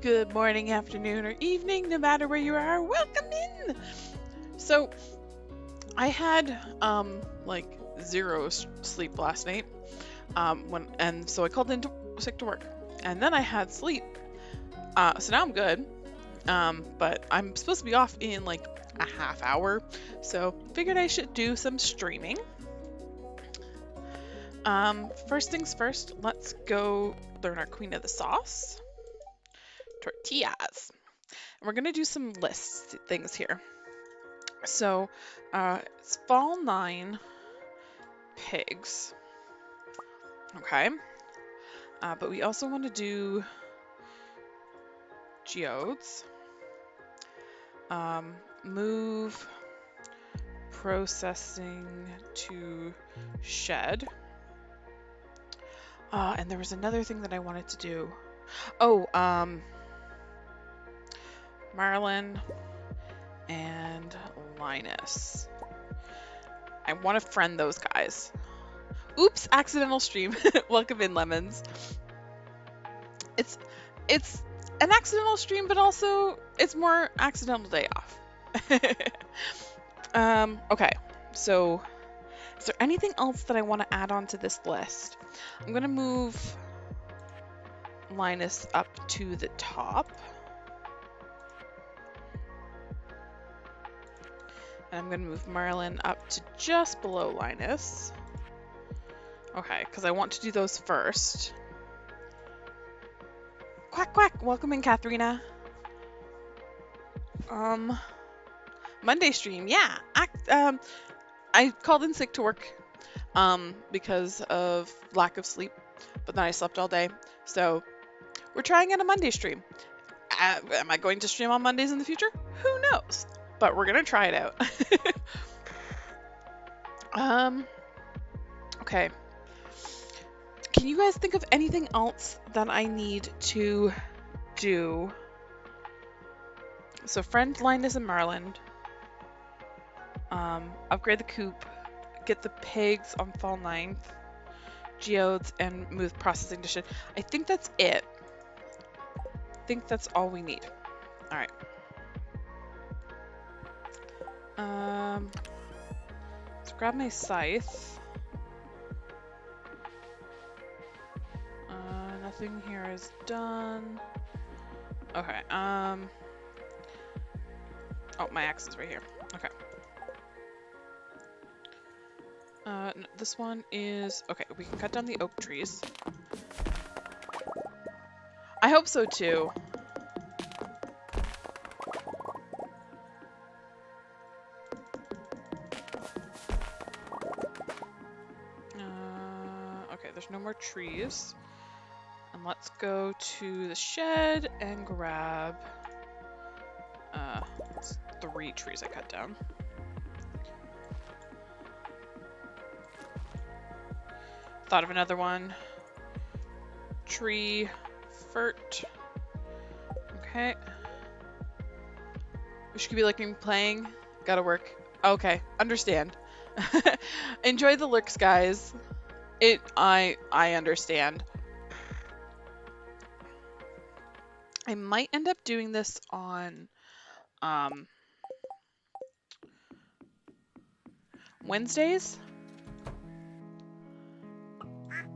Good morning, afternoon, or evening, no matter where you are. Welcome in. So, I had like zero sleep last night. So I called in sick to work, and then I had sleep. So now I'm good. But I'm supposed to be off in like a half hour, so figured I should do some streaming. First things first, let's go learn our Queen of the Sauce. Tortillas. And we're gonna do some lists things here. So, it's fall 9 pigs. Okay. But we also want to do geodes. Move processing to shed. And there was another thing that I wanted to do. Oh, Marlin and Linus. I want to friend those guys. Oops, accidental stream. Welcome in, Lemons. It's an accidental stream, but also it's more accidental day off. Okay, so is there anything else that I want to add on to this list? I'm gonna move Linus up to the top. And I'm gonna move Marlin up to just below Linus. Okay, because I want to do those first. Quack quack, welcome in, Katharina. Monday stream, yeah. I called in sick to work because of lack of sleep, but then I slept all day. So we're trying out a Monday stream. Am I going to stream on Mondays in the future? Who knows? But we're gonna try it out. Okay. Can you guys think of anything else that I need to do? So friend Linus and Marlin. Upgrade the coop. Get the pigs on fall 9th. Geodes and move processing to shed. I think that's it. I think that's all we need. Alright. Let's grab my scythe. Nothing here is done. Okay, oh, my axe is right here. Okay. No, this one is... Okay, we can cut down the oak trees. I hope so, too. Okay, there's no more trees. And let's go to the shed and grab... 3 trees I cut down. Thought of another one. Tree, fert. Okay. We should be looking, playing. Gotta work. Okay, understand. Enjoy the lurks, guys. I understand. I might end up doing this on Wednesdays.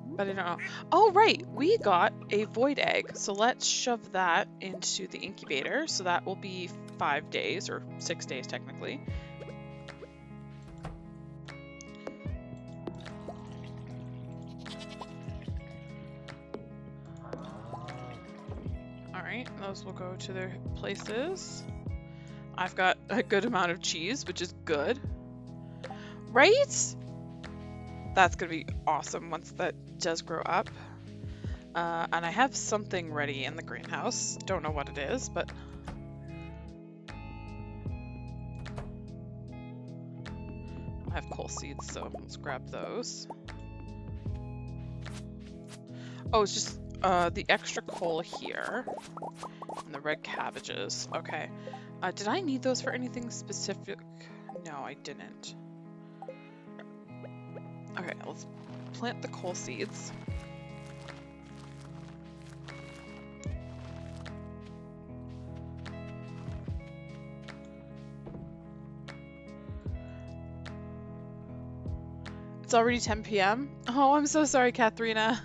But I don't know. Oh, right. We got a void egg. So let's shove that into the incubator. So that will be 5 days, or 6 days technically. Alright, those will go to their places. I've got a good amount of cheese, which is good. Right? That's gonna be awesome once that does grow up. And I have something ready in the greenhouse. Don't know what it is, but... I have coal seeds, so let's grab those. Oh, it's just the extra coal here. And the red cabbages. Okay. Did I need those for anything specific? No, I didn't. Okay, let's plant the coal seeds. It's already 10 p.m. Oh, I'm so sorry, Katharina.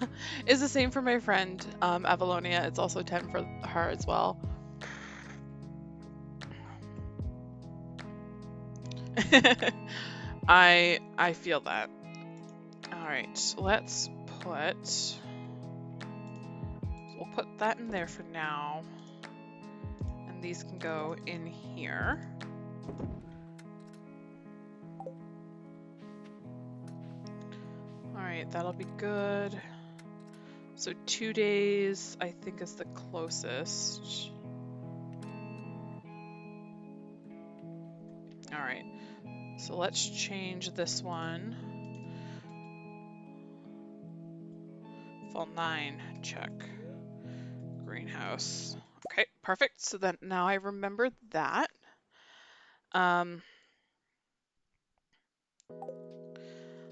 It's the same for my friend, Avalonia. It's also 10 for her as well. I feel that. All right, let's put. We'll put that in there for now, and these can go in here. All right, that'll be good. So 2 days, I think, is the closest. All right, so let's change this one. Fall 9, check. Greenhouse. Okay, perfect. So then now I remember that.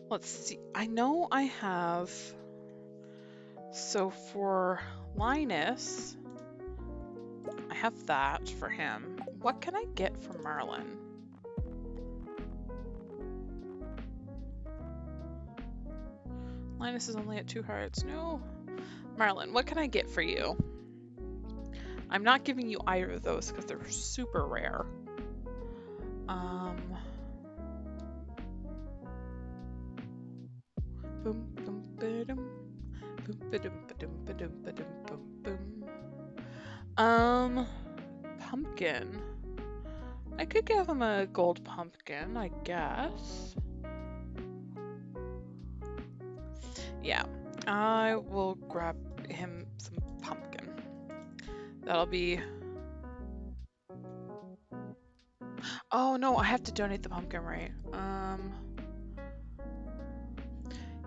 Let's see. I know I have. So for Linus, I have that for him. What can I get for Marlin? Linus is only at 2 hearts. No. Marlin, what can I get for you? I'm not giving you either of those because they're super rare. Boom, boom, ba-dum. Boom, ba-dum, ba-dum, ba-dum, ba-dum, boom, boom. Pumpkin. I could give him a gold pumpkin, I guess. Yeah, I will grab him some pumpkin. That'll be... Oh no, I have to donate the pumpkin, right?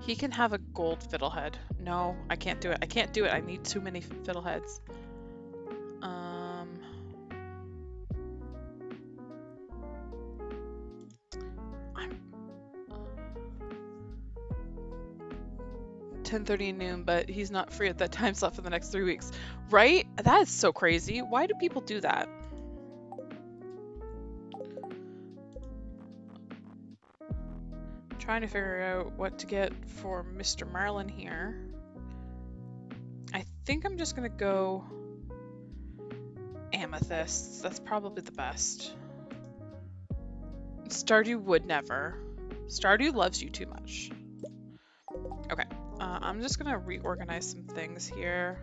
He can have a gold fiddlehead. No, I can't do it. I can't do it. I need too many fiddleheads. 10:30 noon, but he's not free at that time slot for the next 3 weeks. Right? That is so crazy. Why do people do that? I'm trying to figure out what to get for Mr. Marlin here. I think I'm just gonna go amethysts. That's probably the best. Stardew would never. Stardew loves you too much. Okay, I'm just gonna reorganize some things here.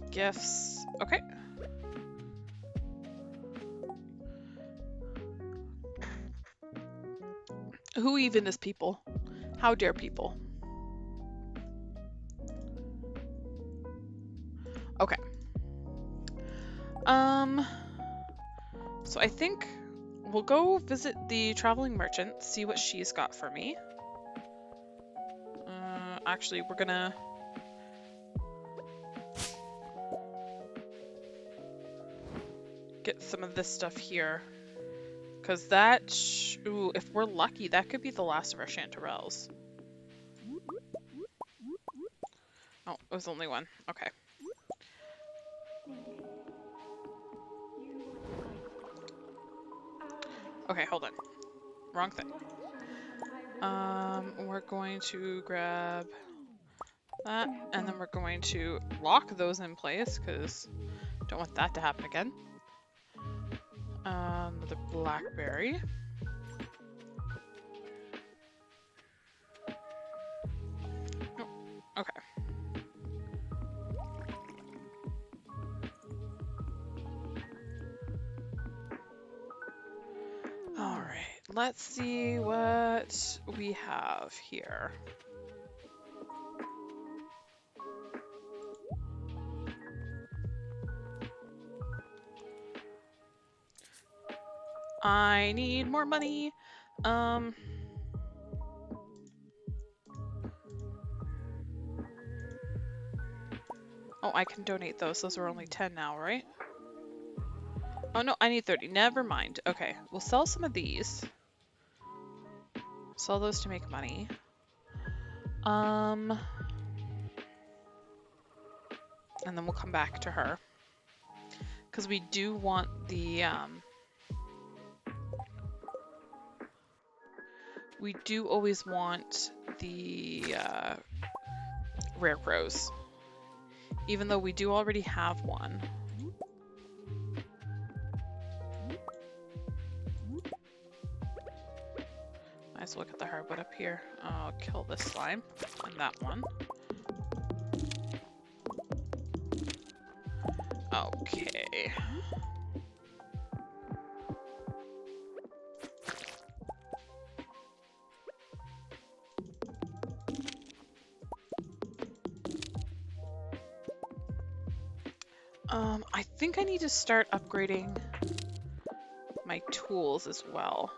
Gifts. Okay. Who even is people? How dare people? Okay. So I think we'll go visit the traveling merchant, see what she's got for me. Actually, we're gonna... get some of this stuff here. Because that... Ooh, if we're lucky, that could be the last of our chanterelles. Oh, it was only one. Okay. Okay, hold on. Wrong thing. We're going to grab that, and then we're going to lock those in place, because don't want that to happen again. Another blackberry. Oh, okay. All right, let's see what we have here. I need more money. Oh, I can donate those. Those are only 10 now, right? Oh no, I need 30. Never mind. Okay, we'll sell some of these. Sell those to make money. And then we'll come back to her. Because we do want the, we do always want the rare crows, even though we do already have one. Might as well get the hardwood up here. I'll kill this slime and that one. Okay. I think I need to start upgrading my tools as well.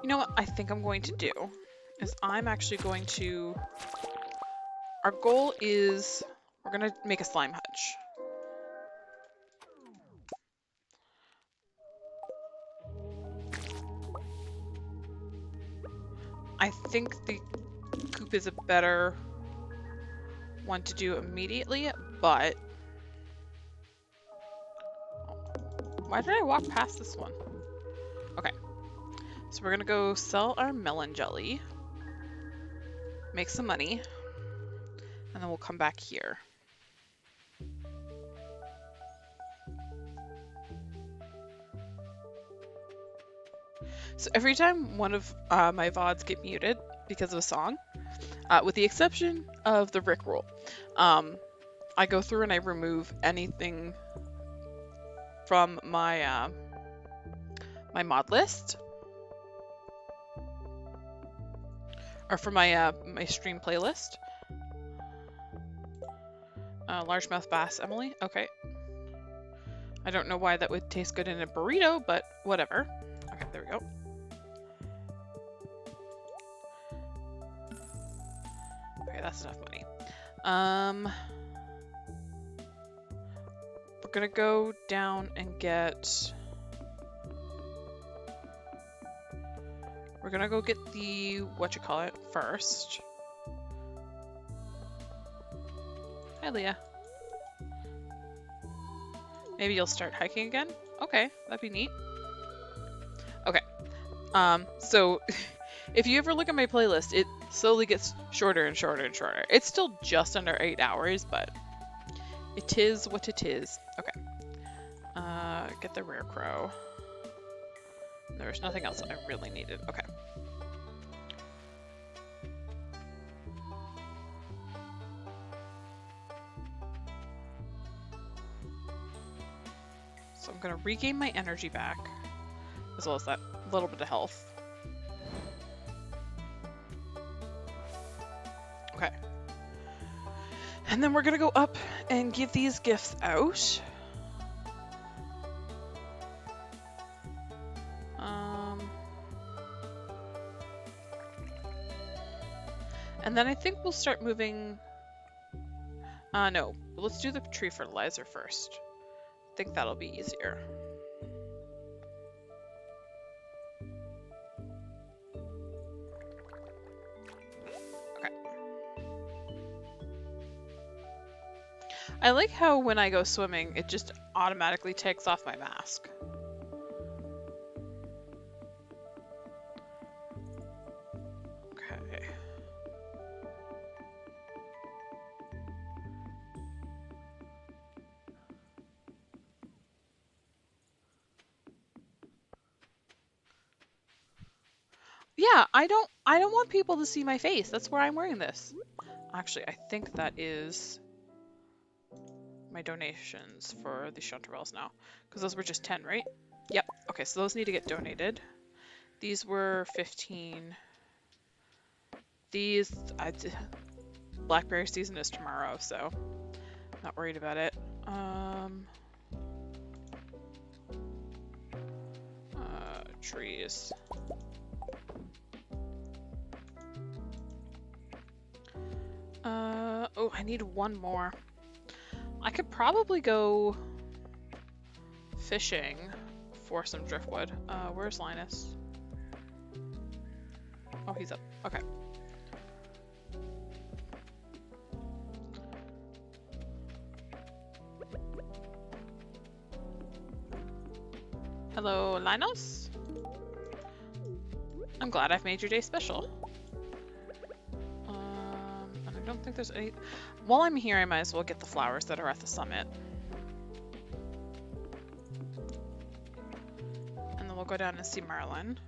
You know what I think I'm going to do is I'm actually going to, our goal is we're going to make a slime hutch. I think the coop is a better one to do immediately, but why did I walk past this one? Okay, so we're gonna go sell our melon jelly, make some money, and then we'll come back here. So every time one of my VODs get muted because of a song, with the exception of the Rickroll, I go through and I remove anything from my my mod list, or from my my stream playlist. Largemouth bass, Emily. Okay. I don't know why that would taste good in a burrito, but whatever. Okay, there we go. Okay, that's enough money. We're gonna go down and get... We're gonna go get the whatchamacallit first. Hi, Leah. Maybe you'll start hiking again? Okay, that'd be neat. Okay. So if you ever look at my playlist, it slowly gets shorter and shorter and shorter. It's still just under 8 hours, but it is what it is. Okay. Get the rare crow. There's nothing else I really needed. Okay. So I'm gonna regain my energy back, as well as that little bit of health. Okay. And then we're gonna go up and give these gifts out. And then I think we'll start moving... no, let's do the tree fertilizer first. I think that'll be easier. Okay. I like how when I go swimming, it just automatically takes off my mask. Okay. Yeah, I don't want people to see my face. That's why I'm wearing this. Actually, I think that is my donations for the chanterelles now, because those were just 10, right? Yep. Okay, so those need to get donated. These were 15. These, blackberry season is tomorrow, so not worried about it. Trees. Oh, I need one more. I could probably go fishing for some driftwood. Where's Linus? Oh, he's up. Okay. Hello, Linus? I'm glad I've made your day special. And I don't think there's any... While I'm here, I might as well get the flowers that are at the summit. And then we'll go down and see Marlin.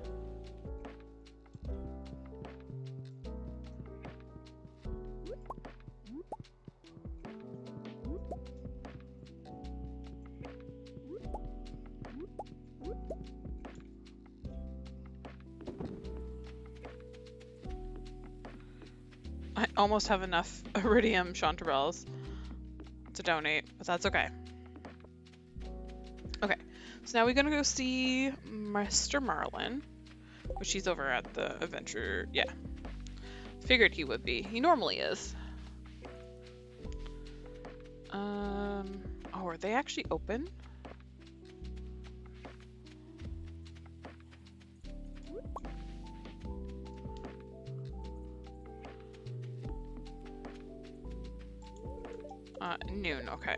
I almost have enough iridium chanterelles to donate, but that's okay. Okay, so now we're gonna go see Mr. Marlin, which he's over at the adventure. Yeah, figured he would be. He normally is. Oh, are they actually open? Noon, okay.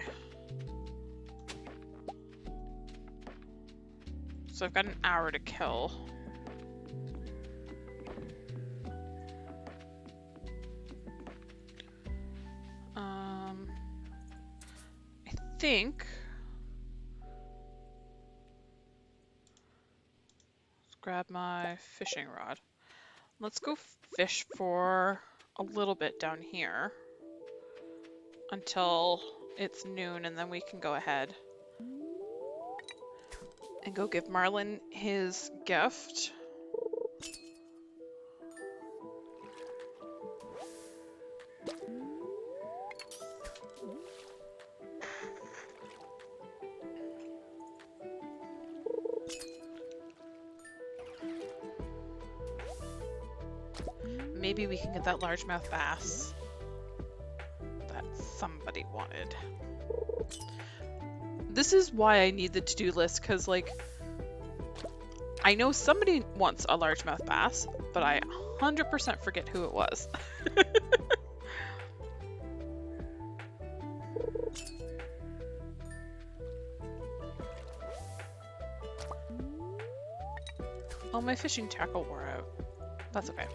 So I've got an hour to kill. I think... Let's grab my fishing rod. Let's go fish for a little bit down here until it's noon, and then we can go ahead and go give Marlin his gift. Maybe we can get that largemouth bass that somebody wanted. This is why I need the to-do list, because, like, I know somebody wants a largemouth bass, but I 100% forget who it was. Oh, my fishing tackle wore out. That's okay.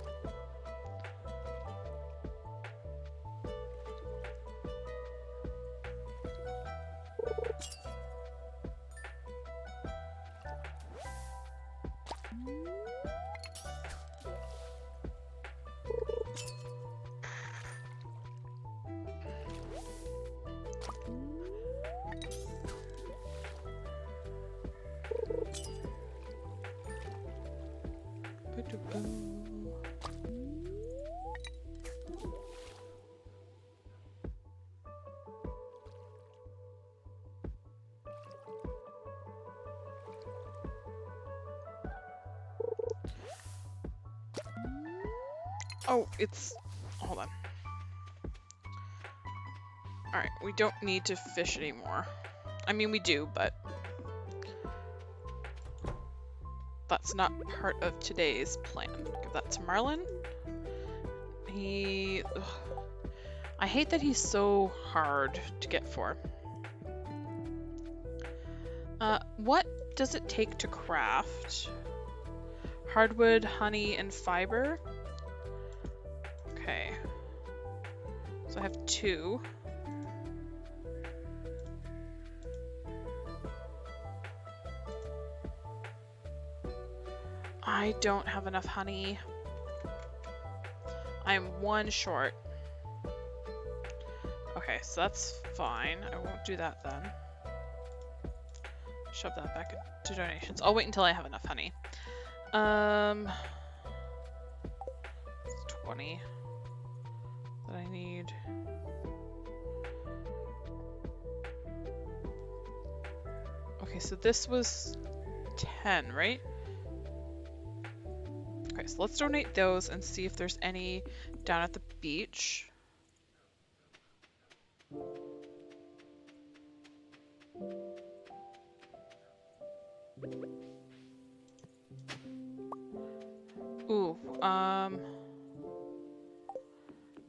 Oh, it's... Hold on. Alright, we don't need to fish anymore. I mean, we do, but... that's not part of today's plan. Give that to Marlin. He... Ugh. I hate that he's so hard to get for. What does it take to craft? Hardwood, honey, and fiber? Okay. So I have 2. I don't have enough honey. I'm 1 short. Okay, so that's fine. I won't do that then. Shove that back into donations. I'll wait until I have enough honey. 20 that I need. Okay, so this was 10, right? Okay, so let's donate those and see if there's any down at the beach. Ooh, and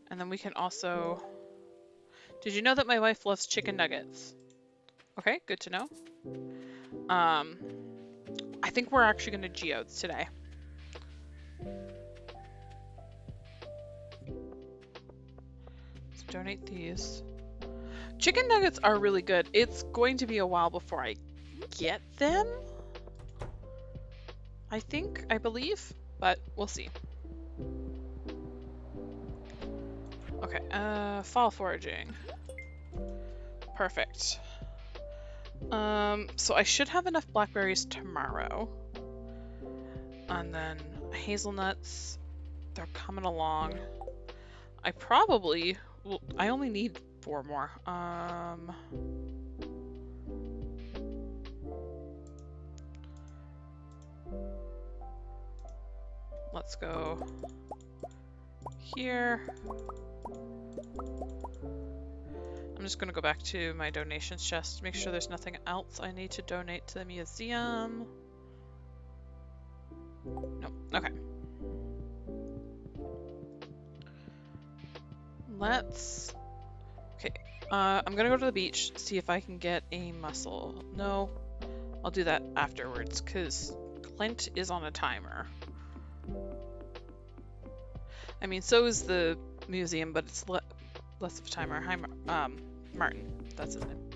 then we can also... Did you know that my wife loves chicken nuggets? Okay, good to know. I think we're actually going to geodes today. Let's donate these. Chicken nuggets are really good. It's going to be a while before I get them. I believe, but we'll see. Okay, fall foraging. Perfect. So I should have enough blackberries tomorrow. And then hazelnuts, they're coming along. I probably, well, I only need 4 more. Let's go here. I'm just gonna go back to my donations chest, make sure there's nothing else I need to donate to the museum. Nope, okay. Okay, I'm gonna go to the beach, see if I can get a mussel. No, I'll do that afterwards, because Clint is on a timer. I mean, so is the museum, but it's less of a timer. Hi, Martin. That's his name.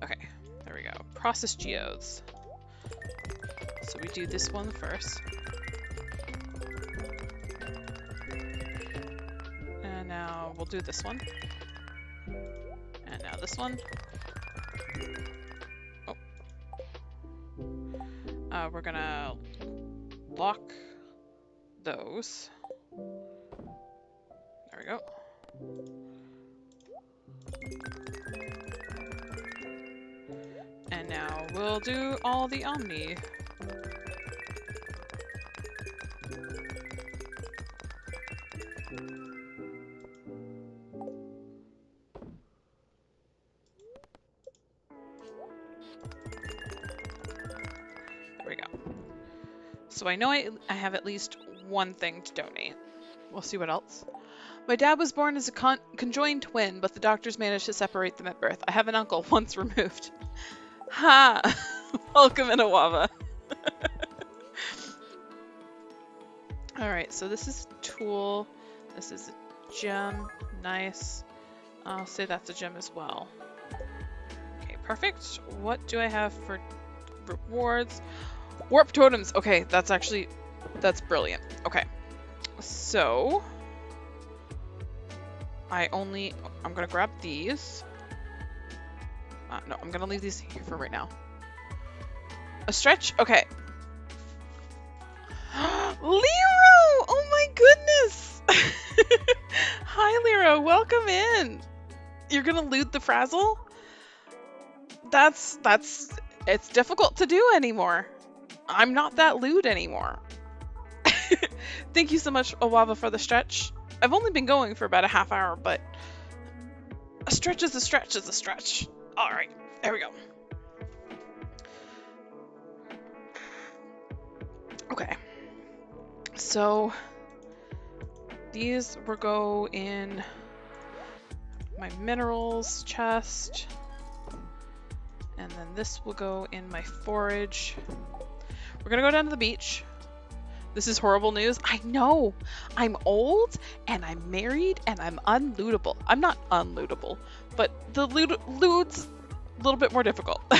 Okay, there we go. Process geodes. So we do this one first. And now we'll do this one. And now this one. Oh. We're gonna lock those. There we go. And now we'll do all the Omni. There we go. So I know I have at least one thing to donate. We'll see what else. My dad was born as a conjoined twin, but the doctors managed to separate them at birth. I have an uncle once removed. Ha! Welcome in Awava. Alright, so this is a tool. This is a gem. Nice. I'll say that's a gem as well. Okay, perfect. What do I have for rewards? Warp totems. Okay, that's brilliant. Okay. So I'm gonna grab these. No, I'm gonna leave these here for right now. A stretch? Okay. Lero! Oh my goodness! Hi, Lero. Welcome in. You're gonna loot the frazzle? It's difficult to do anymore. I'm not that lewd anymore. Thank you so much, Awava, for the stretch. I've only been going for about a half hour, but a stretch is a stretch is a stretch. All right, there we go. Okay, so these will go in my minerals chest, and then this will go in my forage. We're gonna go down to the beach. This is horrible news. I know. I'm old and I'm married and I'm unlootable. I'm not unlootable, but the loot's a little bit more difficult. But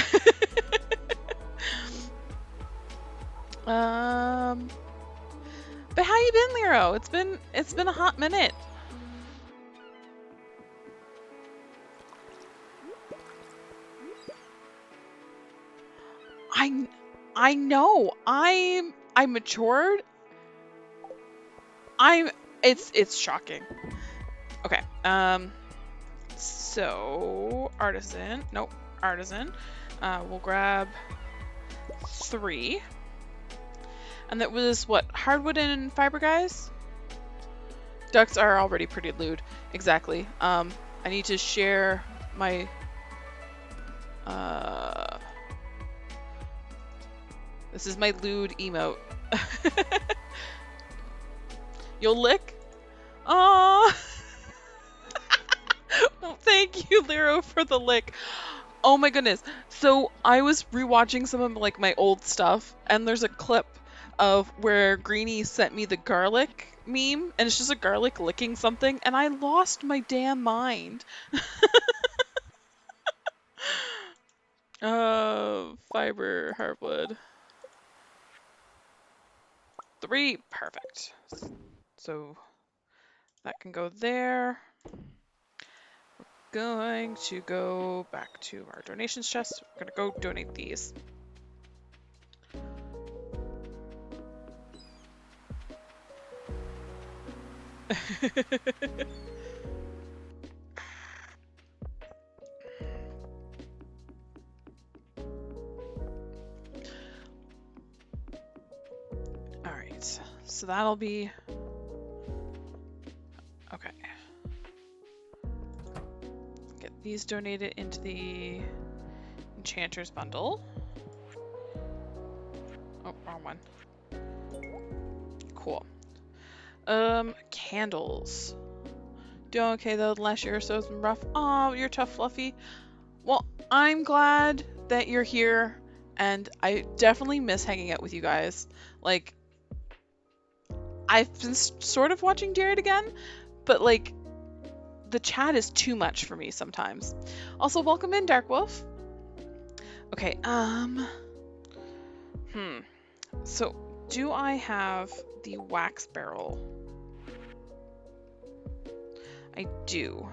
how you been, Lero? It's been a hot minute. I know. I matured. It's shocking. Okay. So artisan. Nope. Artisan. We'll grab 3. And that was what? Hardwood and fiber, guys? Ducks are already pretty lewd. Exactly. I need to share my This is my lewd emote. You'll lick? Aww. Well, thank you, Lero, for the lick. Oh my goodness. So I was rewatching some of like my old stuff, and there's a clip of where Greenie sent me the garlic meme, and it's just a garlic licking something, and I lost my damn mind. Fiber, hardwood. 3, perfect. So that can go there. Going to go back to our donations chest. We're gonna go donate these. Alright, so that'll be... Okay. Get these donated into the Enchanter's bundle. Oh, wrong one. Cool. Candles. Doing okay though, the last year or so has been rough. Oh, you're tough, Fluffy. Well, I'm glad that you're here, and I definitely miss hanging out with you guys. Like, I've been sort of watching Jared again, but like, the chat is too much for me sometimes. Also, welcome in, Dark Wolf. Okay, so do I have the wax barrel? I do.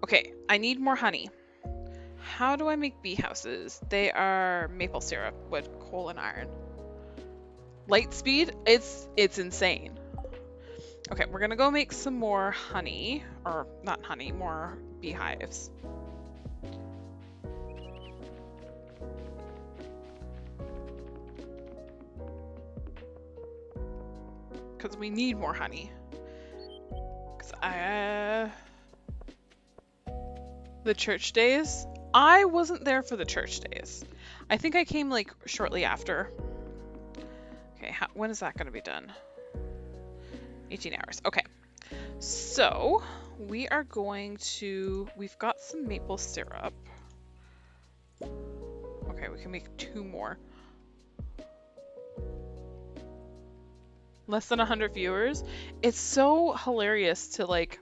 Okay, I need more honey. How do I make bee houses? They are maple syrup, wood, coal, and iron. Light speed? It's insane. Okay, we're gonna go make some more honey, or not honey, more beehives. Because we need more honey. Because the church days? I wasn't there for the church days. I think I came like shortly after. Okay, when is that going to be done? 18 hours. Okay. So, we are going to... We've got some maple syrup. Okay, we can make 2 more. Less than 100 viewers. It's so hilarious to like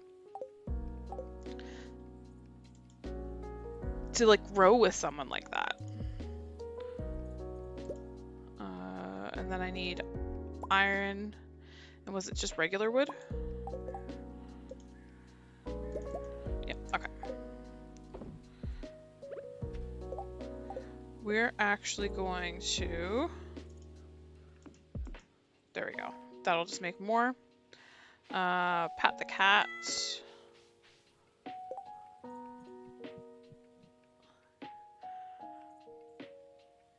row with someone like that. And then I need iron. And was it just regular wood? Yeah, okay. We're actually going to... There we go. That'll just make more. Pat the cat.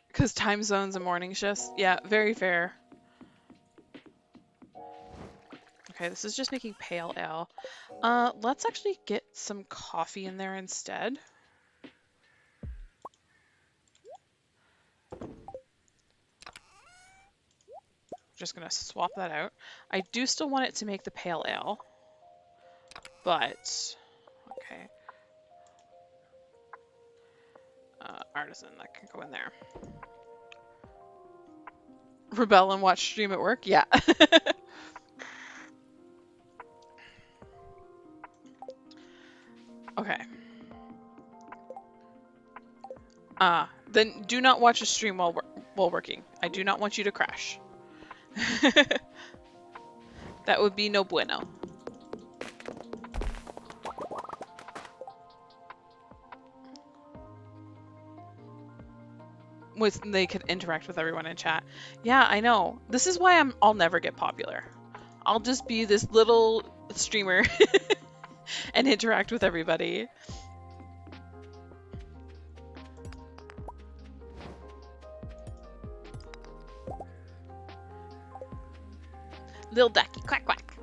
Because time zones and morning shifts. Yeah, very fair. Okay, this is just making pale ale. Let's actually get some coffee in there instead. Just gonna swap that out. I do still want it to make the pale ale. But, okay. Artisan, that can go in there. Rebel and watch stream at work? Yeah. Okay. Then do not watch a stream while working. I do not want you to crash. That would be no bueno. They could interact with everyone in chat. Yeah, I know. This is why I'll never get popular. I'll just be this little streamer and interact with everybody. Lil Ducky, quack quack.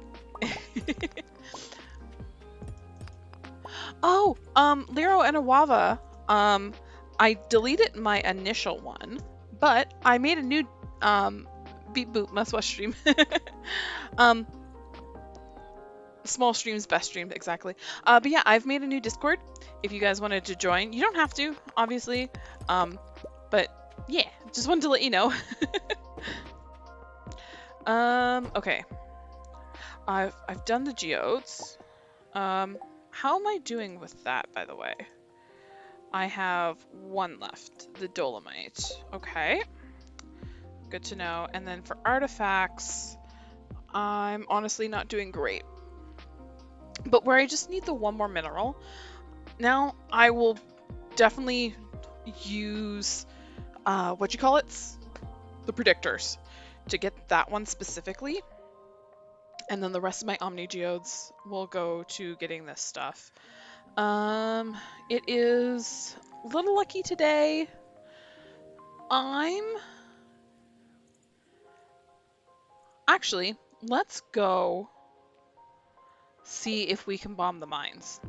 Oh, Lero and Awava, I deleted my initial one, but I made a new, Beep Boop Must Watch stream. um, Small streams, best streamed, exactly. But yeah, I've made a new Discord if you guys wanted to join. You don't have to, obviously. But yeah, just wanted to let you know. Okay. I've done the geodes. How am I doing with that, by the way? I have one left, the dolomite. Okay. Good to know. And then for artifacts, I'm honestly not doing great. But where I just need the one more mineral, now I will definitely use, what you call it? The predictors to get that one specifically. And then the rest of my Omni Geodes will go to getting this stuff. It is a little lucky today. Actually, let's go see if we can bomb the mines.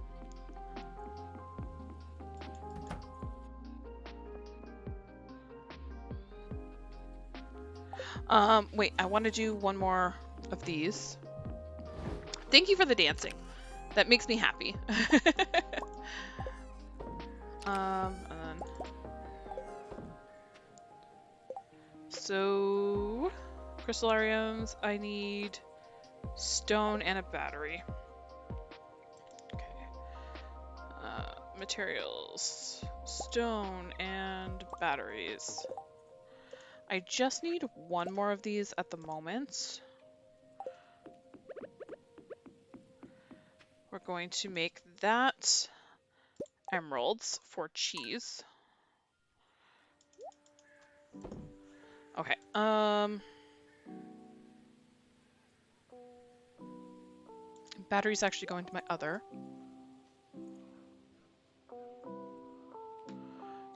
Wait, I want to do one more of these. Thank you for the dancing. That makes me happy. And then... So, crystallariums, I need stone and a battery. Okay. Materials, stone and batteries. I just need one more of these at the moment. We're going to make that emeralds for cheese. Okay, battery's actually going to my other.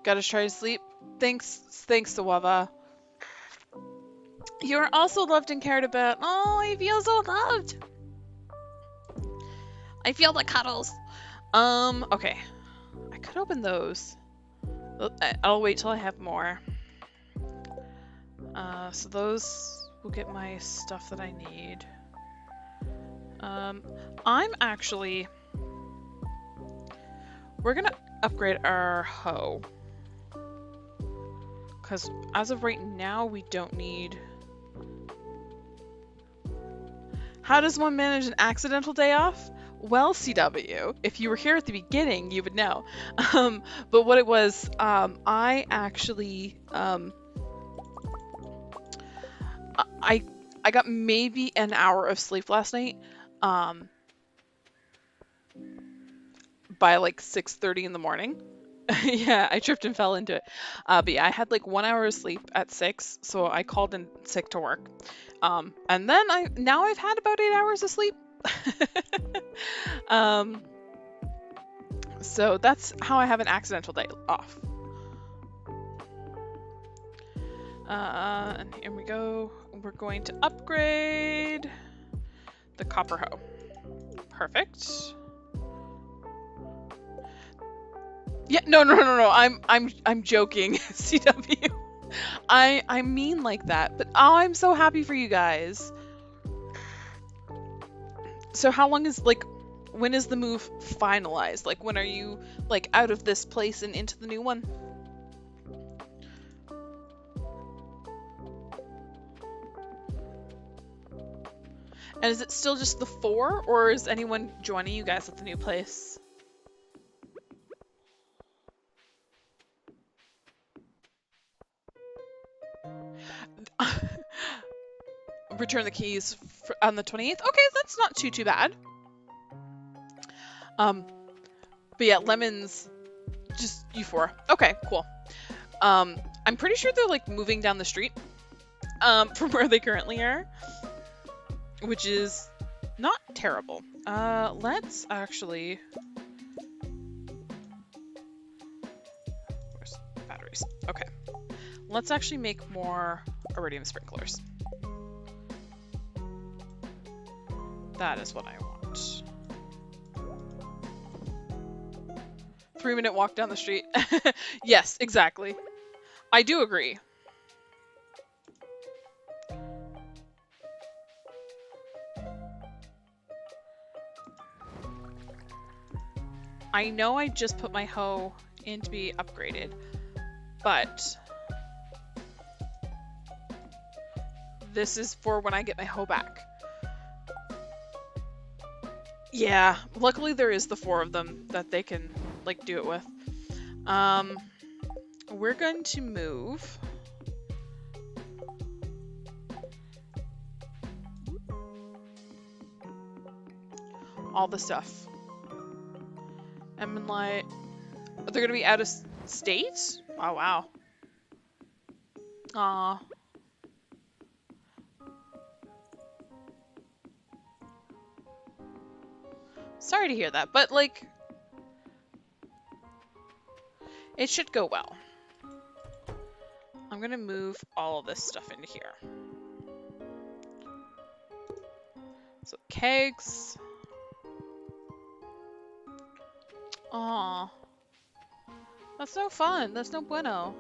Gotta try to sleep. Thanks, Sawava. You're also loved and cared about. Oh, I feel so loved. I feel the cuddles. Okay. I could open those. I'll wait till I have more. So those will get my stuff that I need. I'm actually... We're gonna upgrade our hoe. Because as of right now, we don't need... How does one manage an accidental day off? Well, CW, if you were here at the beginning, you would know. But what it was, I actually... I got maybe an hour of sleep last night. By like 6:30 in the morning. Yeah, I tripped and fell into it. But yeah, I had like 1 hour of sleep at 6, so I called in sick to work. And then I've had about 8 hours of sleep. So that's how I have an accidental day off. And here we go. We're going to upgrade the copper hoe. Perfect. Yeah, no. I'm joking, CW. I mean like that, but oh, I'm so happy for you guys. So how long is, like, when is the move finalized? Like, when are you, like, out of this place and into the new one? And is it still just the 4, or is anyone joining you guys at the new place? Return the keys on the 28th. Okay, that's not too bad. But yeah, lemons, just you 4. Okay, cool. I'm pretty sure they're like moving down the street, from where they currently are, which is not terrible. Let's actually... Where's batteries? Okay. Let's actually make more iridium sprinklers. That is what I want. 3-minute walk down the street. Yes, exactly. I do agree. I know I just put my hoe in to be upgraded, but this is for when I get my hoe back. Yeah, luckily there is the 4 of them that they can like do it with. We're going to move all the stuff. And like, they're gonna be out of state? Oh wow. Aw. Sorry to hear that, but like, it should go well. I'm gonna move all of this stuff into here. So kegs. Aw. That's no fun. That's no bueno.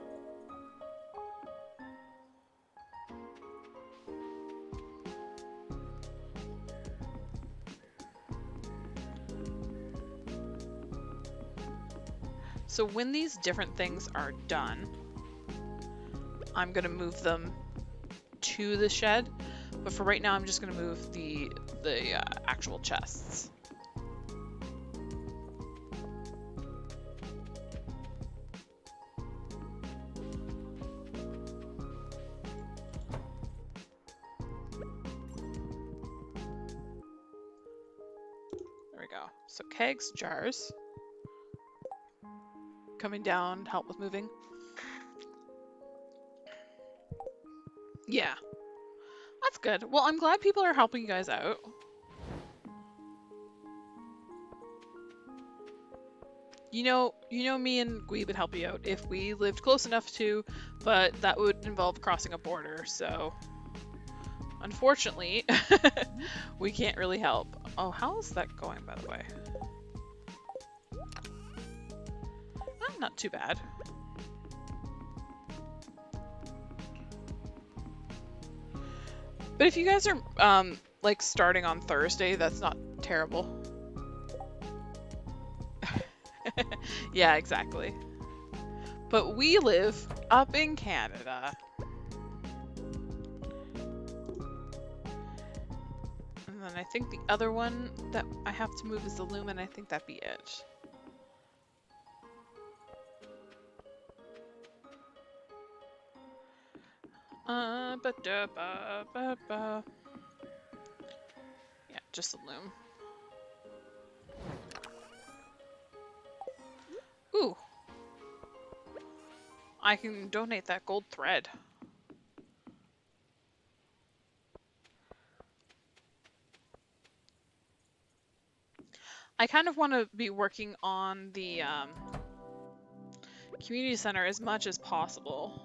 So when these different things are done, I'm gonna move them to the shed. But for right now, I'm just gonna move the actual chests. There we go. So kegs, jars. Coming down to help with moving. Yeah. That's good. Well, I'm glad people are helping you guys out. You know me and Gui would help you out if we lived close enough to, but that would involve crossing a border, so unfortunately, we can't really help. Oh, how is that going, by the way? Oh, not too bad. But if you guys are, like, starting on Thursday, that's not terrible. Yeah, exactly. But we live up in Canada. And then I think the other one that I have to move is the lumen. I think that'd be it. Yeah, just the loom. Ooh. I can donate that gold thread. I kind of want to be working on the community center as much as possible.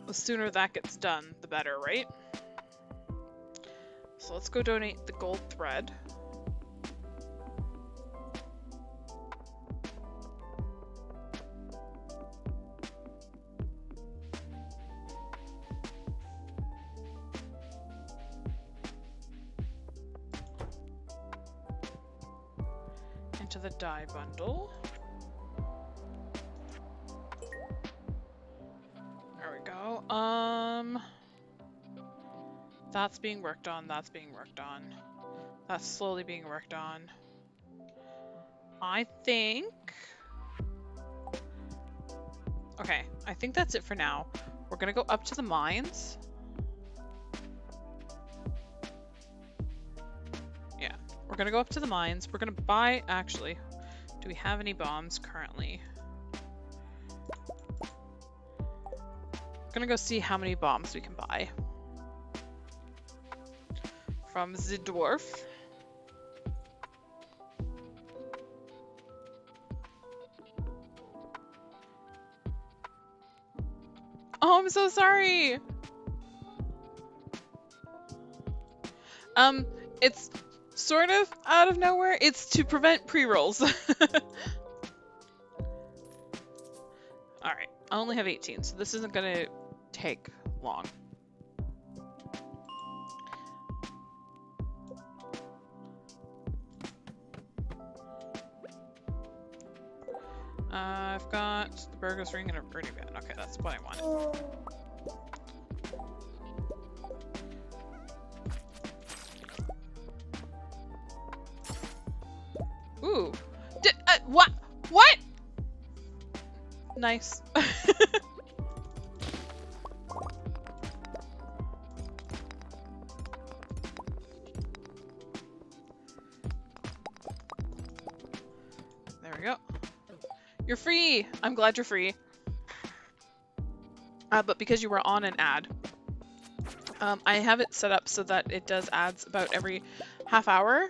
The sooner that gets done, the better, right? So let's go donate the gold thread. Into the dye bundle. There we go. That's being worked on, that's being worked on. That's slowly being worked on. I think... Okay, I think that's it for now. We're gonna go up to the mines. Yeah, we're gonna go up to the mines. We're gonna buy... Actually, do we have any bombs currently? We're gonna go see how many bombs we can buy. From the dwarf. Oh, I'm so sorry. It's sort of out of nowhere. It's to prevent pre-rolls. Alright, I only have 18, so this isn't gonna take long. I've got the burgers ring and a birdie bed. Okay, that's what I wanted. Ooh. What? What? Nice. There we go. You're free! I'm glad you're free. But because you were on an ad, I have it set up so that it does ads about every half hour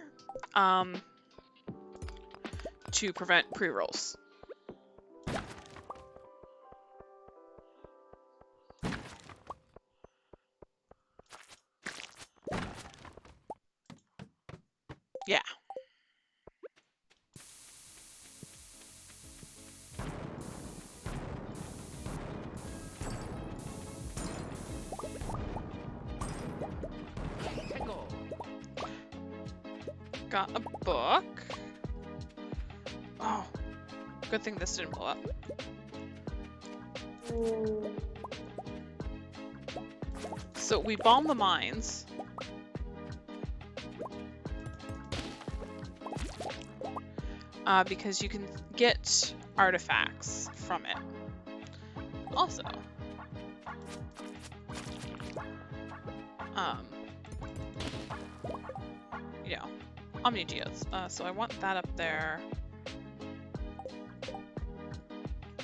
to prevent pre-rolls. Yeah. Got a book. Oh, good thing this didn't blow up. So we bomb the mines. Because you can get artifacts from it. Also, you know, Omni-Geodes. So I want that up there.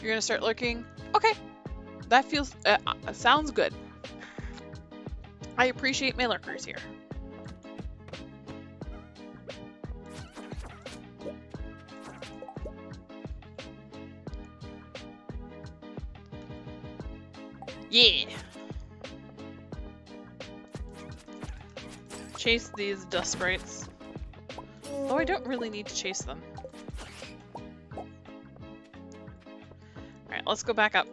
You're gonna start lurking? Okay, that feels, sounds good. I appreciate my lurkers here. Yeah! Chase these dust sprites. Oh, I don't really need to chase them. Alright, let's go back up.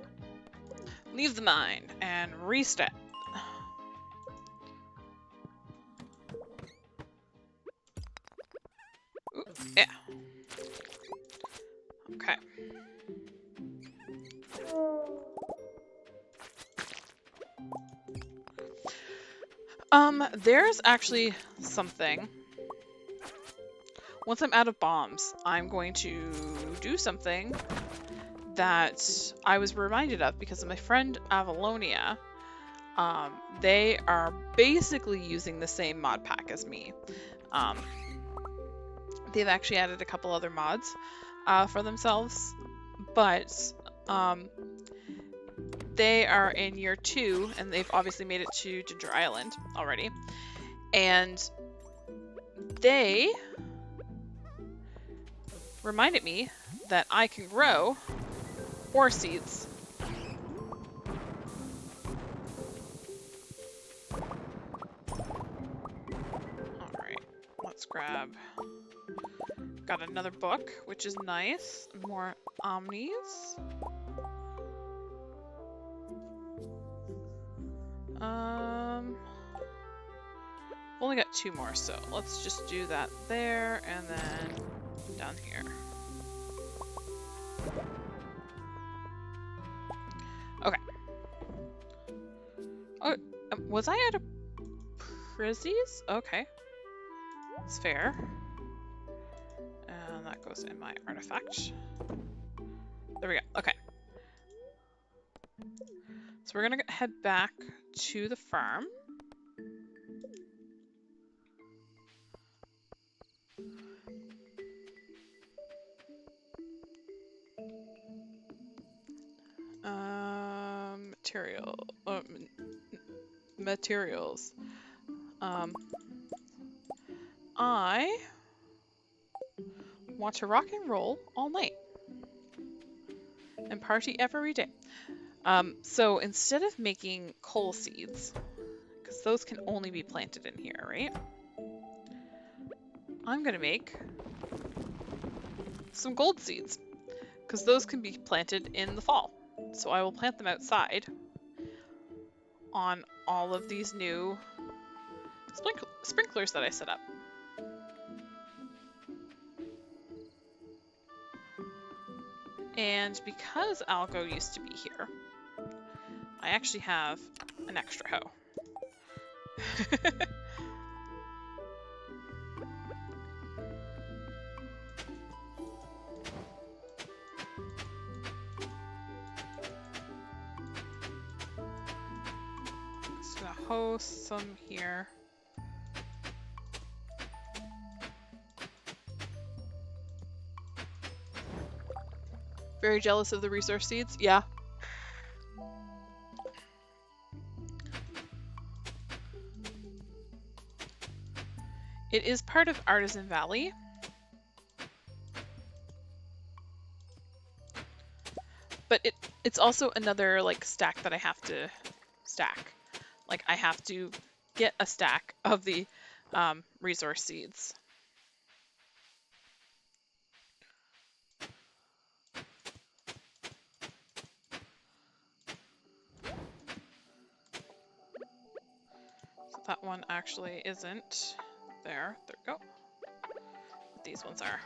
Leave the mine and reset. Ooh, yeah. Okay. There's actually something. Once I'm out of bombs, I'm going to do something that I was reminded of because of my friend Avalonia. They are basically using the same mod pack as me. They've actually added a couple other mods for themselves, but they are in year 2, and they've obviously made it to Ginger Island already. And they reminded me that I can grow ore seeds. Alright, let's grab... Got another book, which is nice. More omnis. Only got 2 more, so let's just do that there and then down here. Okay. Oh, was I out of prizzies? Okay. It's fair. And that goes in my artifact. There we go. Okay. So we're gonna head back to the farm. Materials. I want to rock and roll all night and party every day. So instead of making coal seeds, because those can only be planted in here, right? I'm gonna make some gold seeds, because those can be planted in the fall. So I will plant them outside on all of these new sprinklers that I set up. And because Algo used to be here, I actually have an extra hoe. Just gonna hoe some here. Very jealous of the resource seeds? Yeah. It is part of Artisan Valley. But it's also another like stack that I have to stack. Like I have to get a stack of the resource seeds. So that one actually isn't there. There we go. But these ones are.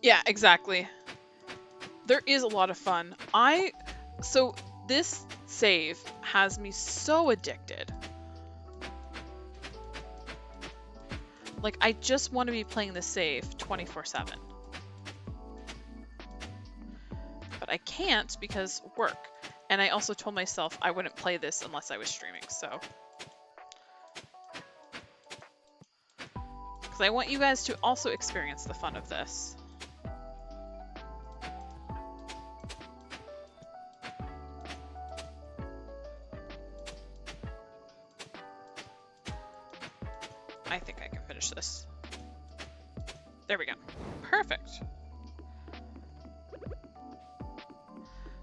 Yeah, exactly. There is a lot of fun. So this save has me so addicted. Like I just want to be playing the save 24/7. But I can't because work. And I also told myself I wouldn't play this unless I was streaming, so. Because I want you guys to also experience the fun of this. I think I can finish this. There we go. Perfect.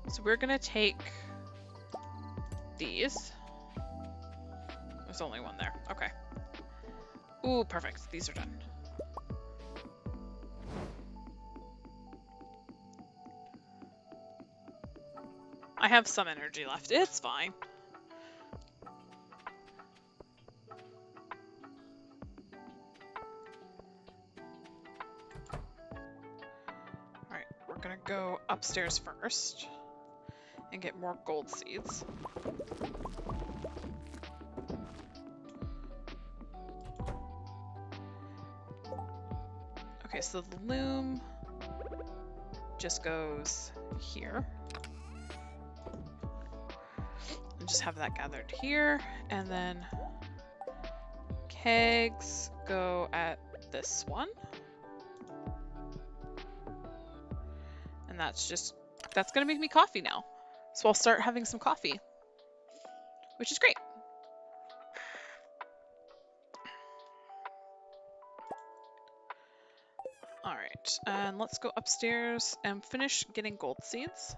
So we're gonna take these. There's only one there. Okay. Ooh, perfect. These are done. I have some energy left. It's fine. Alright, we're gonna go upstairs first and get more gold seeds. Okay, so the loom just goes here. And just have that gathered here, and then kegs go at this one. And that's gonna make me coffee now. So I'll start having some coffee, which is great. All right, and let's go upstairs and finish getting gold seeds.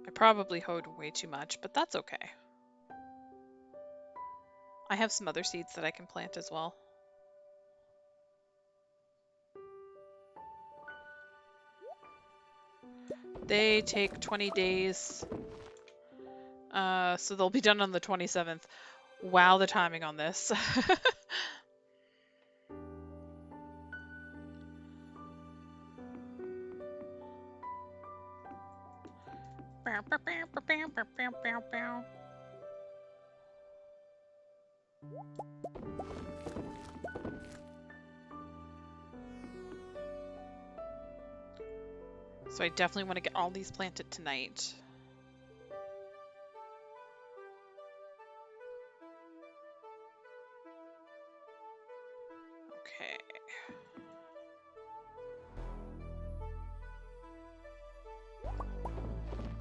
I probably hoed way too much, but that's okay. I have some other seeds that I can plant as well. They take 20 days, so they'll be done on the 27th. Wow, the timing on this. So I definitely want to get all these planted tonight. Okay.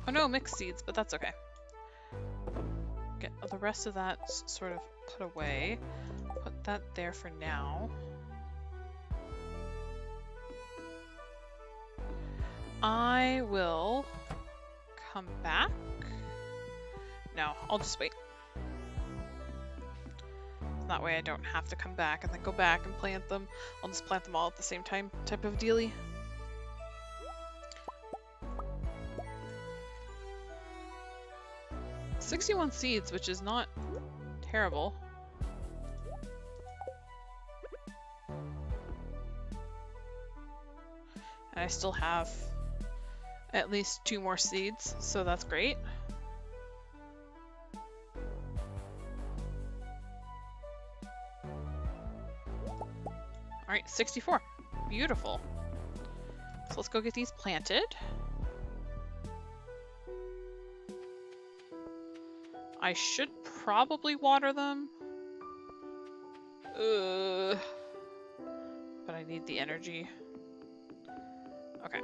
Oh no, mixed seeds, but that's okay. get the rest of that sort of put away. Put that there for now. I will come back. No, I'll just wait. That way I don't have to come back and then go back and plant them. I'll just plant them all at the same time type of dealy. $61 seeds, which is not terrible. And I still have at least 2 more seeds, so that's great. Alright, 64. Beautiful. So let's go get these planted. I should probably water them. But I need the energy. Okay.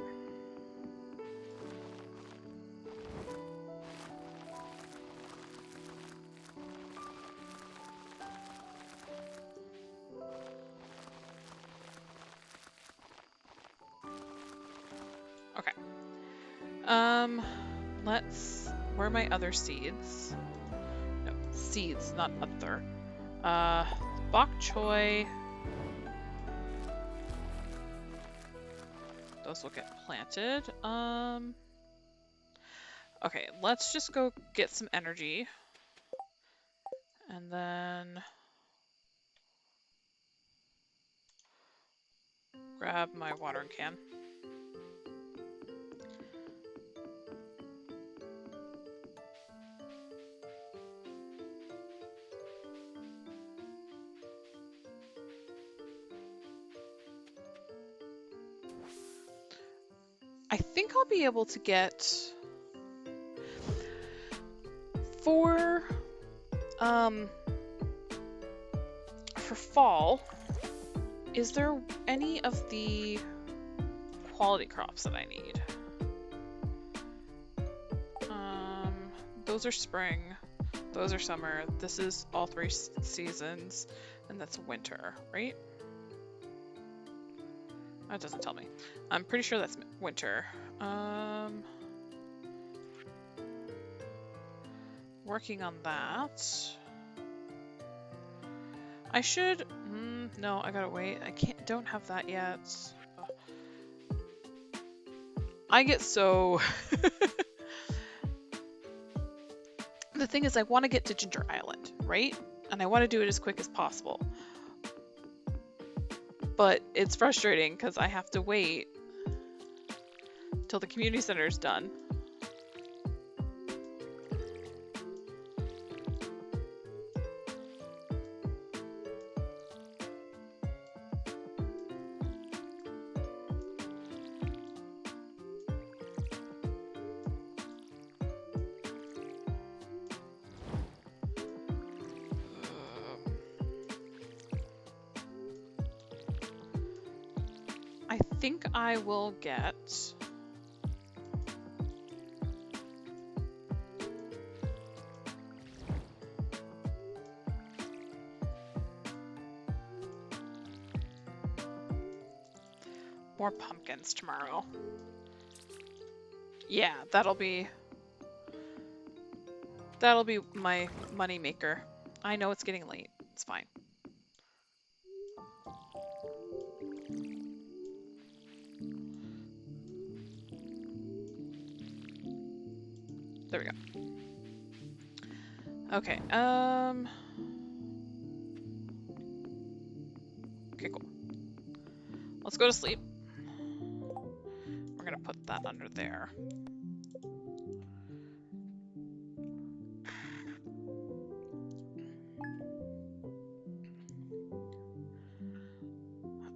Okay. Where are my other seeds? No, seeds, not other. Bok choy. Those will get planted. Okay, let's just go get some energy. And then grab my watering can. I think I'll be able to get for fall. Is there any of the quality crops that I need? Those are spring, those are summer. This is all 3 seasons, and that's winter, right? That doesn't tell me. I'm pretty sure that's winter. Working on that. I should. No, I gotta wait. Don't have that yet. I get so. The thing is, I want to get to Ginger Island, right? And I want to do it as quick as possible. But it's frustrating because I have to wait till the community center is done. I think I will get more pumpkins tomorrow. Yeah, that'll be my money maker. I know it's getting late. It's fine. There we go. Okay, okay, cool. Let's go to sleep. We're gonna put that under there.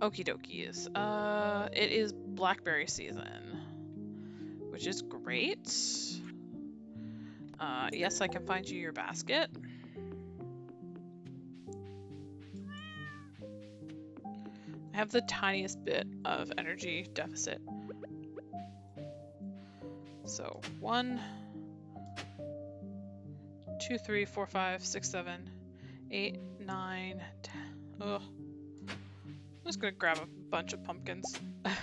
Okie dokies. It is blackberry season, which is great. Yes, I can find you your basket. I have the tiniest bit of energy deficit. So 1, 2, 3, 4, 5, 6, 7, 8, 9, 10. Ugh. I'm just gonna grab a bunch of pumpkins. And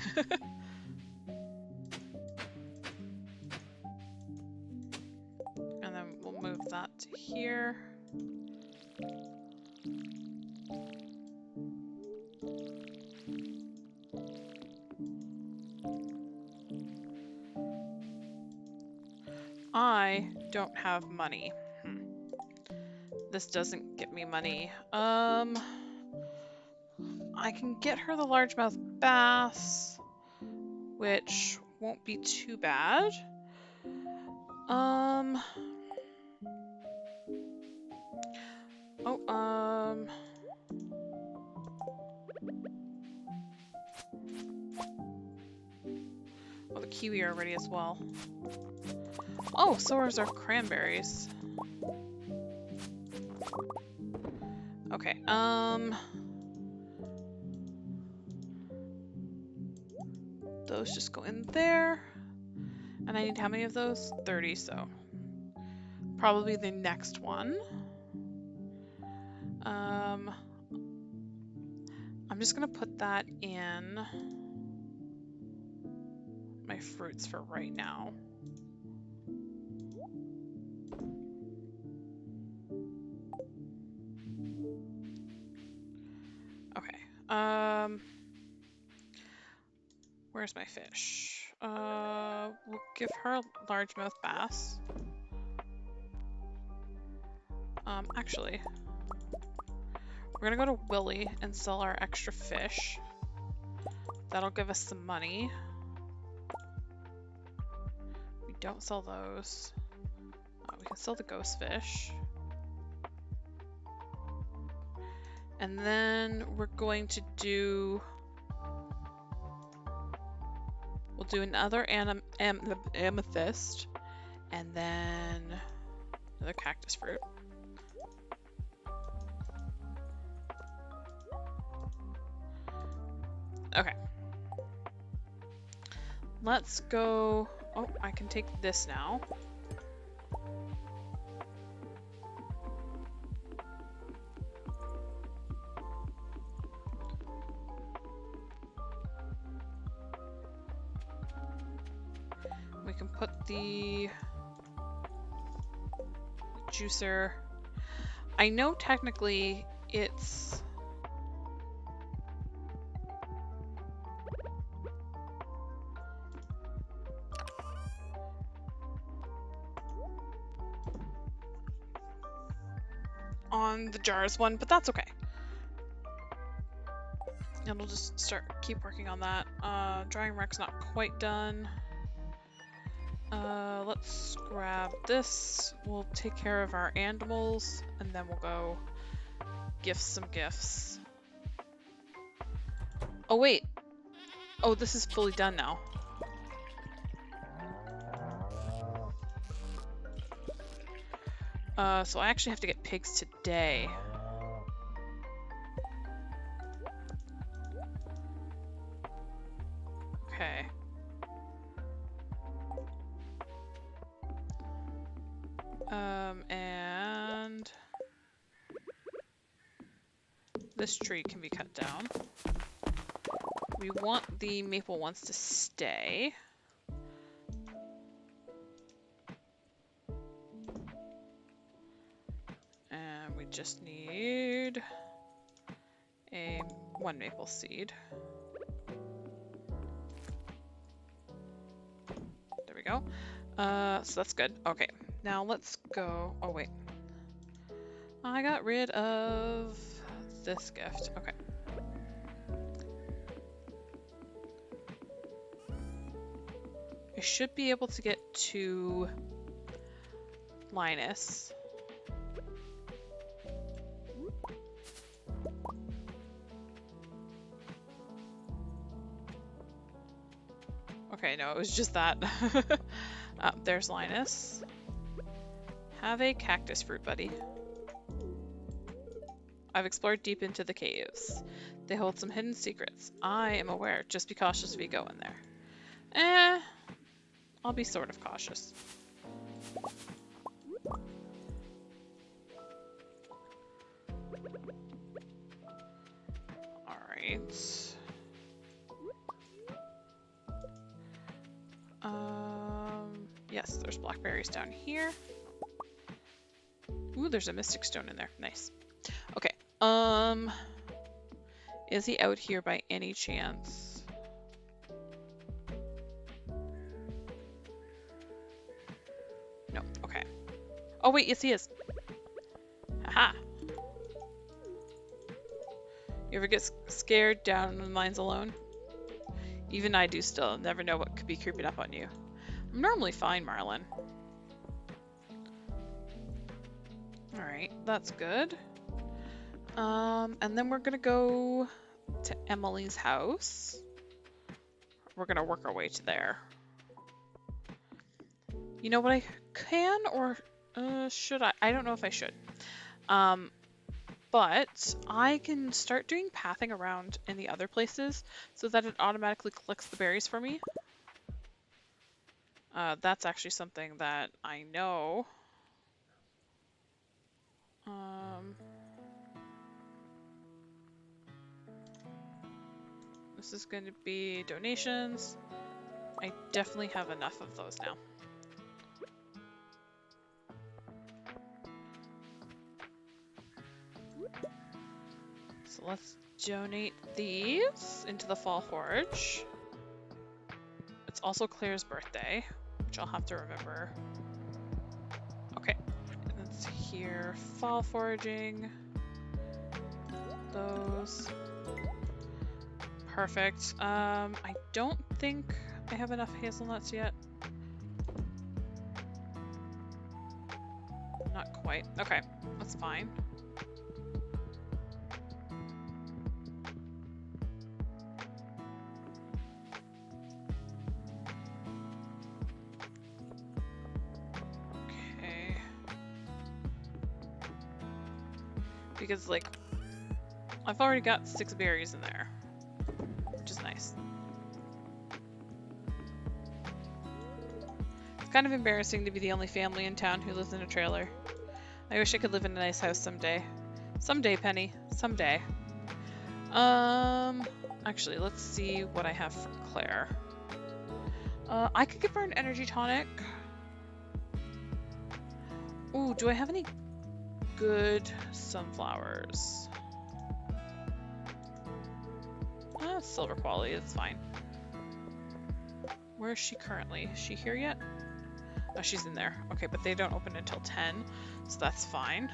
then we'll move that to here. I don't have money. This doesn't get me money. I can get her the largemouth bass, which won't be too bad. Oh, the kiwi are ready as well. Oh, so are our cranberries. Okay, those just go in there. And I need how many of those? 30, so probably the next one. I'm just gonna put that in my fruits for right now. Okay, where's my fish? We'll give her a largemouth bass. Actually, we're gonna go to Willie and sell our extra fish. That'll give us some money. We don't sell those. We can sell the ghost fish. And then we're going to do... We'll do another amethyst. And then another cactus fruit. Okay. Let's go... Oh, I can take this now. We can put the juicer... I know technically it's... on the jars one, but that's okay. And we'll just keep working on that. Drying rack's not quite done. Let's grab this. We'll take care of our animals, and then we'll go gift some gifts. Oh wait. Oh, this is fully done now. So I actually have to get pigs today. Okay. And this tree can be cut down. We want the maple ones to stay. And we just need one maple seed. There we go. So that's good. Okay, now let's go. Oh wait, I got rid of this gift. Okay. I should be able to get to Linus. Okay, no, it was just that. There's Linus. Have a cactus fruit, buddy. I've explored deep into the caves. They hold some hidden secrets. I am aware. Just be cautious if you go in there. I'll be sort of cautious. Yes, there's blackberries down here. Ooh, there's a mystic stone in there. Nice. Okay. Is he out here by any chance? No. Okay. Oh wait, yes he is. Haha. You ever get scared down in mines alone? Even I do still. Never know what could be creeping up on you. I'm normally fine, Marlin. Alright, that's good. And then we're gonna go to Emily's house. We're gonna work our way to there. You know what I can, or should I? I don't know if I should. But I can start doing pathing around in the other places so that it automatically collects the berries for me. That's actually something that I know. This is going to be donations. I definitely have enough of those now. So let's donate these into the Fall Forge. It's also Claire's birthday, which I'll have to remember. Okay, let's here, fall foraging. Those. Perfect. I don't think I have enough hazelnuts yet. Not quite. Okay, that's fine. Okay. Because, like, I've already got 6 berries in there, which is nice. It's kind of embarrassing to be the only family in town who lives in a trailer. I wish I could live in a nice house someday. Someday, Penny. Someday. Actually, let's see what I have for Claire. I could give her an energy tonic. Ooh, do I have any good sunflowers? Silver quality, that's fine. Where is she currently? Is she here yet? Oh, she's in there. Okay, but they don't open until 10, so that's fine.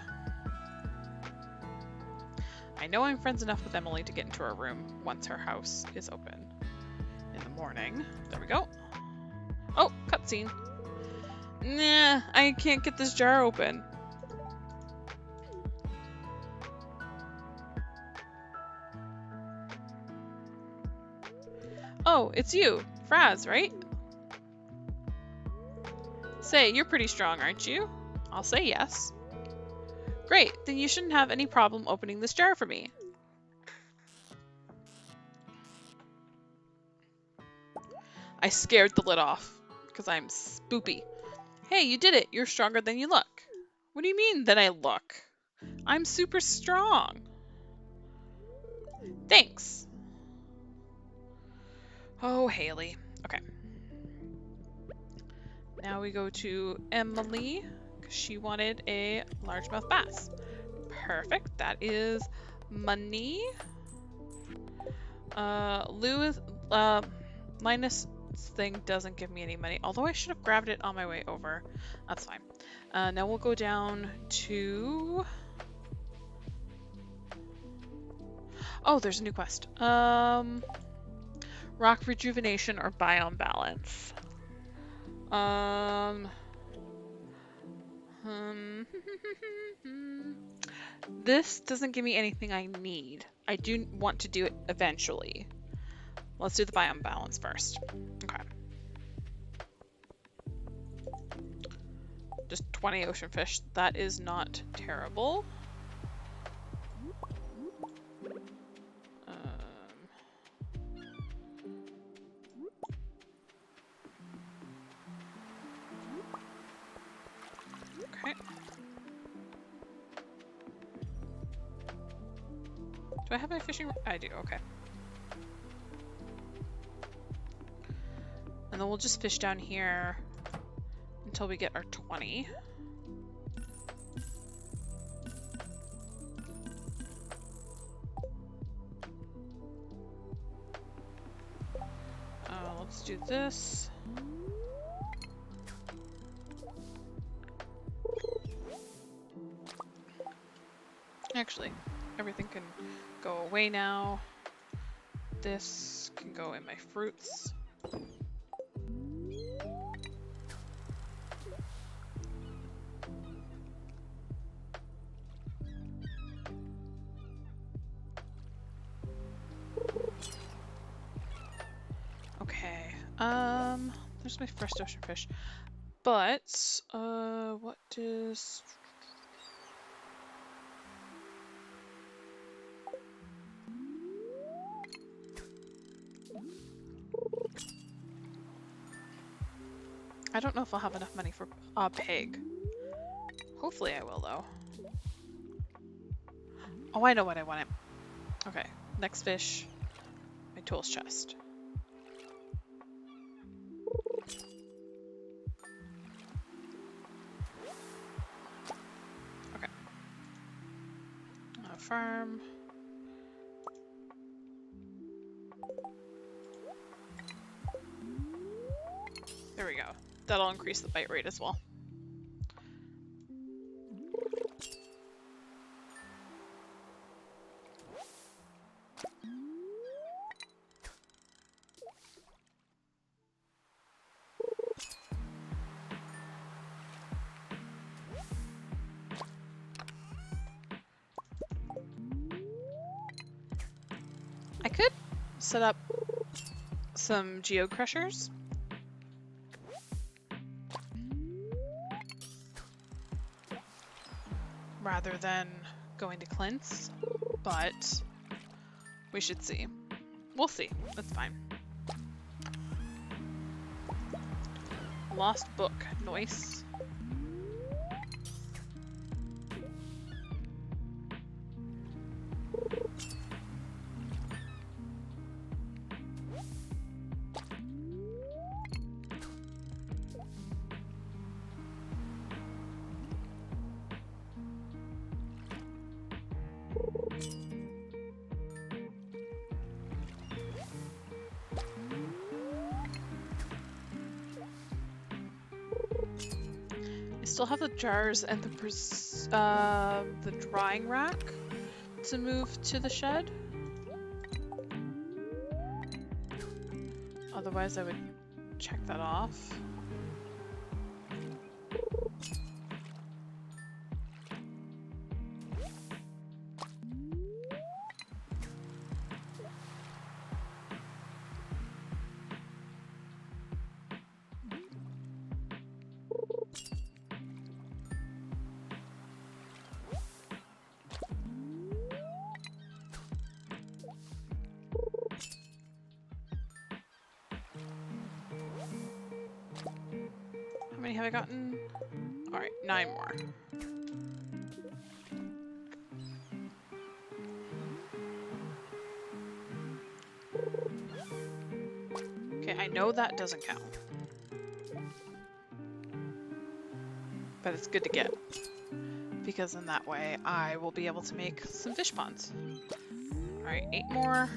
I know I'm friends enough with Emily to get into her room once her house is open in the morning. There we go. Oh, cutscene. Nah, I can't get this jar open. Oh, it's you, Fraz, right? Say, you're pretty strong, aren't you? I'll say yes. Great, then you shouldn't have any problem opening this jar for me. I scared the lid off, because I'm spoopy. Hey, you did it. You're stronger than you look. What do you mean that I look? I'm super strong. Thanks. Oh, Haley. Okay. Now we go to Emily, because she wanted a largemouth bass. Perfect. That is money. Lou, minus thing doesn't give me any money, although I should have grabbed it on my way over. That's fine. Now we'll go down to... Oh, there's a new quest. Rock rejuvenation or biome balance. This doesn't give me anything I need. I do want to do it eventually. Let's do the biome balance first. Okay. Just 20 ocean fish. That is not terrible. Okay. Do I have my fishing? I do, okay. And then we'll just fish down here until we get our 20. Let's do this. Actually, everything can go away now. This can go in my fruits. Okay, there's my first ocean fish. But, what does... I don't know if I'll have enough money for a pig. Hopefully I will, though. Oh, I know what I wanted. Okay, next fish, my tools chest. Okay. Farm. There we go. That'll increase the bite rate as well. I could set up some geocrushers. Rather than going to Clint's, but we should see. We'll see. That's fine. Lost book. Noise. I still have the jars and the drying rack to move to the shed. Otherwise, I would check that off. How many have I gotten? All right, 9 more. Okay, I know that doesn't count. But it's good to get. Because in that way, I will be able to make some fish ponds. All right, 8 more.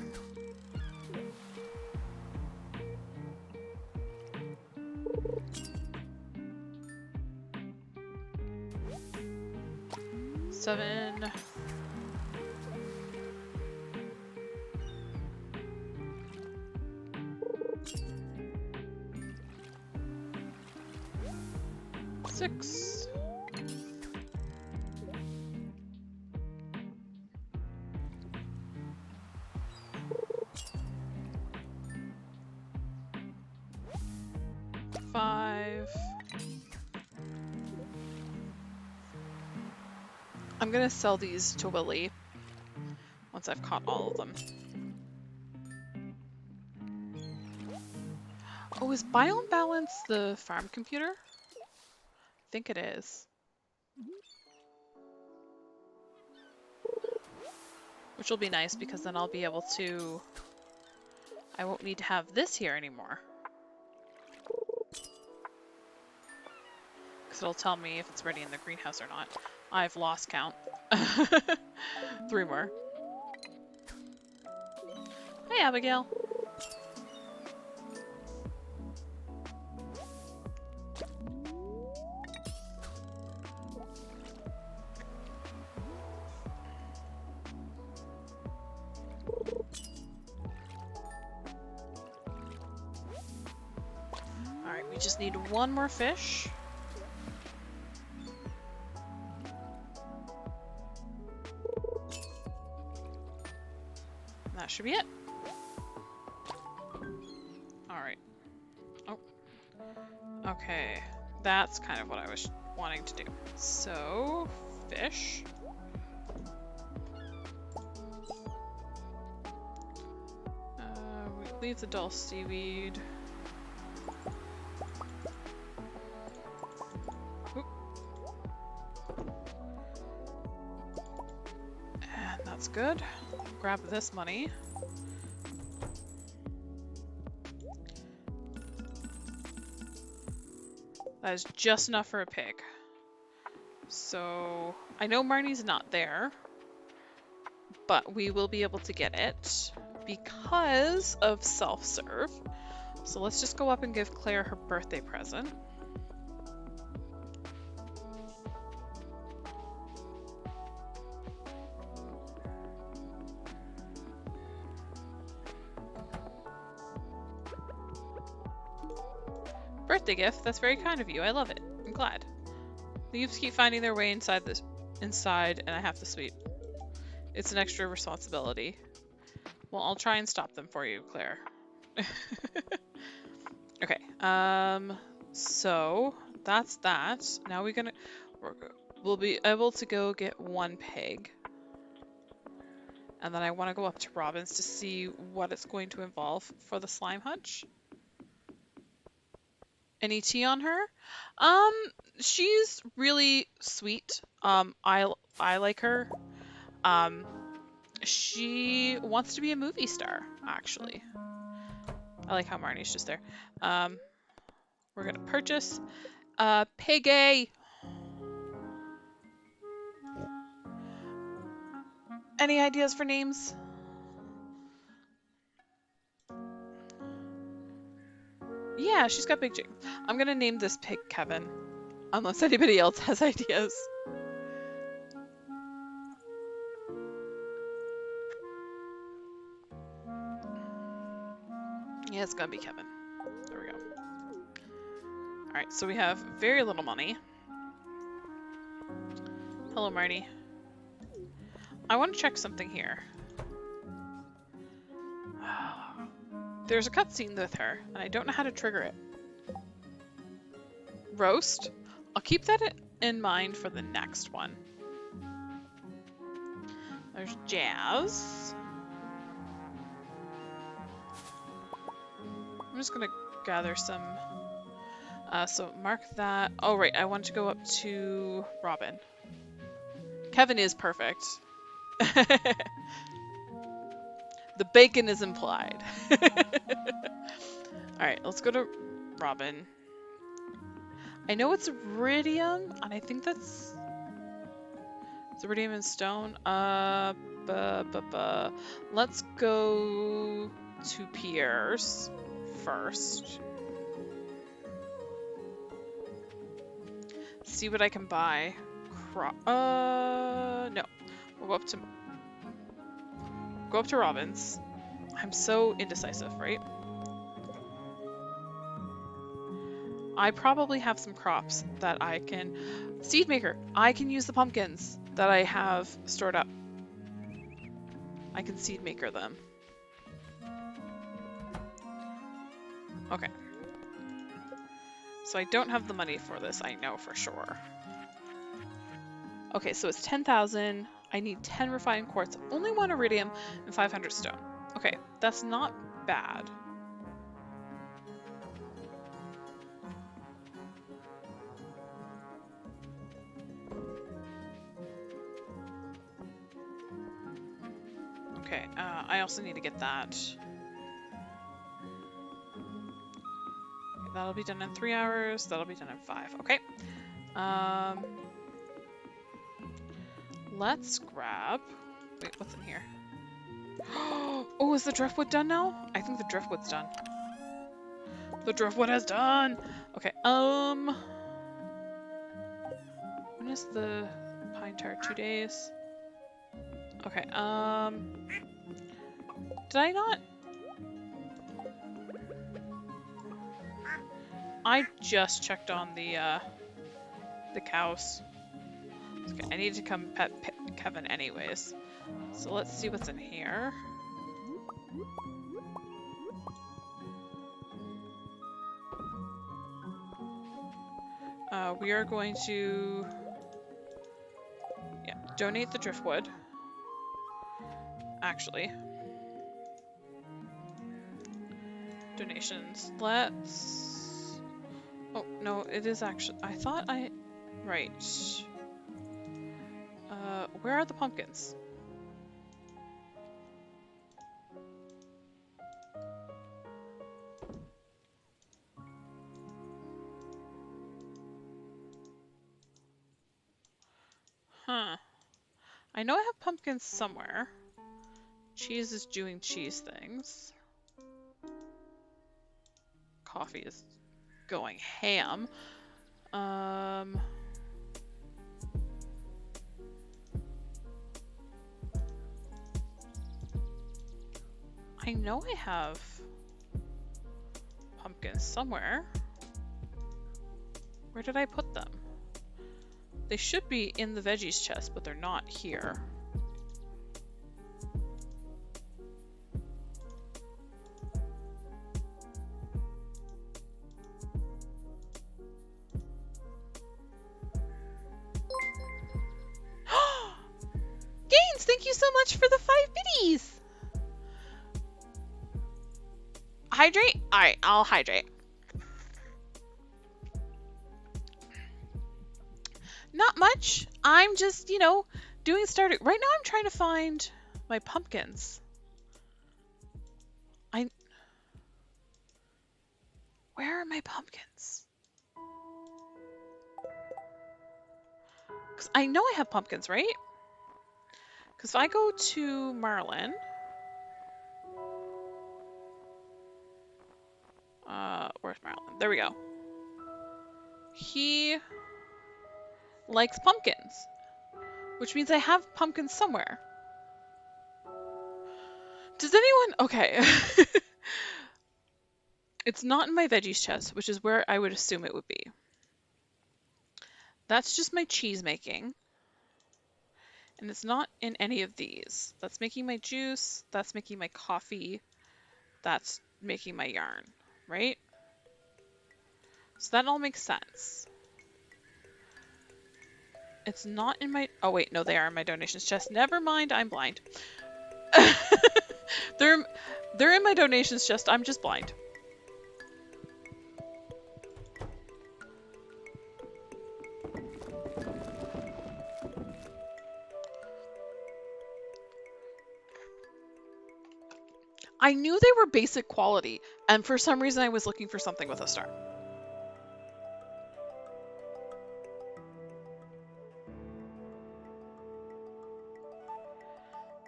Seven. Six. Five. I'm gonna sell these to Willie once I've caught all of them. Oh, is Biome Balance the farm computer? I think it is. Which will be nice because then I'll be able to... I won't need to have this here anymore. because it'll tell me if it's ready in the greenhouse or not. I've lost count. 3 more. Hey, Abigail. Alright, we just need 1 more fish. That should be it. Alright. Oh. Okay. That's kind of what I was wanting to do. So, fish. We leave the dull seaweed. Oop. And that's good. Grab this money. That is just enough for a pig. So, I know Marnie's not there, but we will be able to get it because of self-serve. So let's just go up and give Claire her birthday present. Birthday gift? That's very kind of you. I love it. I'm glad. Leaves keep finding their way inside, and I have to sweep. It's an extra responsibility. Well, I'll try and stop them for you, Claire. Okay, so that's that. Now we'll be able to go get 1 pig. And then I want to go up to Robin's to see what it's going to involve for the slime hutch. Any tea on her? She's really sweet. I like her. She wants to be a movie star, actually. I like how Marnie's just there. We're gonna purchase Piggy. Any ideas for names? Yeah, she's got big J. I'm gonna name this pig Kevin, unless anybody else has ideas. Yeah, it's gonna be Kevin. There we go. Alright, so we have very little money. Hello, Marty. I want to check something here. There's a cutscene with her, and I don't know how to trigger it. Roast? I'll keep that in mind for the next one. There's Jazz. I'm just gonna gather some. So mark that. Oh, right, I want to go up to Robin. Kevin is perfect. The bacon is implied. Alright, let's go to Robin. I know it's iridium, and I think that's... It's iridium and stone. Let's go to Pierre's first. See what I can buy. No. We'll go up to Robin's. I'm so indecisive, right? I probably have some crops that I can... Seed maker! I can use the pumpkins that I have stored up. I can seed maker them. Okay. So I don't have the money for this, I know for sure. Okay, so it's 10,000. I need 10 refined quartz, only 1 iridium, and 500 stone. Okay, that's not bad. Okay, I also need to get that. That'll be done in 3 hours. That'll be done in 5. Okay. Um, let's grab... Wait, what's in here? Oh, is the driftwood done now? I think the driftwood's done. The driftwood has done! Okay, when is the pine tar? 2 days? Okay, did I not? I just checked on the cows. Okay, I need to come pet Kevin anyways. So let's see what's in here. We are going to donate the driftwood. Actually. Donations. Let's... Oh, no, it is actually... I thought I... Right. Where are the pumpkins? Huh. I know I have pumpkins somewhere. Cheese is doing cheese things. Coffee is going ham. I know I have pumpkins somewhere. Where did I put them? They should be in the veggies chest, but they're not here. Gaines, thank you so much for the 5 biddies! Hydrate? Alright, I'll hydrate. Not much. I'm just, you know, doing starter. Right now I'm trying to find my pumpkins. Where are my pumpkins? Because I know I have pumpkins, right? Because if I go to Marlin... where's Marlin? There we go. He likes pumpkins, which means I have pumpkins somewhere. Does anyone... Okay. It's not in my veggies chest, which is where I would assume it would be. That's just my cheese making. And it's not in any of these. That's making my juice. That's making my coffee. That's making my yarn, right? So that all makes sense. It's not in my... Oh, wait. No, they are in my donations chest. Never mind. I'm blind. They're in my donations chest. I'm just blind. I knew they were basic quality, and for some reason I was looking for something with a star.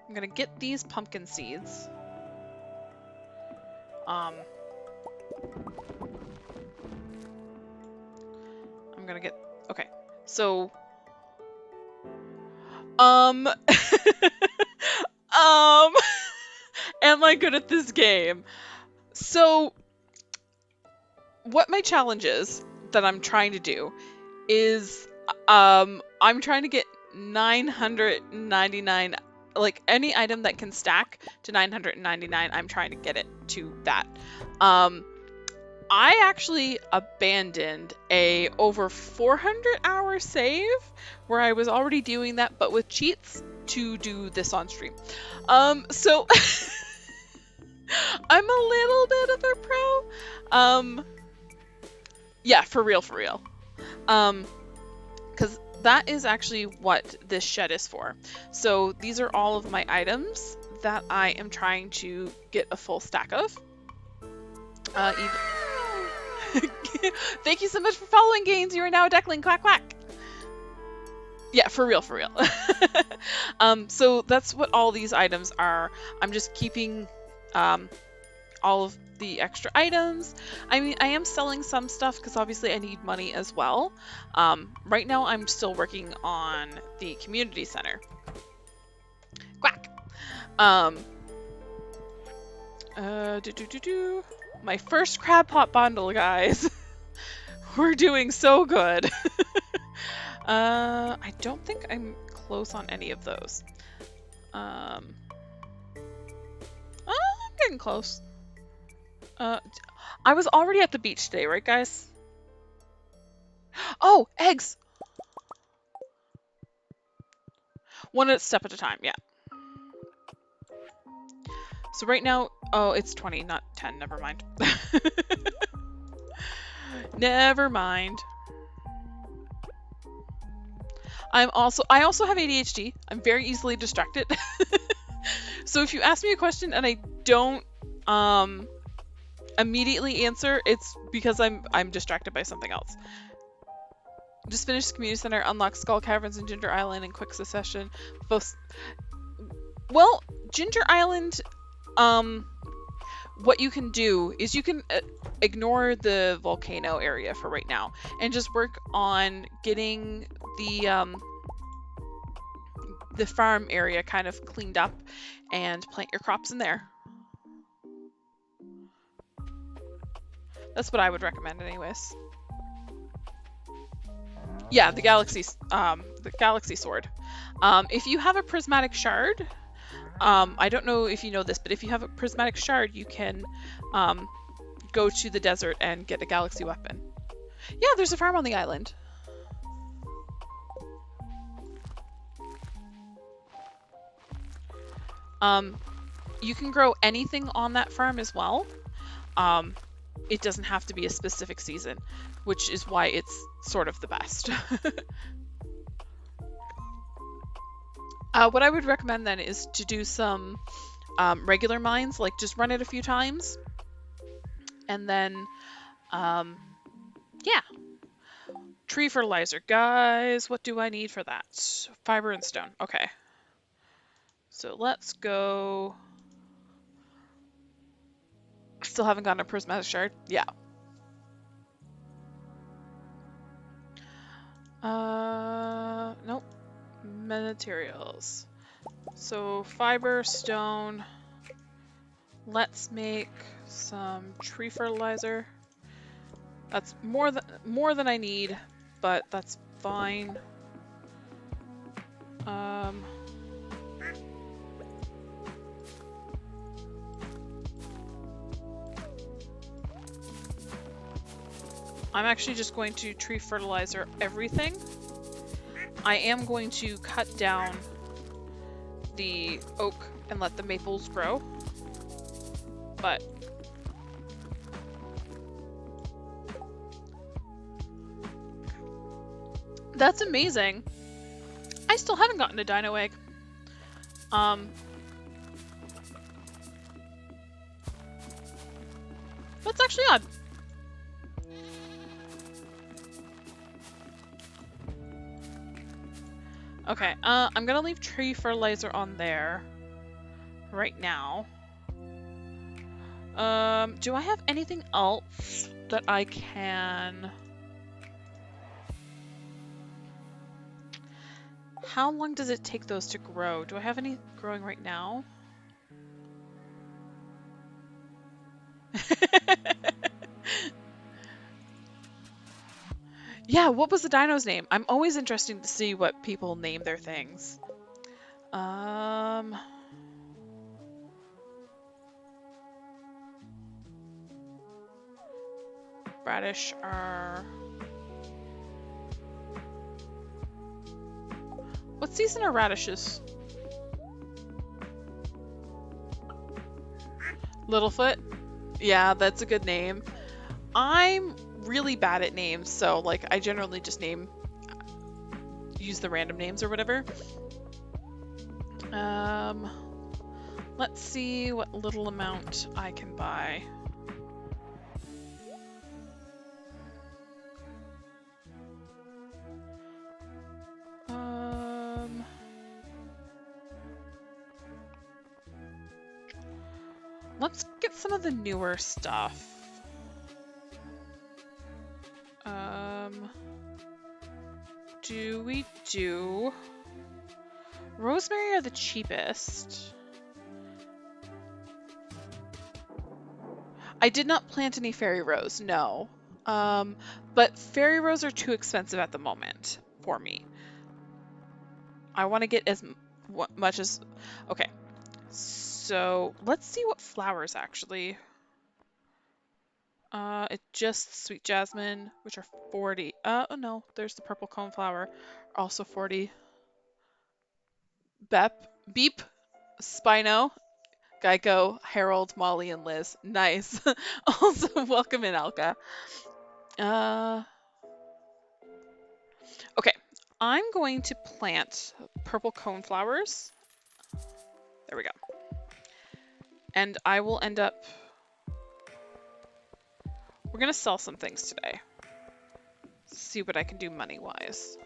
I'm gonna get these pumpkin seeds. I'm gonna get... Okay, so... Am I good at this game? So, what my challenge is that I'm trying to do is, I'm trying to get 999, like any item that can stack to 999, I'm trying to get it to that. I actually abandoned a over 400-hour save where I was already doing that, but with cheats to do this on stream. So I'm a little bit of a pro. Yeah, for real. Because that is actually what this shed is for. So these are all of my items that I am trying to get a full stack of. Thank you so much for following, Gaines. You are now a duckling. Quack, quack. Yeah, for real, for real. So that's what all these items are. I'm just keeping all of the extra items. I mean, I am selling some stuff because obviously I need money as well. Right now I'm still working on the community center. Quack. Um, My first crab pot bundle, guys. We're doing so good. I don't think I'm close on any of those. I'm getting close. I was already at the beach today, right, guys? Oh, eggs! One step at a time, yeah. So right now, oh, it's 20, not 10. Never mind. Never mind. I also have ADHD. I'm very easily distracted. So if you ask me a question and I don't immediately answer, it's because I'm distracted by something else. Just finished community center, unlocked Skull Caverns and Ginger Island in quick succession. Both. Well, Ginger Island, what you can do is you can ignore the volcano area for right now and just work on getting the farm area kind of cleaned up and plant your crops in there. That's what I would recommend anyways. Yeah, the galaxy sword. If you have a prismatic shard, I don't know if you know this, but if you have a prismatic shard, you can go to the desert and get a galaxy weapon. Yeah, there's a farm on the island. You can grow anything on that farm as well. It doesn't have to be a specific season, which is why it's sort of the best. What I would recommend then is to do some regular mines, like just run it a few times. And then, yeah. Tree fertilizer. Guys, what do I need for that? Fiber and stone. Okay. So let's go. Still haven't gotten a prismatic shard? Yeah. Nope. Materials. So fiber, stone. Let's make some tree fertilizer. That's more than I need, but that's fine. I'm actually just going to tree fertilizer everything. I am going to cut down the oak and let the maples grow, but that's amazing. I still haven't gotten a dino egg. That's actually odd. Okay, I'm gonna leave tree fertilizer on there right now. Do I have anything else that I can... How long does it take those to grow? Do I have any growing right now? Yeah, what was the dino's name? I'm always interested to see what people name their things. Radish are... What season are radishes? Littlefoot? Yeah, that's a good name. I'm really bad at names, so like I generally just use the random names or whatever. Let's see what little amount I can buy. Let's get some of the newer stuff. Do we do... Rosemary are the cheapest. I did not plant any fairy rose, no. But fairy rose are too expensive at the moment for me. I want to get as much as... Okay, so let's see what flowers actually... it's just sweet jasmine, which are 40. Oh no, there's the purple coneflower, also 40. Beep, Spino, Geico, Harold, Molly, and Liz. Nice. Also, welcome in, Alka. Okay, I'm going to plant purple coneflowers. There we go. And I will end up... We're going to sell some things today. See what I can do money-wise.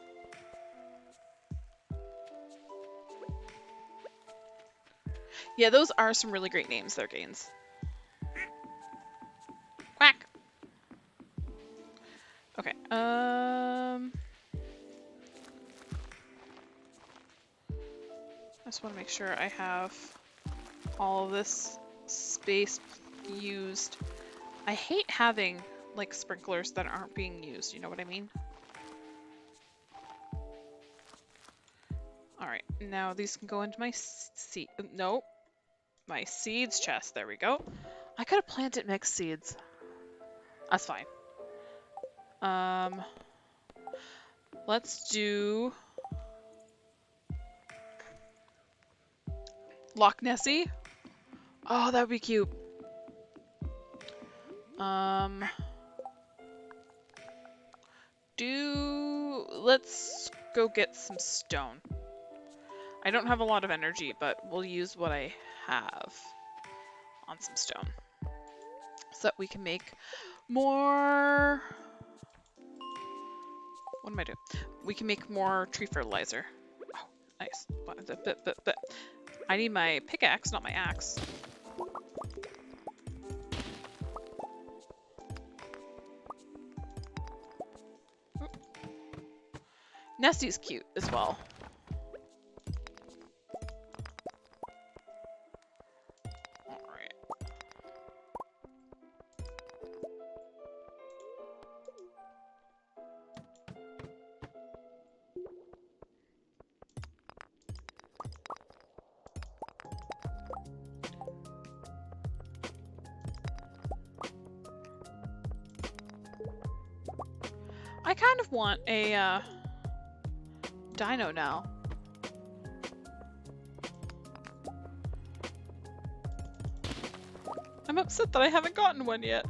Yeah, those are some really great names there, Gaines. Quack! Okay, I just want to make sure I have all of this space used. I hate having, like, sprinklers that aren't being used, you know what I mean? Alright, now these can go into my seed... Nope. My seeds chest, there we go. I could have planted mixed seeds. That's fine. Let's do... Loch Nessie. Oh, that would be cute. Let's go get some stone. I don't have a lot of energy, but we'll use what I have on some stone. So that we can make more... What am I doing? We can make more tree fertilizer. Oh, nice. But I need my pickaxe, not my axe. Nestie's cute as well. Alright. I kind of want a dino now. I'm upset that I haven't gotten one yet.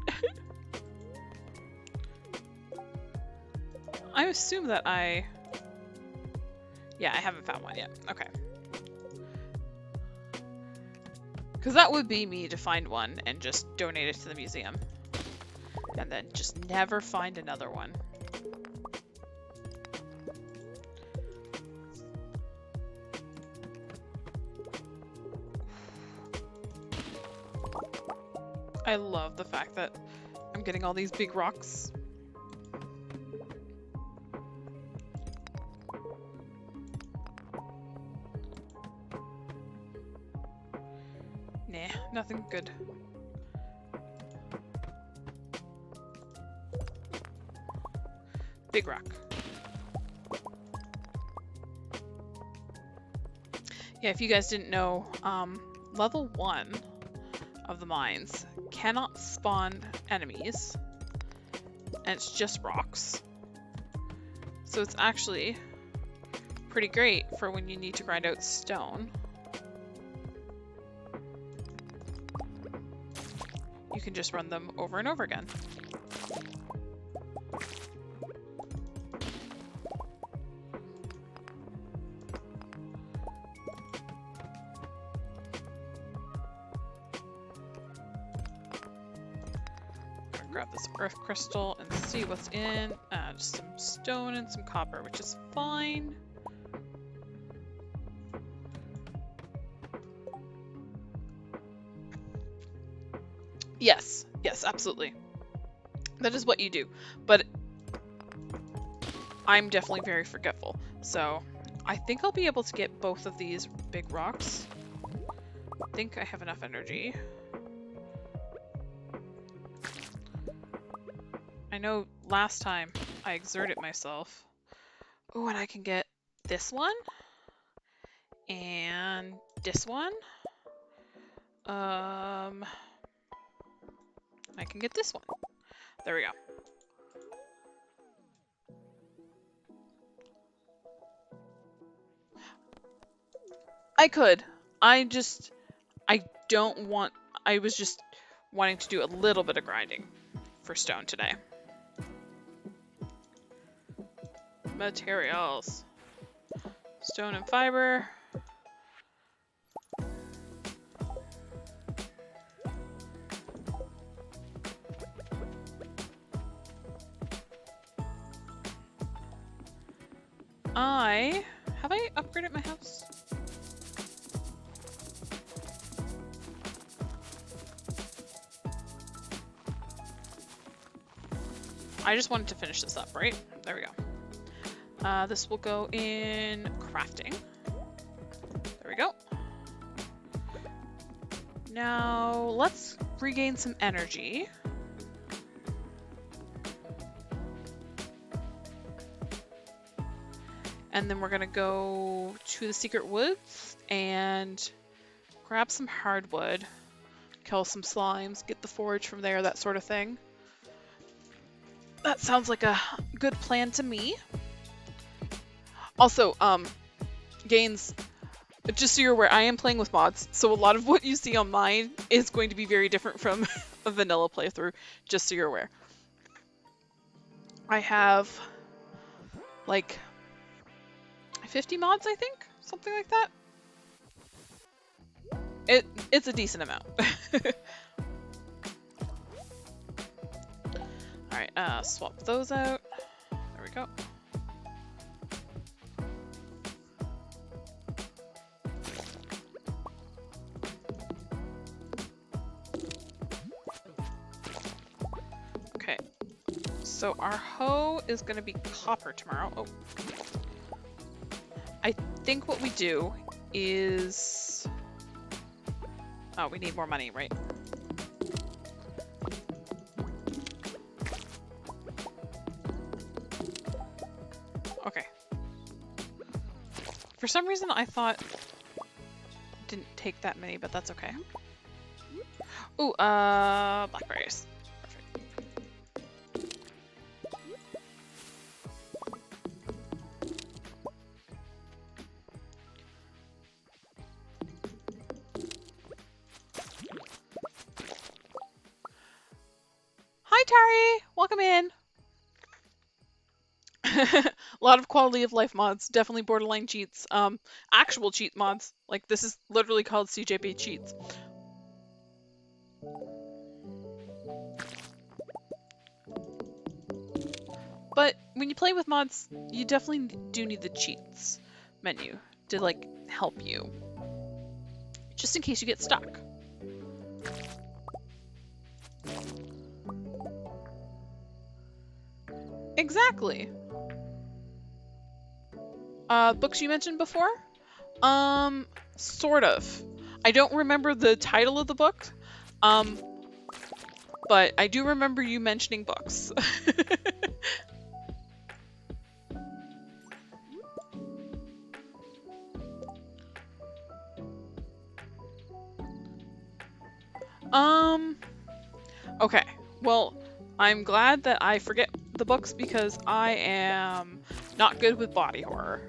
I assume that yeah, I haven't found one yet. Okay. Because that would be me to find one and just donate it to the museum. And then just never find another one. I love the fact that I'm getting all these big rocks. Nah, nothing good. Big rock. Yeah, if you guys didn't know, level 1 of the mines cannot spawn enemies, and it's just rocks. So it's actually pretty great for when you need to grind out stone. You can just run them over and over again. Grab this earth crystal and see what's in. Just some stone and some copper, which is fine. Yes, yes, absolutely. That is what you do. But I'm definitely very forgetful. So I think I'll be able to get both of these big rocks. I think I have enough energy. I know last time I exerted myself. Oh, and I can get this one. And this one. I can get this one. There we go. I could. I don't want, I was just wanting to do a little bit of grinding for stone today. Materials. Stone and fiber. Have I upgraded my house? I just wanted to finish this up, right? There we go. This will go in crafting. There we go. Now, let's regain some energy. And then we're gonna go to the secret woods and grab some hardwood, kill some slimes, get the forage from there, that sort of thing. That sounds like a good plan to me. Also, Gaines, just so you're aware, I am playing with mods, so a lot of what you see on mine is going to be very different from a vanilla playthrough, just so you're aware. I have, like, 50 mods, I think? Something like that. It's a decent amount. Alright, swap those out. There we go. Okay. So our hoe is going to be copper tomorrow. Oh. I think what we do is... Oh, we need more money, right? Okay. For some reason, I thought it didn't take that many, but that's okay. Ooh, blackberries. Perfect. Hi, Tari! Welcome in! A lot of quality of life mods, definitely borderline cheats. Actual cheat mods. Like, this is literally called CJP cheats. But when you play with mods, you definitely do need the cheats menu to, like, help you. Just in case you get stuck. Exactly. Books you mentioned before? Sort of. I don't remember the title of the book, but I do remember you mentioning books. Okay. Well, I'm glad that I forget the books because I am not good with body horror.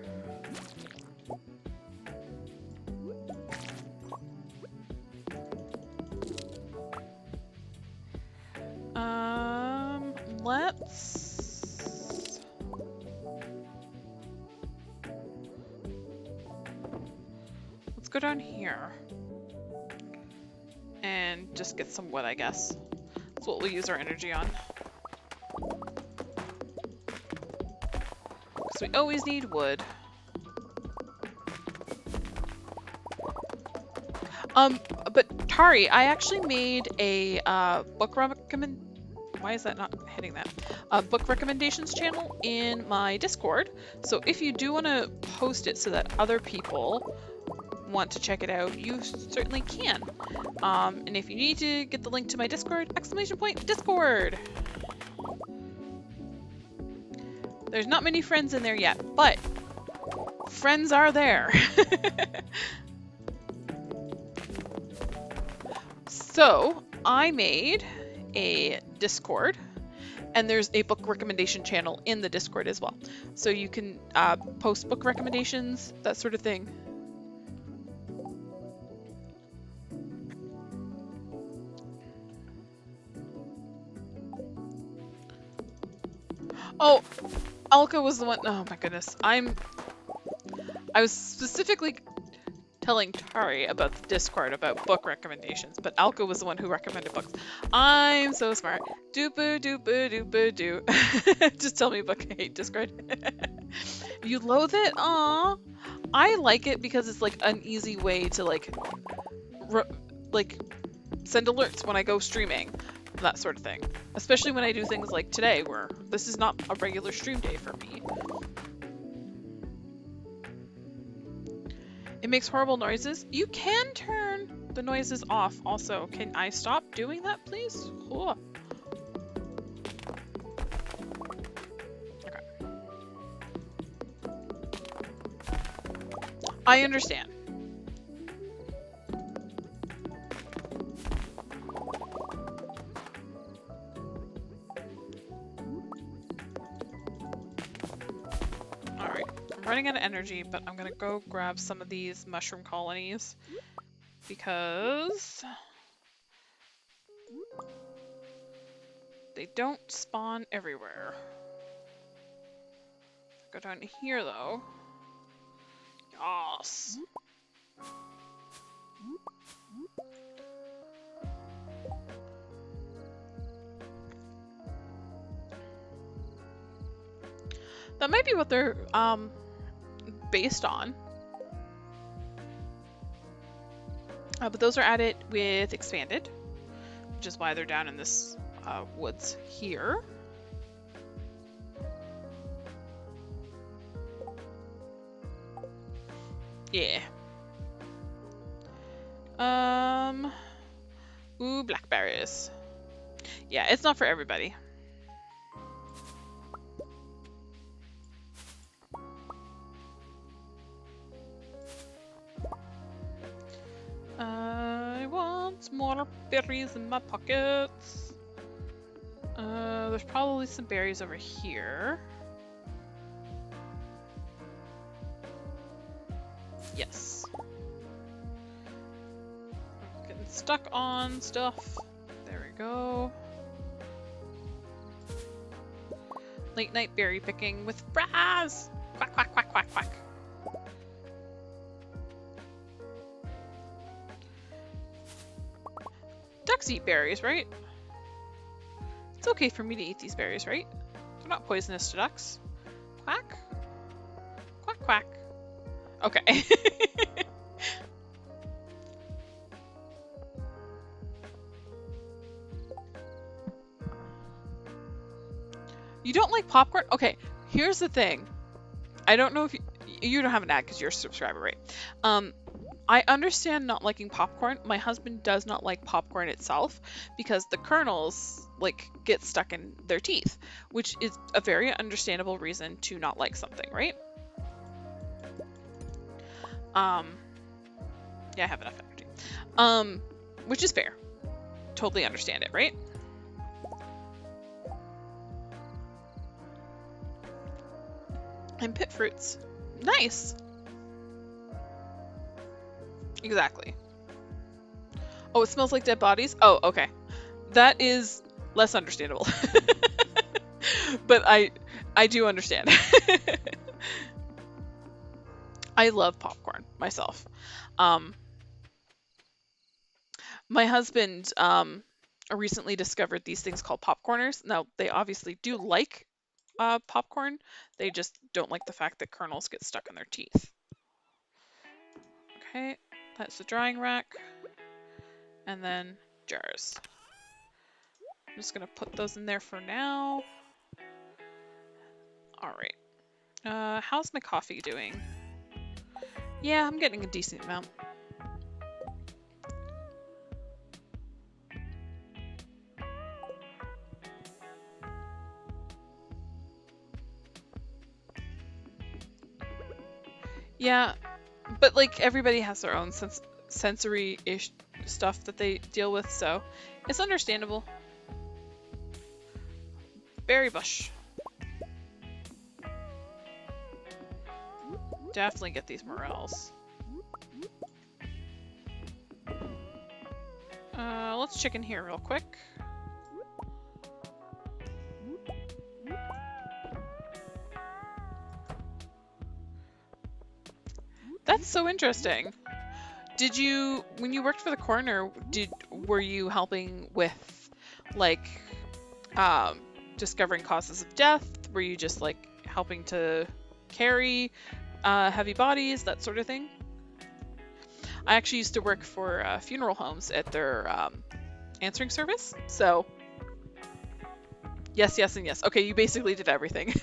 Let's go down here and just get some wood, I guess. That's what we'll use our energy on. Because we always need wood. But Tari, I actually made a book recommend. Why is that not hitting that? Book recommendations channel in my Discord. So if you do want to post it so that other people want to check it out, you certainly can. And if you need to get the link to my Discord, exclamation point Discord. There's not many friends in there yet, but friends are there. So I made a Discord, and there's a book recommendation channel in the Discord as well. So you can post book recommendations, that sort of thing. Oh, Alka was the one. Oh my goodness. I was specifically telling Tari about the Discord about book recommendations, but Alka was the one who recommended books. I'm so smart. Doopa doopa doopa doo. Just tell me a book I hate, Discord. You loathe it? Aw. I like it because it's like an easy way to like send alerts when I go streaming, that sort of thing. Especially when I do things like today, where this is not a regular stream day for me. It makes horrible noises. You can turn the noises off also. Can I stop doing that, please? Oh. Okay. I understand. Running out of energy, but I'm gonna go grab some of these mushroom colonies because they don't spawn everywhere. Go down here though. Yes. That might be what they're based on. But those are added with expanded, which is why they're down in this woods here. Yeah. Ooh, blackberries. Yeah, it's not for everybody. I want more berries in my pockets. There's probably some berries over here. Yes. Getting stuck on stuff. There we go. Late night berry picking with Braz! Quack, quack, quack, quack, quack. Ducks eat berries, right? It's okay for me to eat these berries, right? They're not poisonous to ducks. Quack. Quack, quack. Okay. You don't like popcorn? Okay, here's the thing. I don't know if you don't have an ad because you're a subscriber, right? I understand not liking popcorn. My husband does not like popcorn itself because the kernels like get stuck in their teeth, which is a very understandable reason to not like something, right? Yeah, I have enough energy. Which is fair. Totally understand it, right? And pit fruits. Nice. Exactly. Oh, it smells like dead bodies? Oh, okay. That is less understandable. But I do understand. I love popcorn myself. My husband recently discovered these things called popcorners. Now, they obviously do like popcorn. They just don't like the fact that kernels get stuck in their teeth. Okay, that's the drying rack. And then jars. I'm just gonna put those in there for now. Alright. How's my coffee doing? Yeah, I'm getting a decent amount. Yeah, but like everybody has their own sensory-ish stuff that they deal with, so it's understandable. Berry bush. Definitely get these morels. Let's check in here real quick. That's so interesting. Did you, when you worked for the coroner, were you helping with like discovering causes of death? Were you just like helping to carry heavy bodies, that sort of thing? I actually used to work for funeral homes at their answering service, so yes, yes, and yes. Okay, you basically did everything.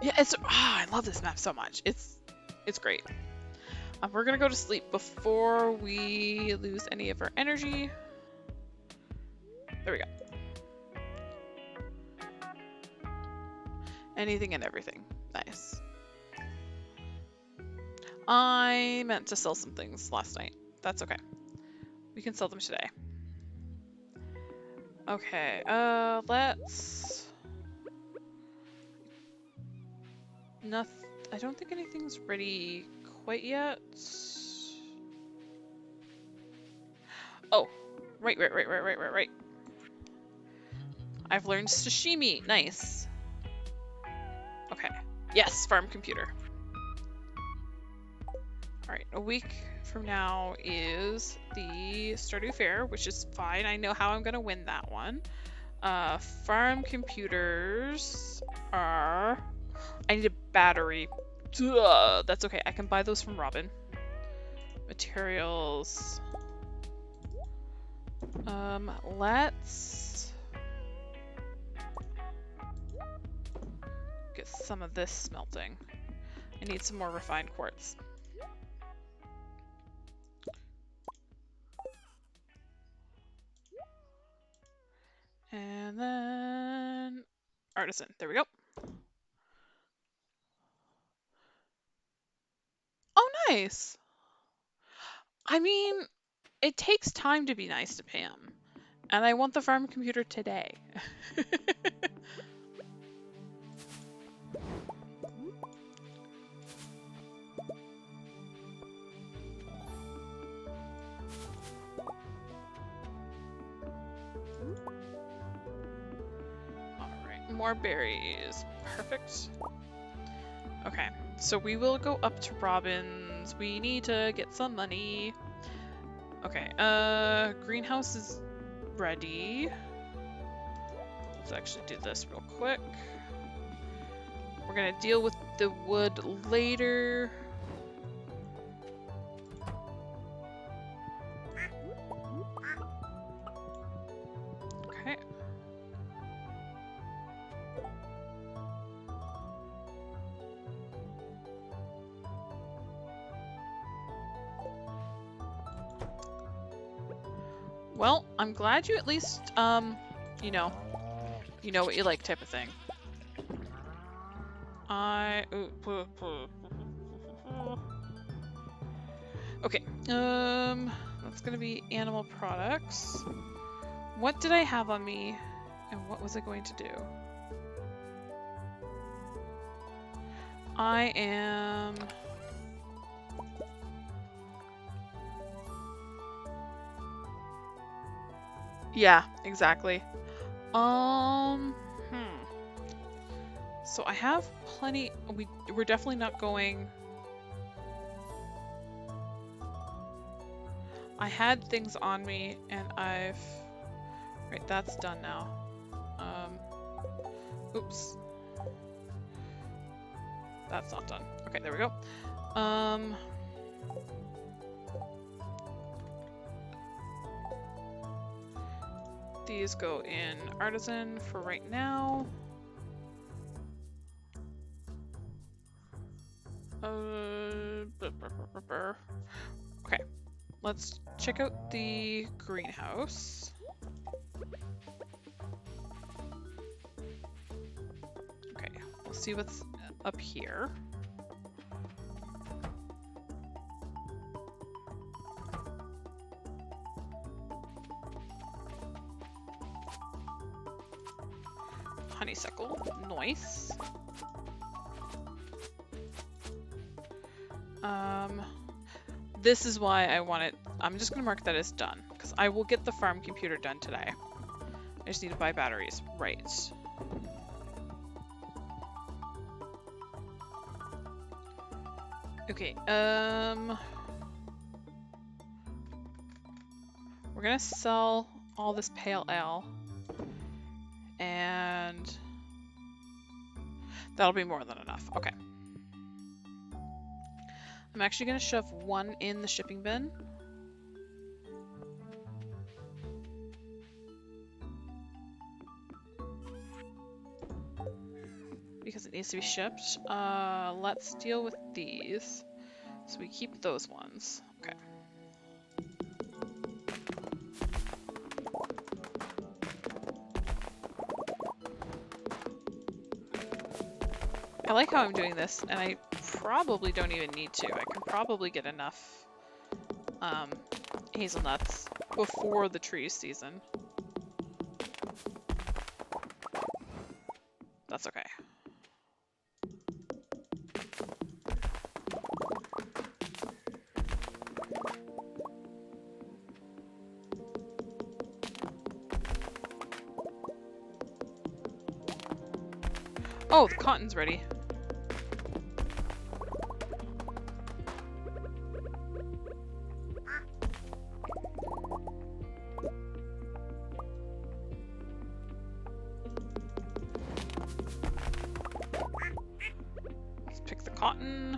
Yeah, I love this map so much. It's great. We're gonna go to sleep before we lose any of our energy. There we go. Anything and everything. Nice. I meant to sell some things last night. That's okay. We can sell them today. Okay, let's... I don't think anything's ready quite yet. Oh, right. I've learned sashimi. Nice. Okay. Yes, farm computer. Alright, a week from now is the Stardew Fair, which is fine. I know how I'm gonna win that one. Farm computers are... I need a battery. Duh, that's okay. I can buy those from Robin. Materials. Let's get some of this smelting. I need some more refined quartz. And then artisan. There we go. Oh, nice. I mean, it takes time to be nice to Pam. And I want the farm computer today. Alright, more berries. Perfect. Okay, so we will go up to Robin's. We need to get some money. Okay, greenhouse is ready. Let's actually do this real quick. We're gonna deal with the wood later. Okay. Well, I'm glad you at least, you know what you like type of thing. Okay, that's gonna be animal products. What did I have on me, and what was I going to do? I am... Yeah, exactly. So I have plenty. We're definitely not going. I had things on me, and I've. Right, that's done now. Oops. That's not done. Okay, there we go. These go in artisan for right now. Okay, let's check out the greenhouse. Okay, we'll see what's up here. Honeysuckle, nice. This is why I want it. I'm just gonna mark that as done, because I will get the farm computer done today. I just need to buy batteries. Right. Okay, we're gonna sell all this pale ale, and that'll be more than enough. Okay. I'm actually gonna shove one in the shipping bin. Because it needs to be shipped. Let's deal with these. So we keep those ones. Okay. I like how I'm doing this, and I probably don't even need to. I can probably get enough hazelnuts before the tree season. That's okay. Oh, the cotton's ready. Let's pick the cotton.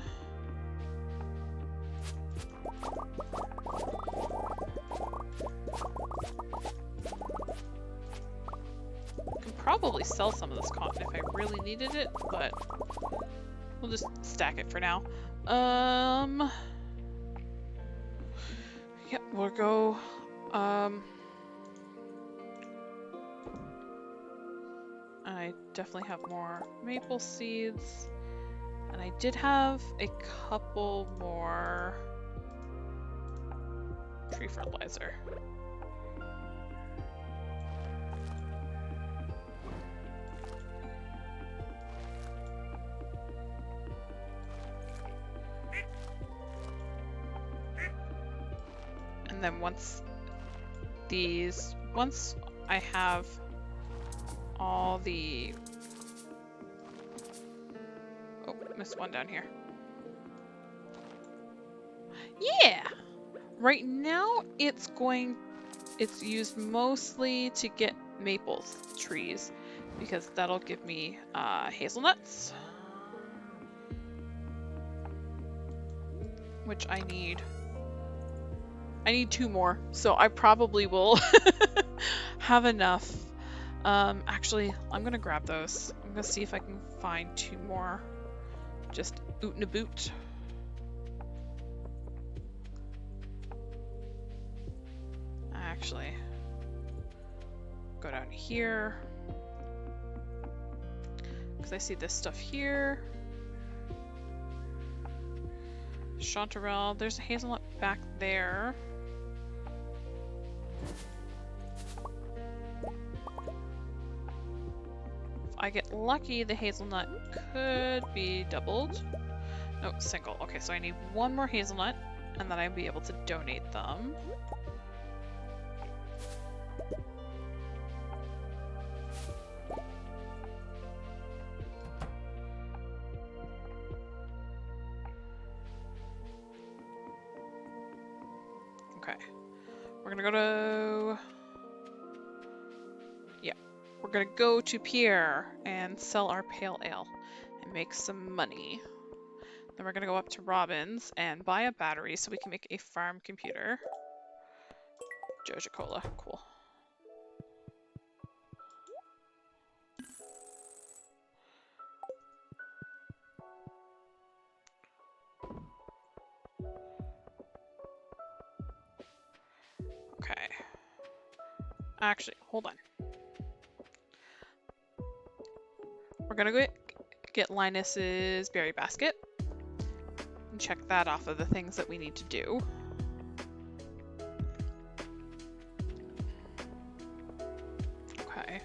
Probably sell some of this cotton if I really needed it, but we'll just stack it for now. Yeah, we'll go, I definitely have more maple seeds, and I did have a couple more tree fertilizer. And then once I have all the, oh, missed one down here. Yeah! Right now it's used mostly to get maple trees, because that'll give me hazelnuts, which I need 2 more, so I probably will have enough. Actually, I'm gonna grab those. I'm gonna see if I can find 2 more. Just oot and a boot. Actually, go down here, because I see this stuff here. Chanterelle, there's a hazelnut back there. If I get lucky, the hazelnut could be doubled. No, single. Okay, so I need 1 more hazelnut, and then I'll be able to donate them. Okay, we're gonna go to, yeah, we're gonna go to Pierre and sell our pale ale and make some money. Then we're gonna go up to Robin's and buy a battery so we can make a farm computer. Joja Cola, cool. Okay. Actually, hold on. We're gonna go get Linus's berry basket and check that off of the things that we need to do. Okay.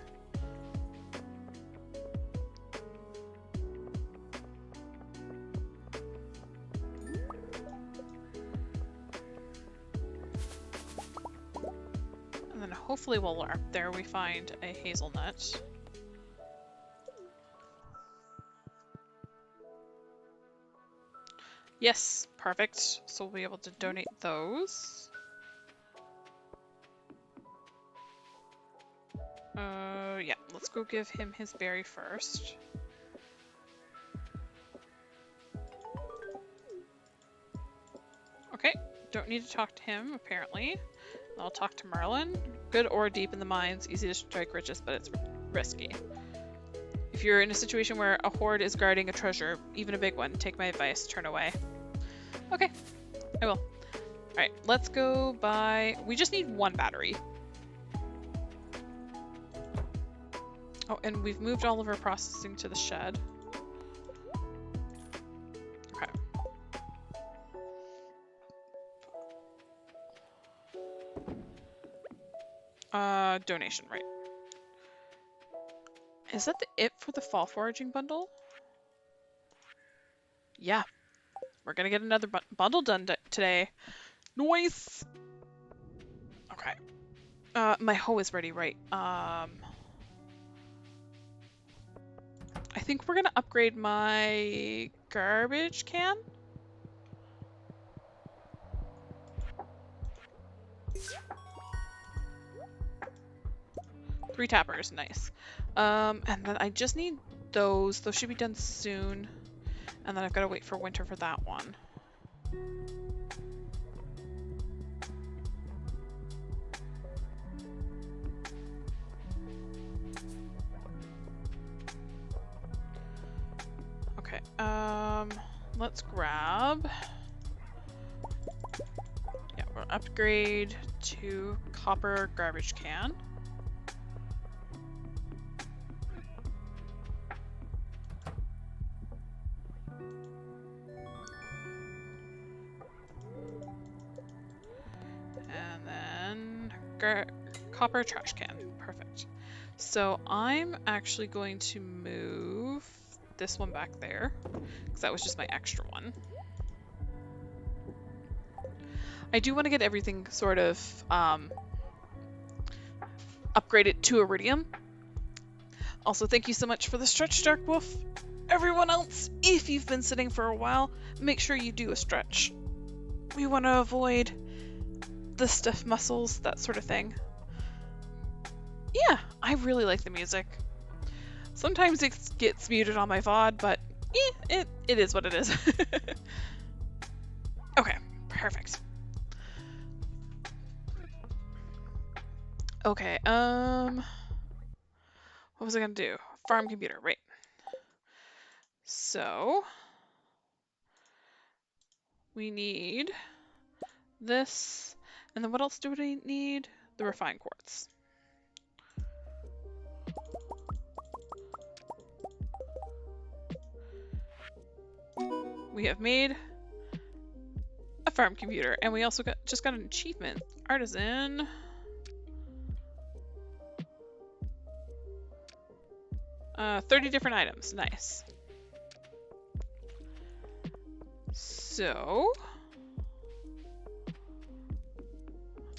And then hopefully while we're up there we find a hazelnut. Yes, perfect. So we'll be able to donate those. Yeah, let's go give him his berry first. Okay, don't need to talk to him, apparently. I'll talk to Merlin. Good ore deep in the mines, easy to strike riches, but it's risky. If you're in a situation where a horde is guarding a treasure, even a big one, take my advice, turn away. Okay, I will. Alright, let's go buy... We just need one battery. Oh, and we've moved all of our processing to the shed. Okay. Donation, right. Is that it for the fall foraging bundle? Yeah. We're gonna get another bundle done today. Nice! Okay. My hoe is ready, right? I think we're gonna upgrade my garbage can. Three tappers, nice. And then I just need those. Those should be done soon. And then I've got to wait for winter for that one. Okay, let's grab... Yeah, we'll upgrade to copper garbage can. And then copper trash can, perfect. So I'm actually going to move this one back there, because that was just my extra one. I do want to get everything sort of upgraded to iridium. Also, thank you so much for the stretch, Dark Wolf. Everyone else, if you've been sitting for a while, make sure you do a stretch. We want to avoid the stiff muscles, that sort of thing. Yeah, I really like the music. Sometimes it gets muted on my VOD, but it is what it is. Okay, perfect. Okay, what was I gonna do? Farm computer, right. So, we need this, and then what else do we need? The refined quartz. We have made a farm computer, and we also just got an achievement. Artisan. Uh, 30 different items, nice. So,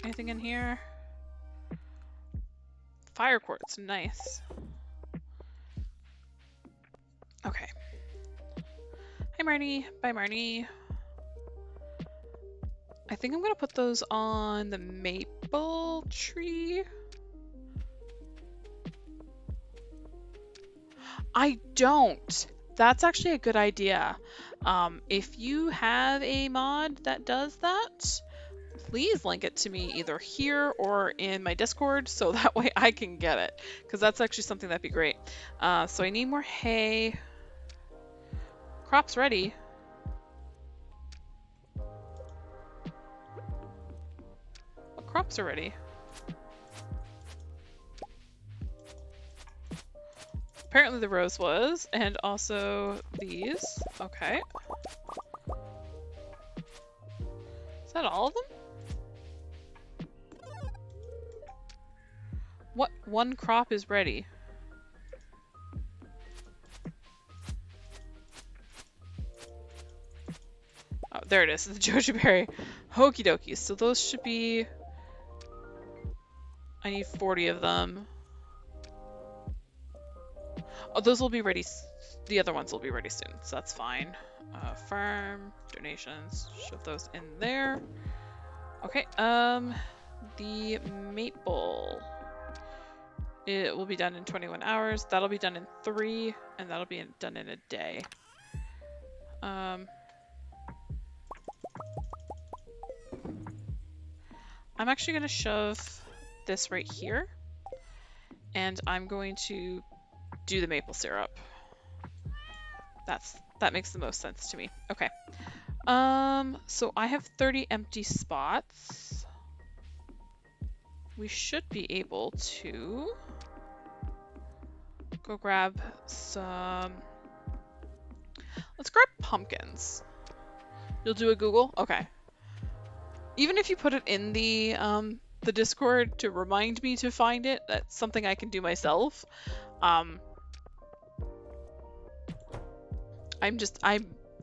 anything in here? Fire quartz, nice. Okay. Hi Marnie, bye Marnie. I think I'm gonna put those on the maple tree. I don't. That's actually a good idea. If you have a mod that does that, please link it to me either here or in my Discord so that way I can get it, because that's actually something that'd be great. So I need more hay. Crop's ready. What crops are ready? Apparently the rose was, and also these. Okay. Is that all of them? What one crop is ready? Oh, there it is, the Jojo Berry. Okie dokie. So those should be... I need 40 of them. Oh, those will be ready. The other ones will be ready soon, so that's fine. Farm, donations, shove those in there. Okay, the maple. It will be done in 21 hours. That'll be done in 3, and that'll be done in a day. I'm actually going to shove this right here, and I'm going to do the maple syrup. That makes the most sense to me. Okay. So I have 30 empty spots. We should be able to go grab some... Let's grab pumpkins. You'll do a Google? Okay. Even if you put it in the Discord to remind me to find it, that's something I can do myself. I'm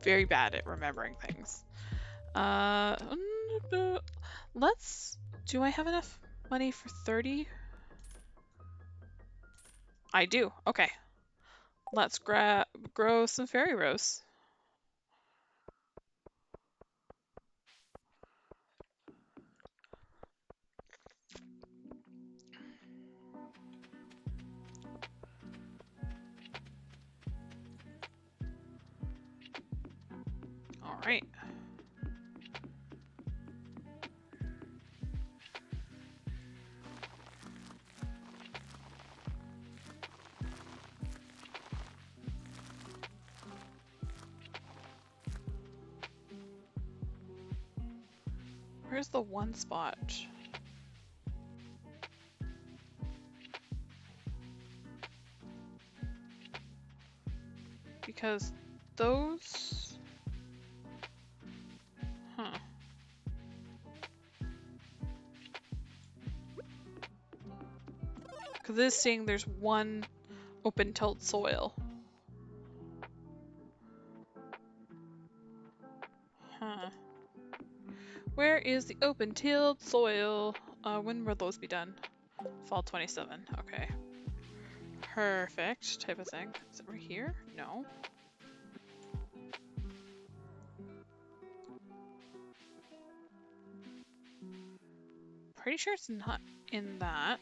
very bad at remembering things. Do I have enough money for 30? I do. Okay. Let's grow some fairy rose. All right. Where's the one spot? Because those... Huh. Because it is saying there's one open tilled soil. Huh. Where is the open tilled soil? When will those be done? Fall 27. Okay. Perfect type of thing. Is it right here? No. Pretty sure it's not in that.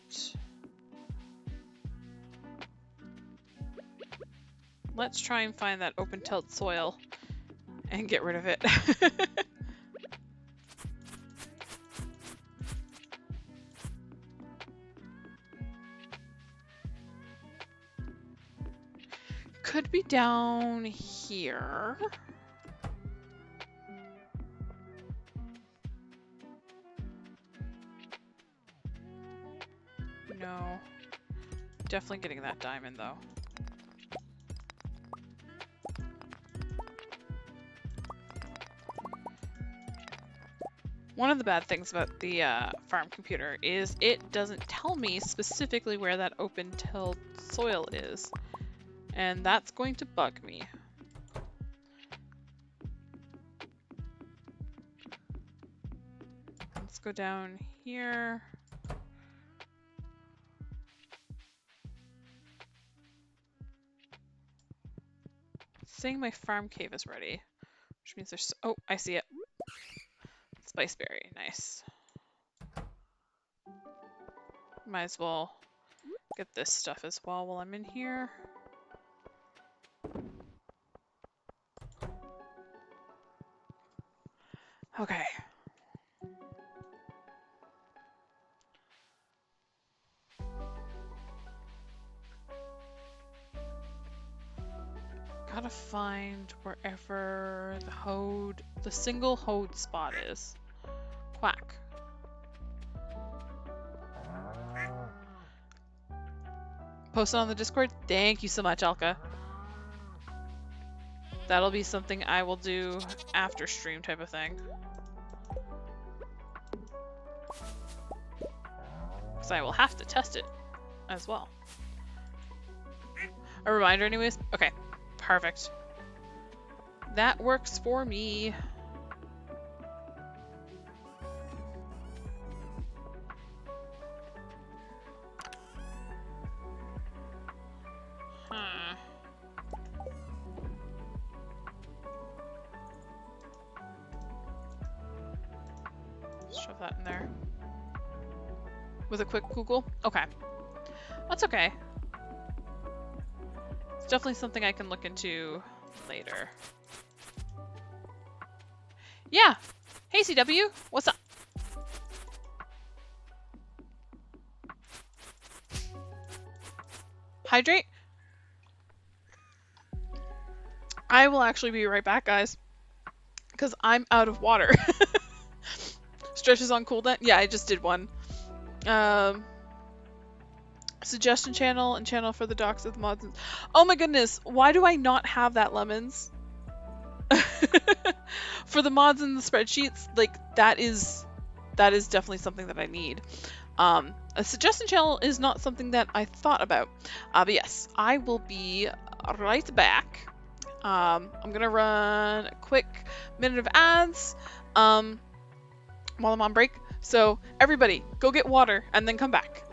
Let's try and find that open tilled soil and get rid of it. Could be down here. No. Definitely getting that diamond though. One of the bad things about the farm computer is it doesn't tell me specifically where that open tilled soil is. And that's going to bug me. Let's go down here. It's saying my farm cave is ready, which means there's... Oh, I see it. Spiceberry, nice. Might as well get this stuff as well while I'm in here. Okay. Gotta find wherever the single hode spot is. Quack. Post it on the Discord. Thank you so much, Alka. That'll be something I will do after stream type of thing. Because I will have to test it as well. A reminder anyways? Okay. Perfect. That works for me. Huh. Shove that in there. With a quick Google? Okay. That's okay. It's definitely something I can look into later. Yeah! Hey CW! What's up? Hydrate? I will actually be right back, guys. Because I'm out of water. Stretches on cooldown? Yeah, I just did one. Suggestion channel and channel for the docs of the mods. Oh my goodness, why do I not have that, Lemons? For the mods and the spreadsheets, like that is definitely something that I need. A suggestion channel is not something that I thought about. But yes, I will be right back. I'm gonna run a quick minute of ads while I'm on break. So everybody, go get water and then come back.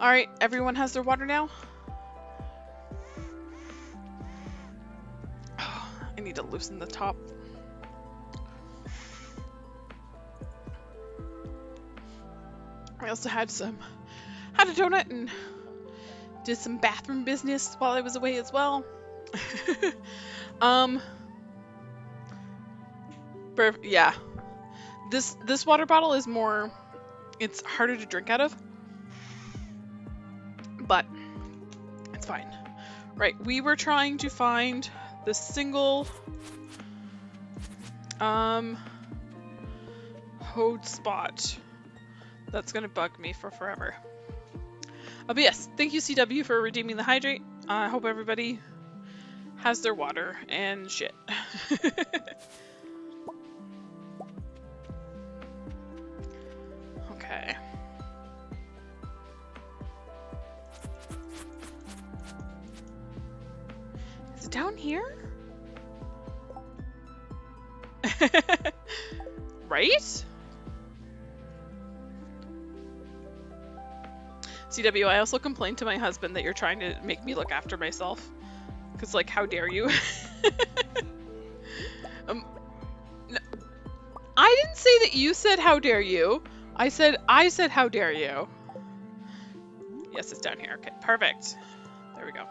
All right, everyone has their water now. Oh, I need to loosen the top. I also had a donut and did some bathroom business while I was away as well. Yeah, this water bottle is more, it's harder to drink out of, but it's fine. Right, we were trying to find the single hode spot that's gonna bug me for forever. But yes, thank you CW for redeeming the hydrate. I hope everybody has their water and shit. Okay. Is it down here? Right? CW, I also complained to my husband that you're trying to make me look after myself. Because, like, how dare you? No, I didn't say that you said how dare you. I said how dare you. Yes, it's down here. Okay, perfect. There we go.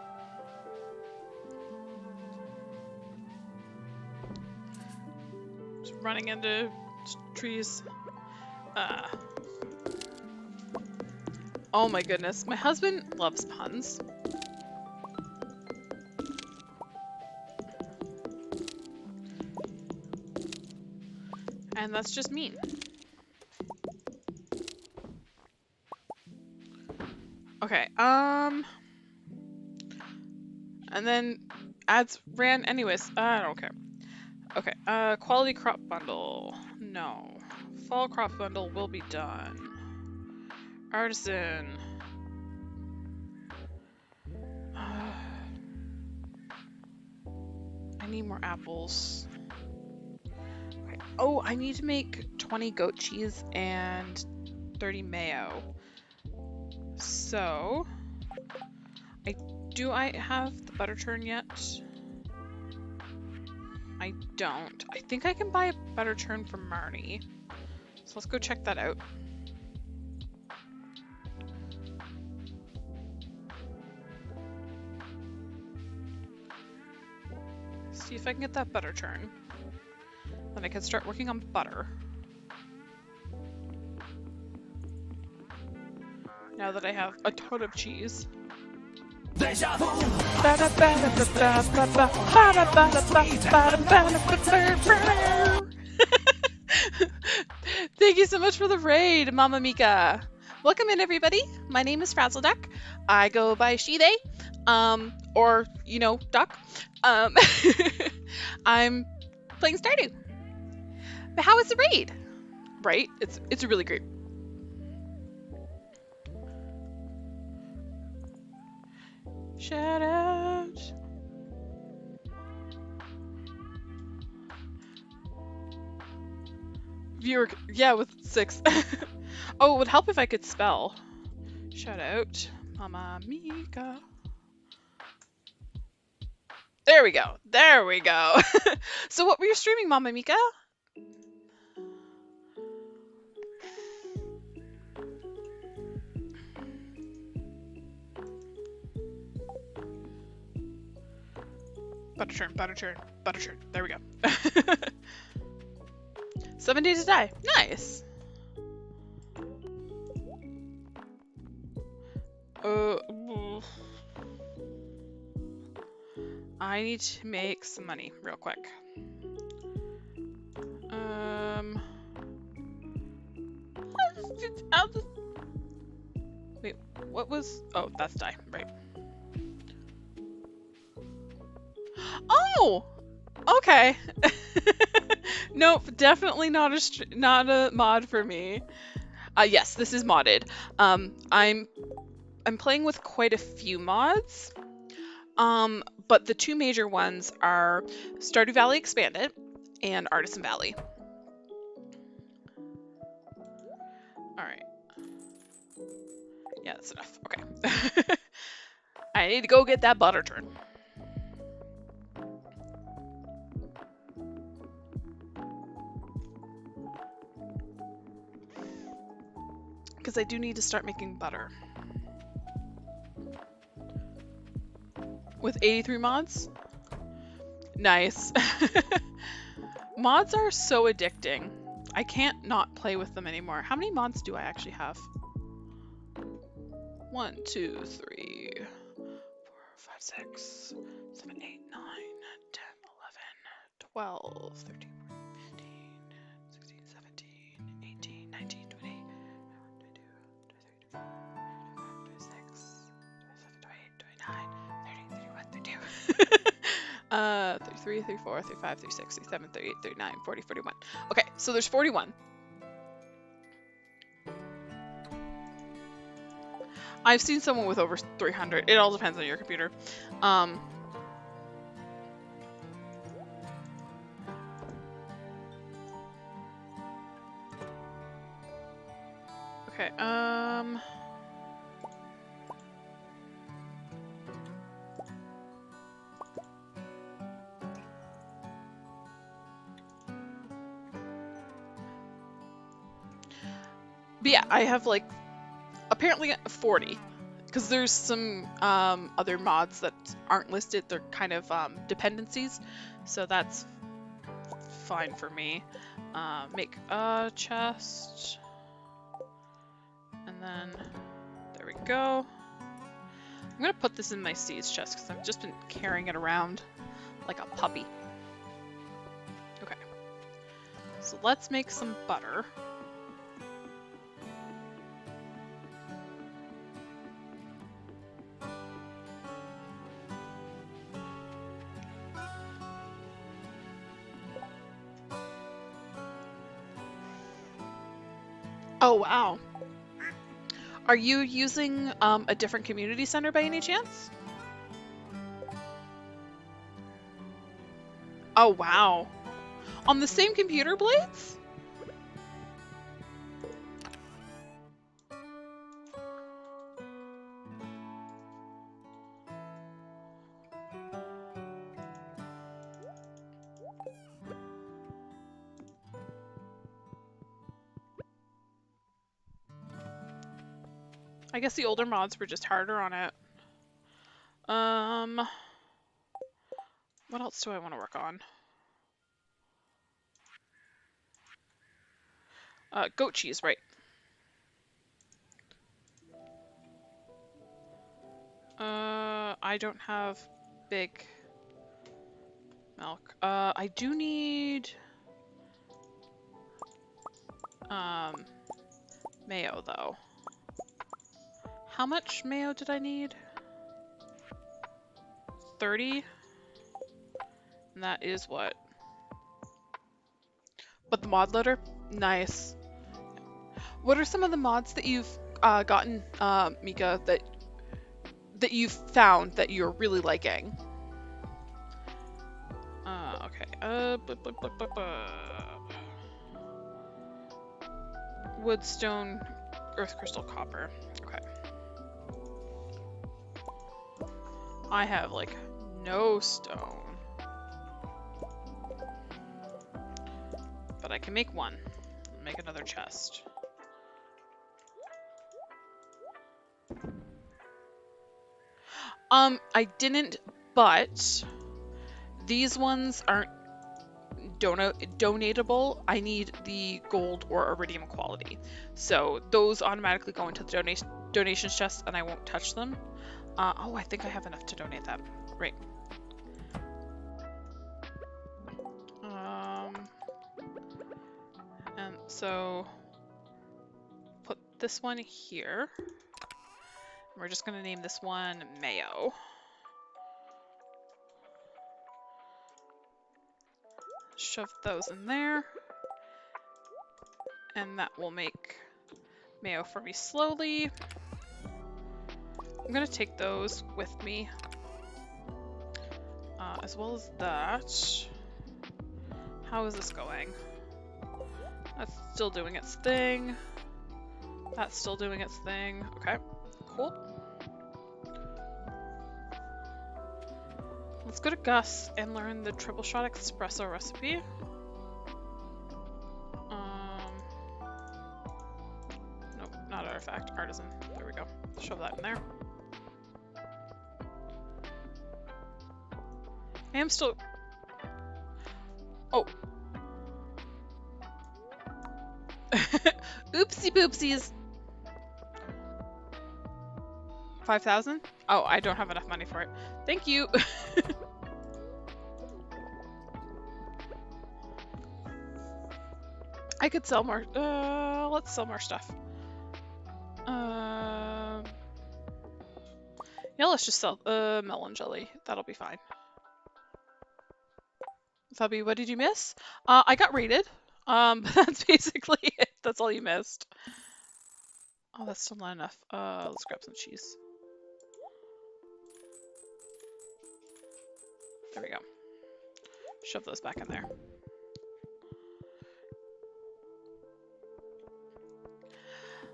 Just running into trees. Oh my goodness, my husband loves puns. And that's just mean. Okay, and then ads ran anyways. I don't care. Okay, quality crop bundle. No. Fall crop bundle will be done. Artisan. I need more apples. Okay. Oh, I need to make 20 goat cheese and 30 mayo. So, do I have the butter churn yet? I don't. I think I can buy a butter churn from Marnie. So let's go check that out. See if I can get that butter churn. Then I can start working on butter. Now that I have a ton of cheese. Thank you so much for the raid, Mama Mika. Welcome in, everybody. My name is Frazzle Duck. I go by she, they, or, you know, Duck. I'm playing Stardew. But how is the raid? Right? It's really great. Shout out. Viewer, yeah, with 6. Oh, it would help if I could spell. Shout out, Mama Mika. There we go. There we go. So what were you streaming, Mama Mika? Butter churn, butter churn, butter churn. There we go. 7 days to die. Nice. I need to make some money real quick. Wait, what was? Oh, that's die, right? Oh, okay. Nope, definitely not a mod for me. Yes, this is modded. I'm playing with quite a few mods. But the two major ones are Stardew Valley Expanded and Artisan Valley. All right. Yeah, that's enough. Okay. I need to go get that butter churn. Because I do need to start making butter. With 83 mods? Nice. Mods are so addicting. I can't not play with them anymore. How many mods do I actually have? 1, 2, 3, 4, 5, 6, 7, 8, 9, 10, 11, 12, 13, 14, 15, 16, 17, 18, 19, 20, 22, 23, 24, 26, 27, 28, 29, 30, 31, 32. 33, 34, 35, 36, 37, 38, 39, 40, 41. Okay, so there's 41. I've seen someone with over 300. It all depends on your computer. Okay, but yeah, I have like apparently 40, because there's some other mods that aren't listed. They're kind of dependencies, so that's fine for me. Make a chest, and then there we go. I'm gonna put this in my seeds chest because I've just been carrying it around like a puppy. Okay, so let's make some butter. Oh, wow. Are you using a different community center by any chance? Oh, wow. On the same computer blades? I guess the older mods were just harder on it. What else do I want to work on? Goat cheese, right. I don't have big milk. I do need mayo though. How much mayo did I need? 30? And that is what? But the mod loader? Nice. What are some of the mods that you've gotten, Mika, that you've found that you're really liking? Okay. Wood, stone, earth, crystal, copper. Okay. I have like no stone, but I can make one. Make another chest. I didn't, but these ones aren't donatable. I need the gold or iridium quality, so those automatically go into the donations chest, and I won't touch them. Oh, I think I have enough to donate that. Right. And so put this one here. We're just gonna name this one Mayo. Shove those in there. And that will make mayo for me slowly. I'm gonna take those with me. As well as that. How is this going? That's still doing its thing. That's still doing its thing. Okay. Cool. Let's go to Gus and learn the triple shot espresso recipe. Nope, not artifact, artisan. There we go. Shove that in there. I am still... Oh. Oopsie boopsies. 5,000? Oh, I don't have enough money for it. Thank you. I could sell more. Let's sell more stuff. Yeah, let's just sell melon jelly. That'll be fine. Thubby, what did you miss? I got raided. But that's basically it. That's all you missed. Oh, that's still not enough. Let's grab some cheese. There we go. Shove those back in there.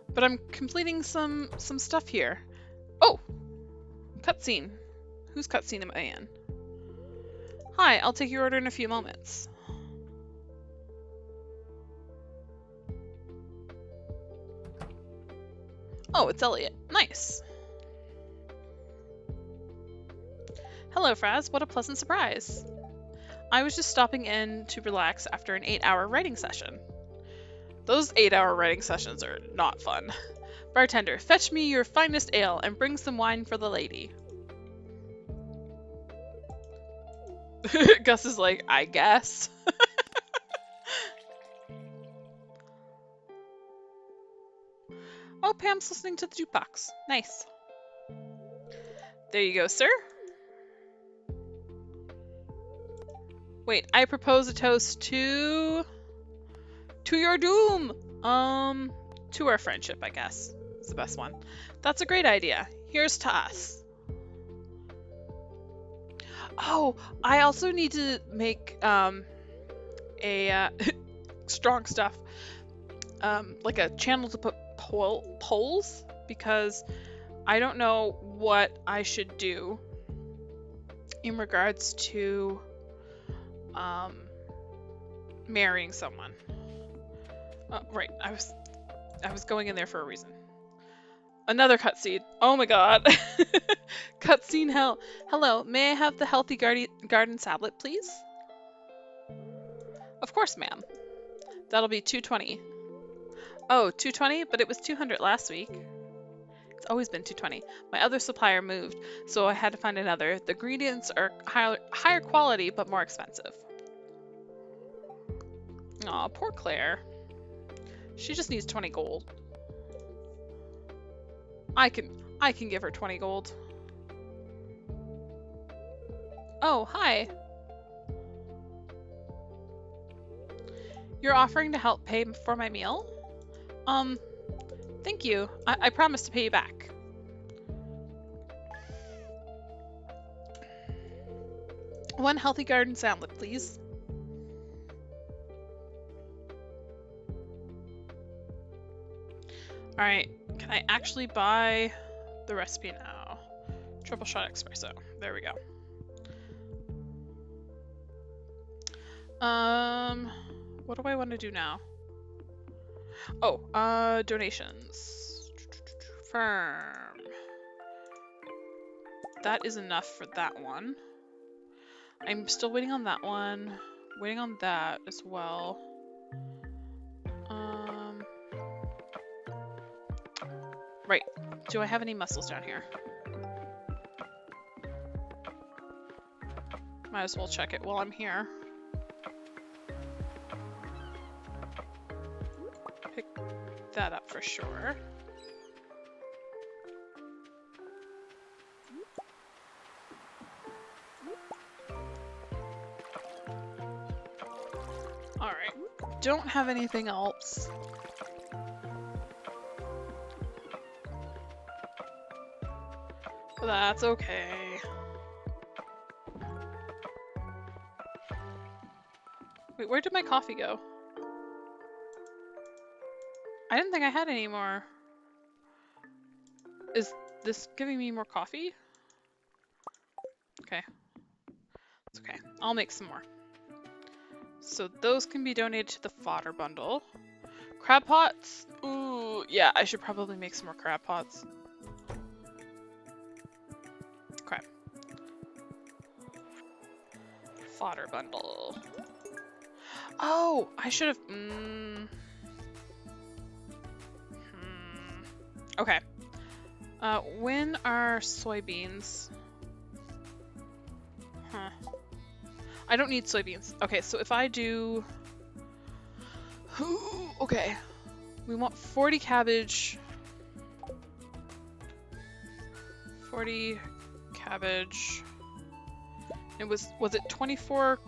But I'm completing some stuff here. Oh! Cutscene. Whose cutscene am I in? Hi, I'll take your order in a few moments. Oh, it's Elliot. Nice. Hello, Fraz. What a pleasant surprise. I was just stopping in to relax after an 8-hour writing session. Those 8-hour writing sessions are not fun. Bartender, fetch me your finest ale and bring some wine for the lady. Gus is like, I guess. Oh, Pam's listening to the jukebox. Nice. There you go, sir. Wait, I propose a toast to your doom. To our friendship, I guess. It's the best one. That's a great idea. Here's to us. Oh, I also need to make a strong stuff. Like a channel to put polls, because I don't know what I should do in regards to marrying someone. Right, I was going in there for a reason. Another cutscene. Oh my god. Cutscene hell. Hello, may I have the healthy garden salad, please? Of course, ma'am. That'll be 220. Oh, 220? But it was 200 last week. It's always been 220. My other supplier moved, so I had to find another. The ingredients are higher quality, but more expensive. Aw, poor Claire. She just needs 20 gold. I can give her 20 gold. Oh, hi. You're offering to help pay for my meal? Thank you. I promise to pay you back. One healthy garden salad, please. Alright, can I actually buy the recipe now? Triple shot espresso. There we go. What do I want to do now? Oh, donations. Firm. That is enough for that one. I'm still waiting on that one. Waiting on that as well. Right. Do I have any muscles down here? Might as well check it while I'm here. Pick that up for sure. Alright. Don't have anything else. But that's okay. Wait, where did my coffee go? I didn't think I had any more. this giving me more coffee? Okay. It's okay. I'll make some more. So those can be donated to the fodder bundle. Crab pots? Ooh, yeah, I should probably make some more crab pots. Okay. Fodder bundle. Oh, I should have... Okay. When are soybeans? Huh. I don't need soybeans. Okay, so if I do... Okay. We want 40 cabbage. 40 cabbage. It was it 24?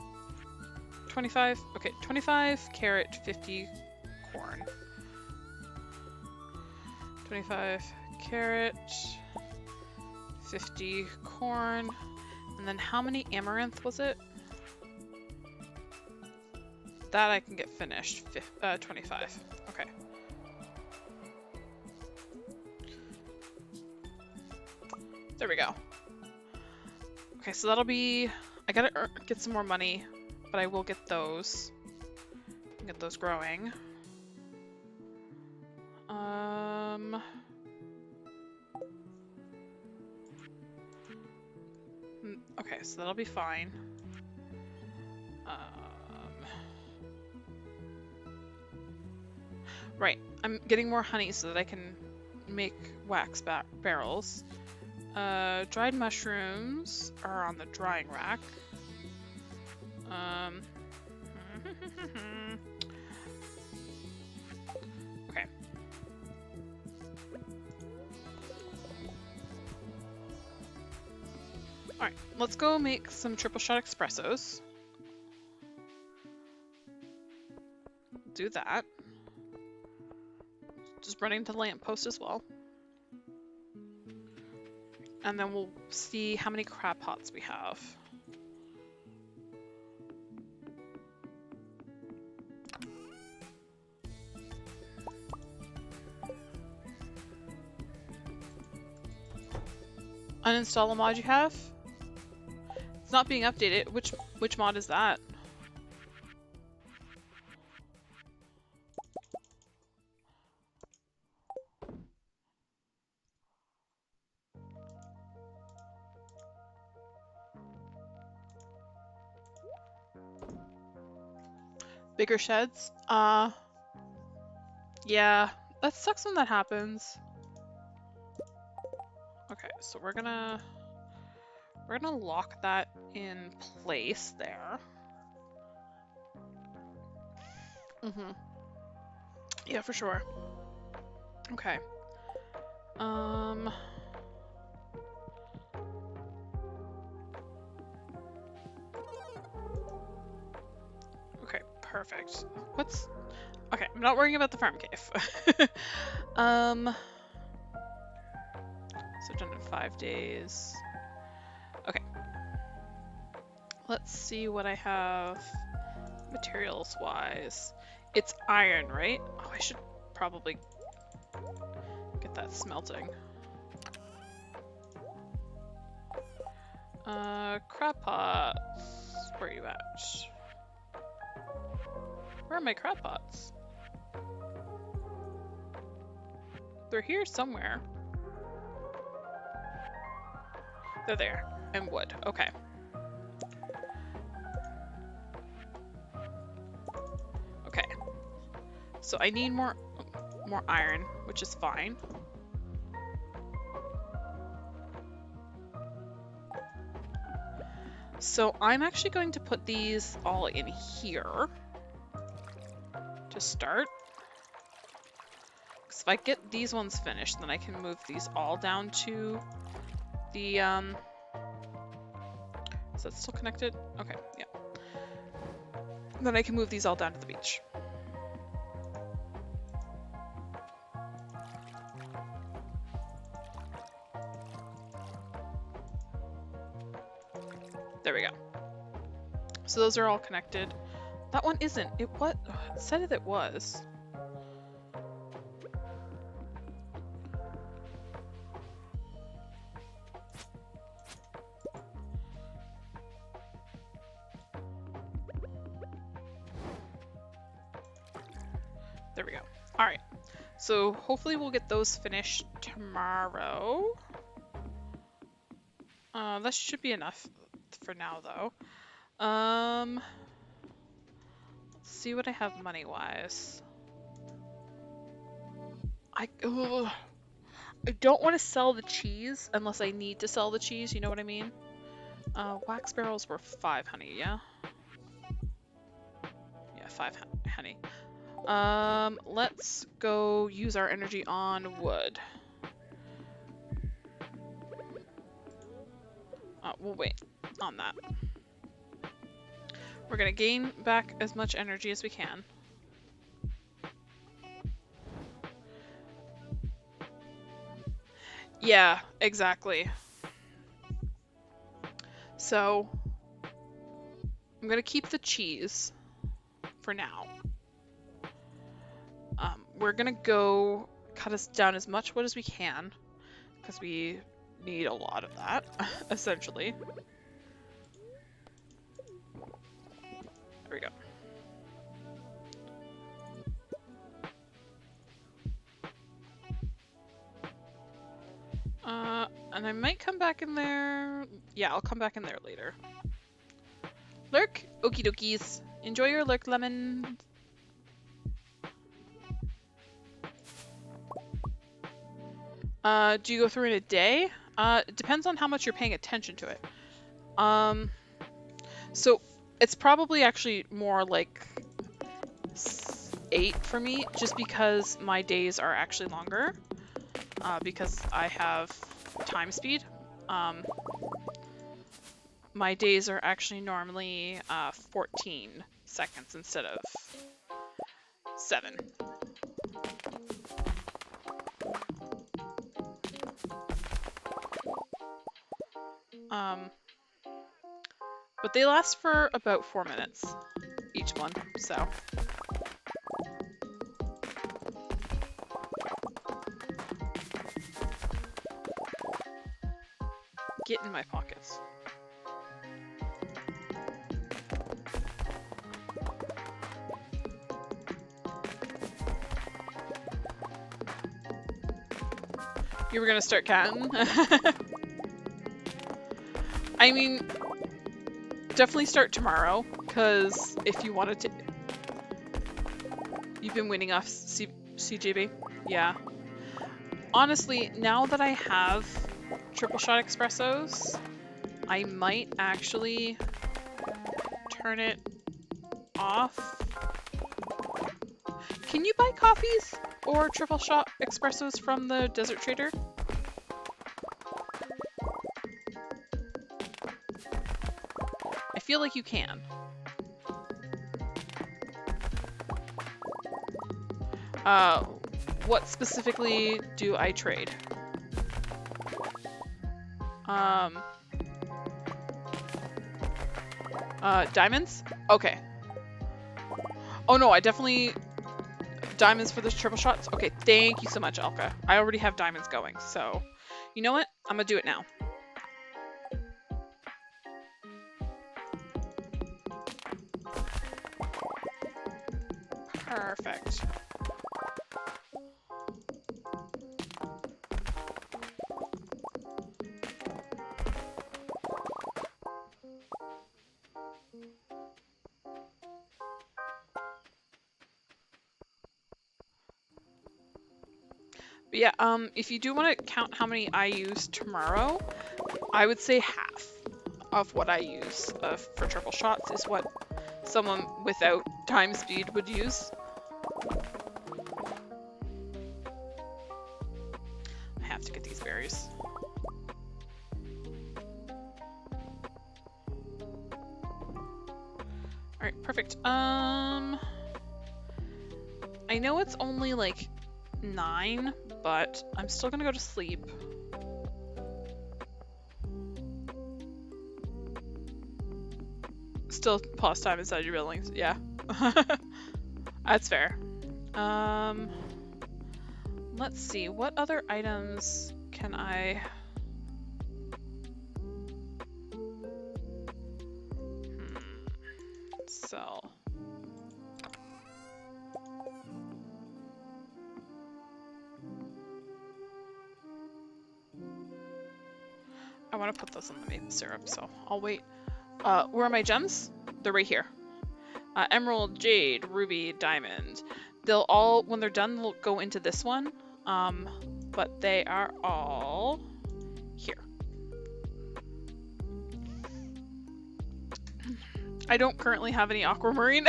25? Okay, 25 carrot, 50 corn. 25 carrot, 50 corn. And then how many amaranth was it? That I can get finished. 25. Okay. There we go. Okay, so that'll be... I gotta get some more money, but I will get those. Get those growing. Okay, so that'll be fine. Right, I'm getting more honey so that I can make wax barrels. Dried mushrooms are on the drying rack. Okay. Alright, let's go make some triple shot espressos. Do that. Just running to the lamppost as well. And then we'll see how many crab pots we have. Uninstall a mod you have? It's not being updated. Which mod is that? Bigger sheds? Yeah, that sucks when that happens. Okay, so we're gonna lock that in place there. Yeah, for sure. Okay. Okay, perfect. Okay, I'm not worrying about the farm cave. So done in 5 days. Okay. Let's see what I have materials-wise. It's iron, right? Oh, I should probably get that smelting. Crab pots. Where are you at? Where are my crab pots? They're here somewhere. They're there. And wood. Okay. Okay. So I need more iron, which is fine. So I'm actually going to put these all in here to start. Because if I get these ones finished, then I can move these all down to the, is that still connected? Okay, yeah. Then I can move these all down to the beach. There we go. So those are all connected. That one isn't. It said it was. There we go. All right. So hopefully we'll get those finished tomorrow. That should be enough for now, though. Let's see what I have money-wise. I don't want to sell the cheese unless I need to sell the cheese. You know what I mean? Wax barrels were 5 honey, yeah? Yeah, 5 honey. Let's go use our energy on wood. We'll wait on that. We're gonna gain back as much energy as we can. Yeah, exactly. So, I'm gonna keep the cheese for now. We're gonna go cut us down as much wood as we can, because we need a lot of that, essentially. There we go. And I might come back in there. Yeah, I'll come back in there later. Lurk? Okie dokies. Enjoy your lurk, lemon. Do you go through in a day? It depends on how much you're paying attention to it. So it's probably actually more like 8 for me, just because my days are actually longer. Because I have time speed. My days are actually normally 14 seconds instead of 7. But they last for about 4 minutes, each one, so. Get in my pockets. You were gonna start counting? I mean, definitely start tomorrow, because if you wanted to... You've been winning off CGB? Yeah. Honestly, now that I have triple shot espressos, I might actually turn it off. Can you buy coffees or triple shot espressos from the Desert Trader? I feel like you can. What specifically do I trade? Diamonds? Okay. Oh no, I definitely... Diamonds for the triple shots? Okay, thank you so much, Alka. I already have diamonds going, so... You know what? I'm gonna do it now. Perfect. But yeah, if you do want to count how many I use tomorrow, I would say half of what I use for triple shots is what someone without time speed would use. I have to get these berries. Alright, perfect. I know it's only like 9, but I'm still gonna go to sleep. Still pause time inside your buildings, yeah. That's fair. Let's see, what other items can I... Sell. want to put those on the maple syrup, so I'll wait. Where are my gems? They're right here. Emerald, jade, ruby, diamond. They'll all, when they're done, they'll go into this one. But they are all here. I don't currently have any aquamarine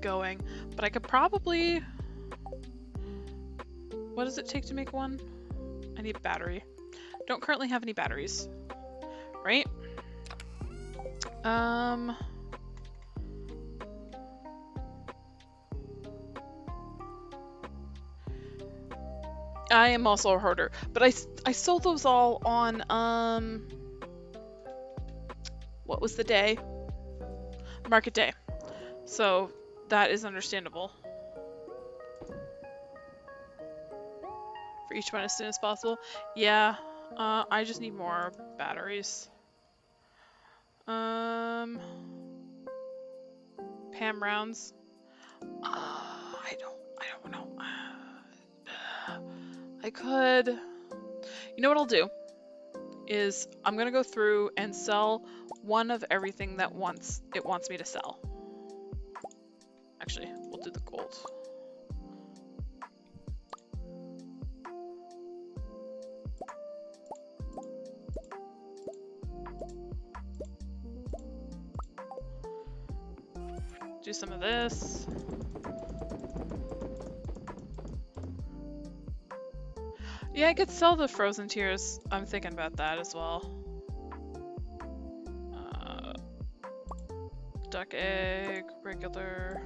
going, but I could probably... What does it take to make one? I need a battery. Don't currently have any batteries, right? I am also a hoarder, but I sold those all on what was the day? Market day. So that is understandable. For each one as soon as possible. Yeah, I just need more batteries. Pam rounds. I don't know. I could. You know what I'll do? Is I'm gonna go through and sell one of everything that it wants me to sell. Actually, we'll do the gold. Do some of this. Yeah, I could sell the frozen tears. I'm thinking about that as well. Duck egg, regular.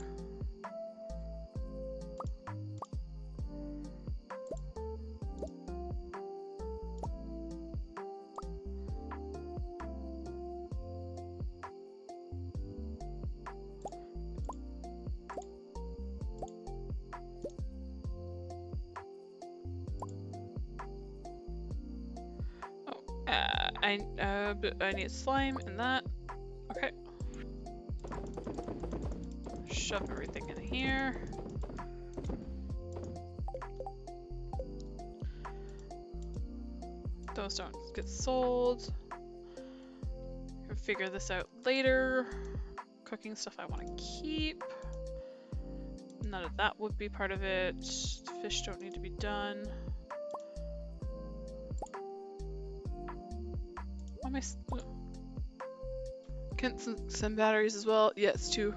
I need slime and that. Okay. Shove everything in here. Those don't get sold. Can figure this out later. Cooking stuff I want to keep. None of that would be part of it. Fish don't need to be done. Can send batteries as well? Yes, two.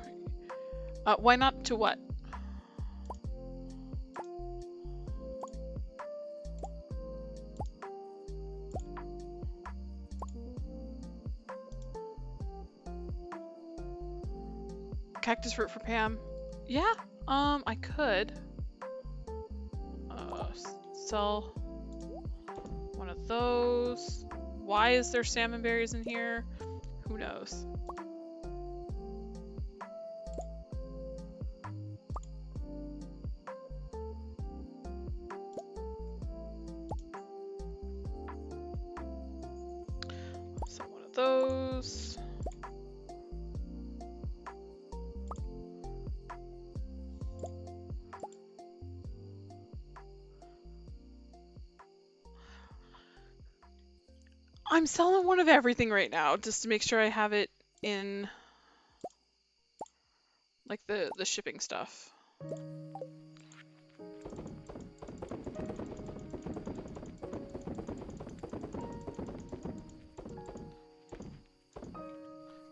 Why not to what? Cactus fruit for Pam. Yeah, I could. Sell one of those. Why is there salmon berries in here? Who knows? Sell one of those. I'm selling one of everything right now just to make sure I have it in like the shipping stuff.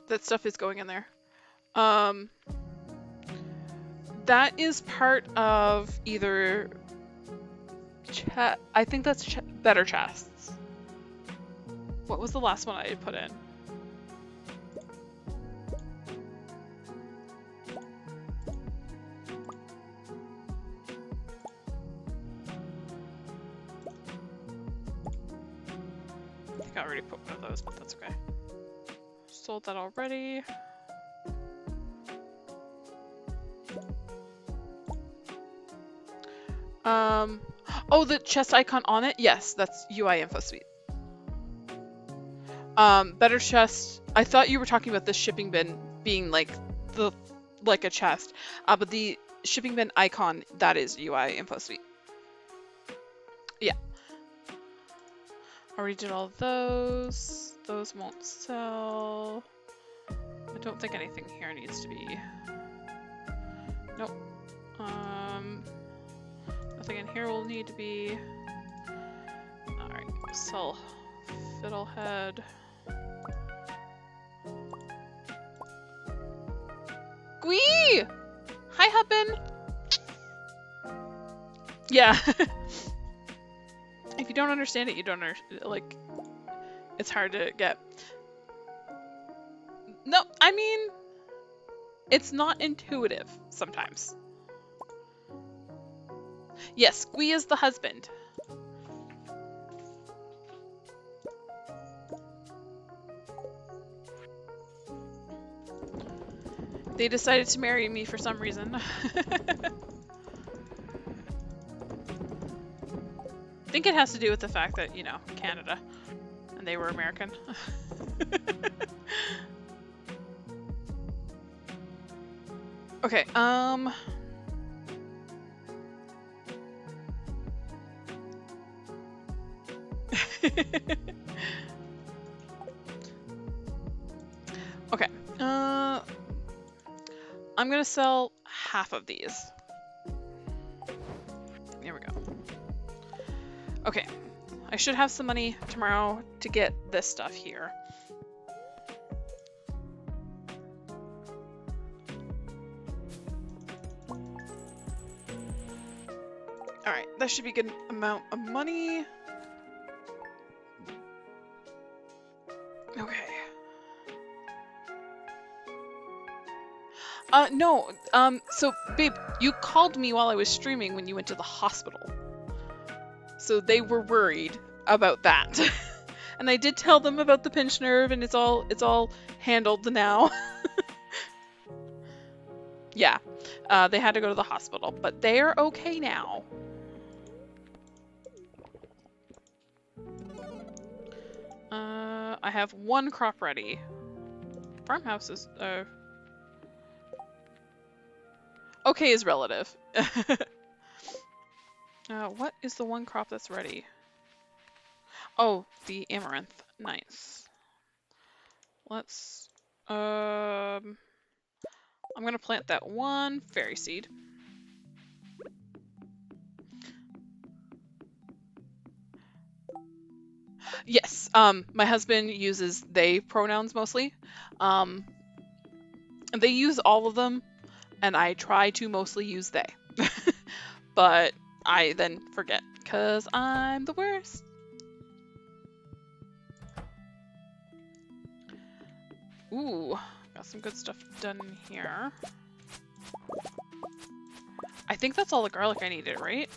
That stuff is going in there. That is part of either I think that's better chests. What was the last one I had put in? I think I already put one of those, but that's okay. Sold that already. Oh, the chest icon on it? Yes, that's UI info suite. Better chest. I thought you were talking about the shipping bin being like a chest. But the shipping bin icon, that is UI info suite. Yeah. Already did all those. Those won't sell. I don't think anything here needs to be. Nope. Nothing in here will need to be. Alright, sell fiddlehead. Gwee! Hi, Huppin! Yeah. If you don't understand it, you don't understand. Like, it's hard to get. No, I mean, it's not intuitive sometimes. Yes, Gwee is the husband. They decided to marry me for some reason. I think it has to do with the fact that, you know, Canada, and they were American. Okay, okay, I'm gonna sell half of these. There we go. Okay, I should have some money tomorrow to get this stuff here. Alright, that should be a good amount of money. Okay. No, so, babe, you called me while I was streaming when you went to the hospital. So they were worried about that. And I did tell them about the pinched nerve, and it's all handled now. Yeah, they had to go to the hospital, but they're okay now. I have one crop ready. Farmhouse is, okay is relative. What is the one crop that's ready? Oh, the amaranth. Nice. Let's, I'm gonna plant that one fairy seed. Yes, my husband uses they pronouns mostly. They use all of them, and I try to mostly use they. But I then forget, because I'm the worst. Ooh, got some good stuff done here. I think that's all the garlic I needed, right?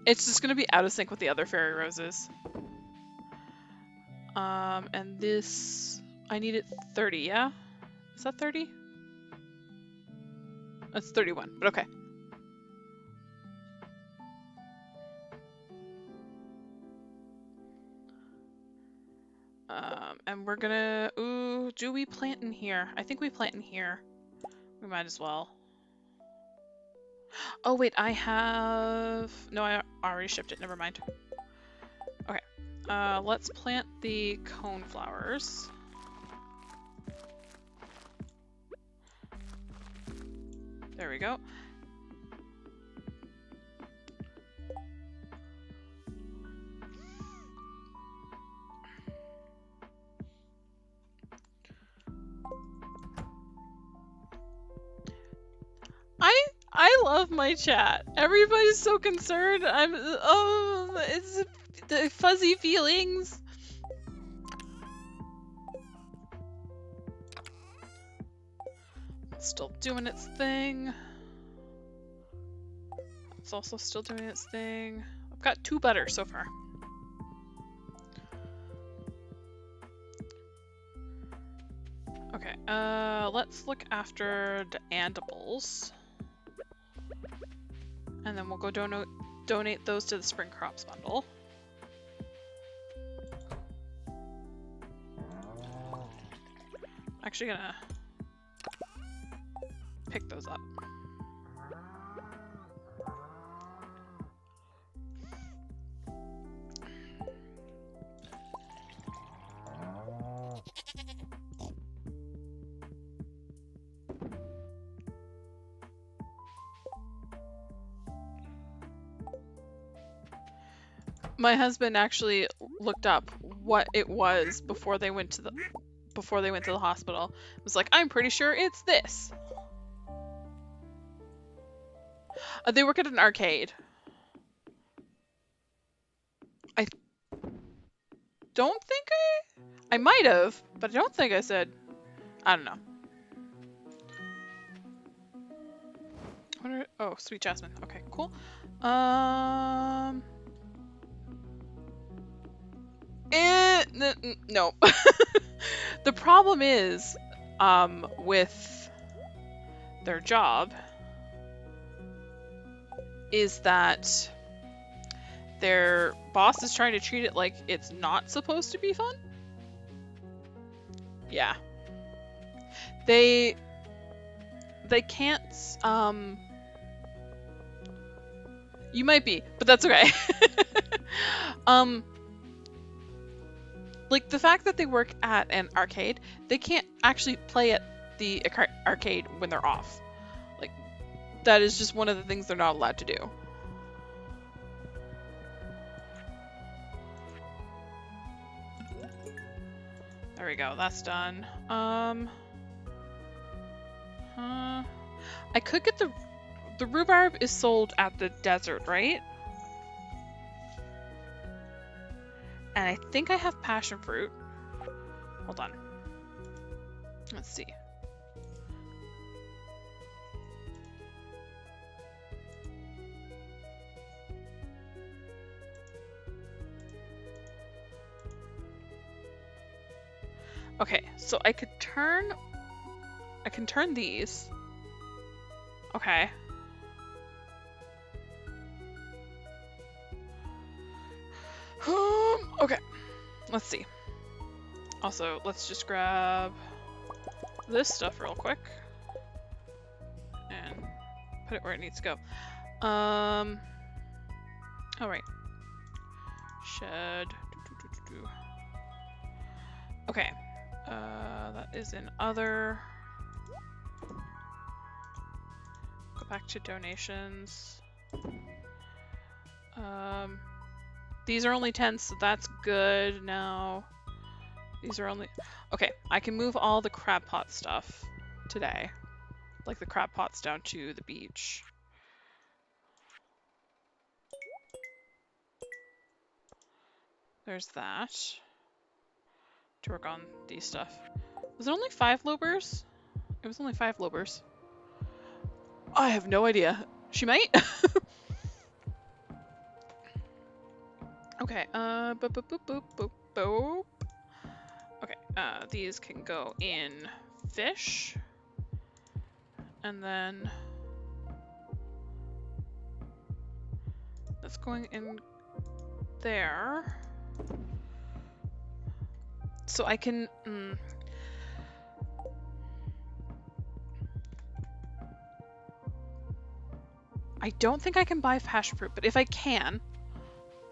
It's just gonna be out of sync with the other fairy roses. And this, I needed 30, yeah? Is that 30? That's 31, but okay. And we're gonna, ooh, do we plant in here? I think we plant in here. We might as well. Oh wait, I have, no, I already shipped it, never mind. Okay, let's plant the cone flowers. There we go. I love my chat. Everybody's so concerned. It's the fuzzy feelings. Still doing its thing. It's also still doing its thing. I've got 2 butter so far. Okay, let's look after the animals. And then we'll go donate those to the Spring Crops Bundle. Actually gonna pick those up. My husband actually looked up what it was before they went to the hospital. It was like, I'm pretty sure it's this. They work at an arcade. I don't think I might have, but I don't think I said. I don't know. Oh, sweet Jasmine. Okay, cool. No. The problem is, with their job is that their boss is trying to treat it like it's not supposed to be fun. Yeah. They can't, you might be, but that's okay. Like the fact that they work at an arcade, they can't actually play at the arcade when they're off. Like, that is just one of the things they're not allowed to do. There we go, that's done. I could get the rhubarb is sold at the desert, right? And I think I have passion fruit. Hold on. Let's see. Okay, so I can turn these. Okay. Okay, let's see. Also, let's just grab this stuff real quick and put it where it needs to go. All right. Shed. Okay. That is in other. Go back to donations. These are only 10, so that's good now. These are only... Okay, I can move all the crab pot stuff today. Like the crab pots down to the beach. There's that. To work on these stuff. Was it only 5 lobers? It was only 5 lobers. I have no idea. She might? Okay, boop, boop, boop, boop, boop, boop. Okay, these can go in fish. And then that's going in there. So I can, I don't think I can buy passion fruit, but if I can,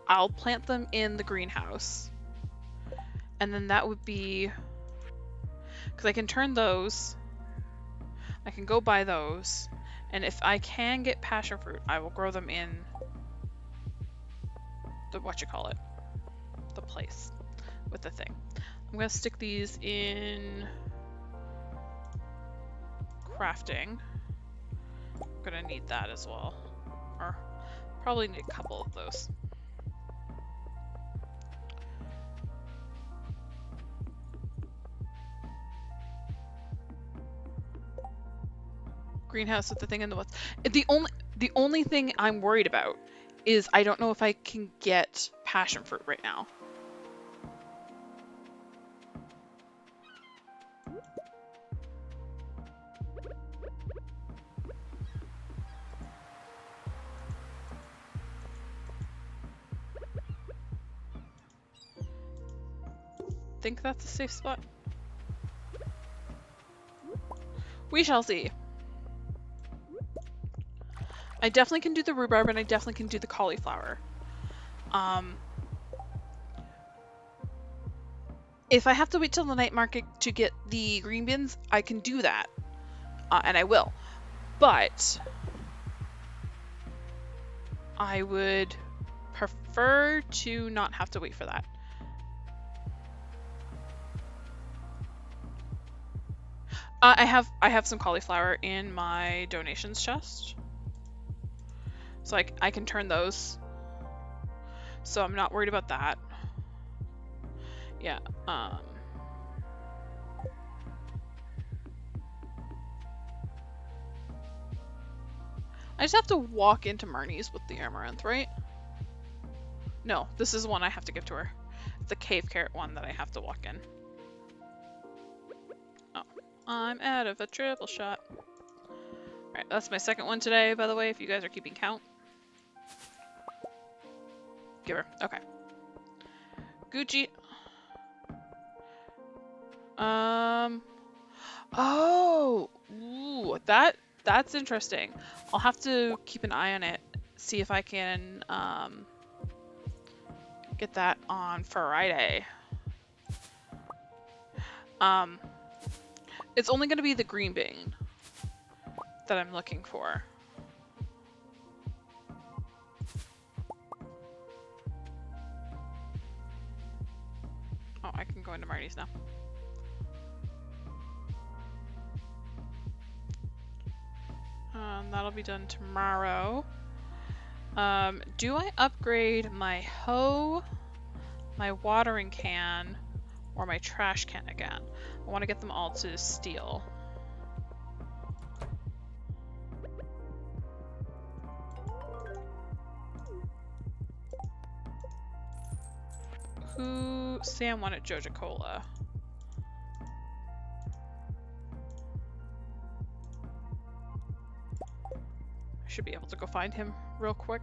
I'll plant them in the greenhouse. And then that would be, because I can turn those, I can go buy those, and if I can get passion fruit, I will grow them in the, the place with the thing. I'm gonna stick these in crafting. I'm gonna need that as well, or probably need a couple of those. Greenhouse with the thing in the woods. The only thing I'm worried about is I don't know if I can get passion fruit right now. Think that's a safe spot? We shall see. I definitely can do the rhubarb, and I definitely can do the cauliflower. If I have to wait till the night market to get the green beans, I can do that, and I will. But I would prefer to not have to wait for that. I have some cauliflower in my donations chest, so I can turn those. So I'm not worried about that. Yeah. I just have to walk into Marnie's with the amaranth, right? No, this is one I have to give to her. The cave carrot one that I have to walk in. Oh, I'm out of a triple shot. Alright, that's my second one today, by the way, if you guys are keeping count. Give her. Okay. Gucci. Oh! Ooh, that's interesting. I'll have to keep an eye on it, see if I can, get that on Friday. It's only going to be the green bean that I'm looking for. Oh, I can go into Marty's now. That'll be done tomorrow. Do I upgrade my hoe, my watering can, or my trash can again? I want to get them all to steel. Sam wanted Joja Cola. I should be able to go find him real quick.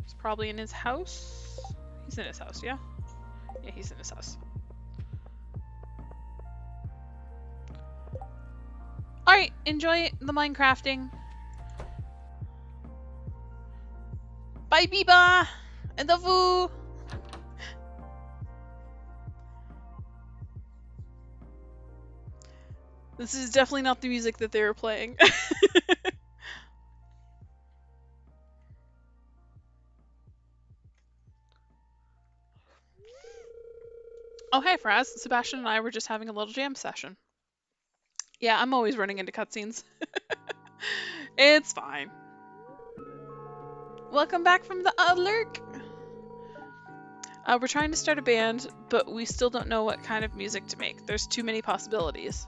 He's probably in his house. He's in his house, yeah? Yeah, he's in his house. Alright, enjoy the Minecrafting. Bye, Biba! And the Voo! This is definitely not the music that they were playing. Oh, hey, Fraz. Sebastian and I were just having a little jam session. Yeah, I'm always running into cutscenes. It's fine. Welcome back from the lurk. We're trying to start a band, but we still don't know what kind of music to make. There's too many possibilities.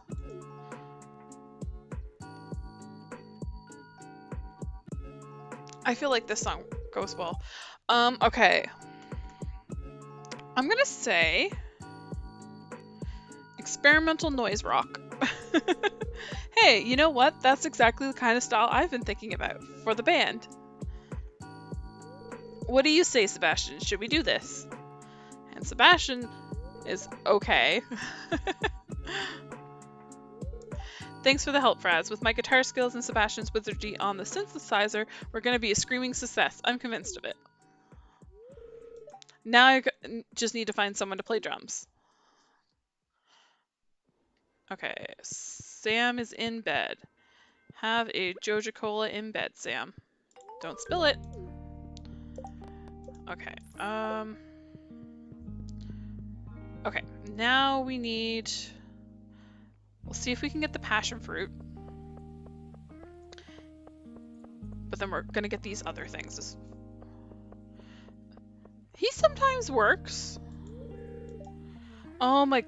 I feel like this song goes well. Okay. I'm gonna say experimental noise rock. Hey, you know what? That's exactly the kind of style I've been thinking about for the band. What do you say, Sebastian? Should we do this? And Sebastian is okay. Thanks for the help, Fraz. With my guitar skills and Sebastian's wizardry on the synthesizer, we're going to be a screaming success. I'm convinced of it. Now I just need to find someone to play drums. Okay, Sam is in bed. Have a Joja Cola in bed, Sam. Don't spill it. Okay, okay, now we need... We'll see if we can get the passion fruit. But then we're gonna get these other things. He sometimes works. Oh my...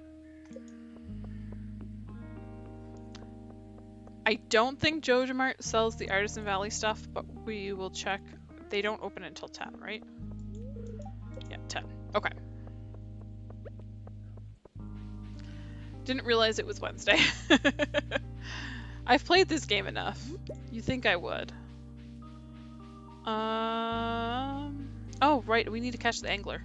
I don't think Joja Mart sells the Artisan Valley stuff, but we will check. They don't open until 10, right? Yeah, 10. Okay. Didn't realize it was Wednesday. I've played this game enough. You think I would. Oh, right. We need to catch the angler.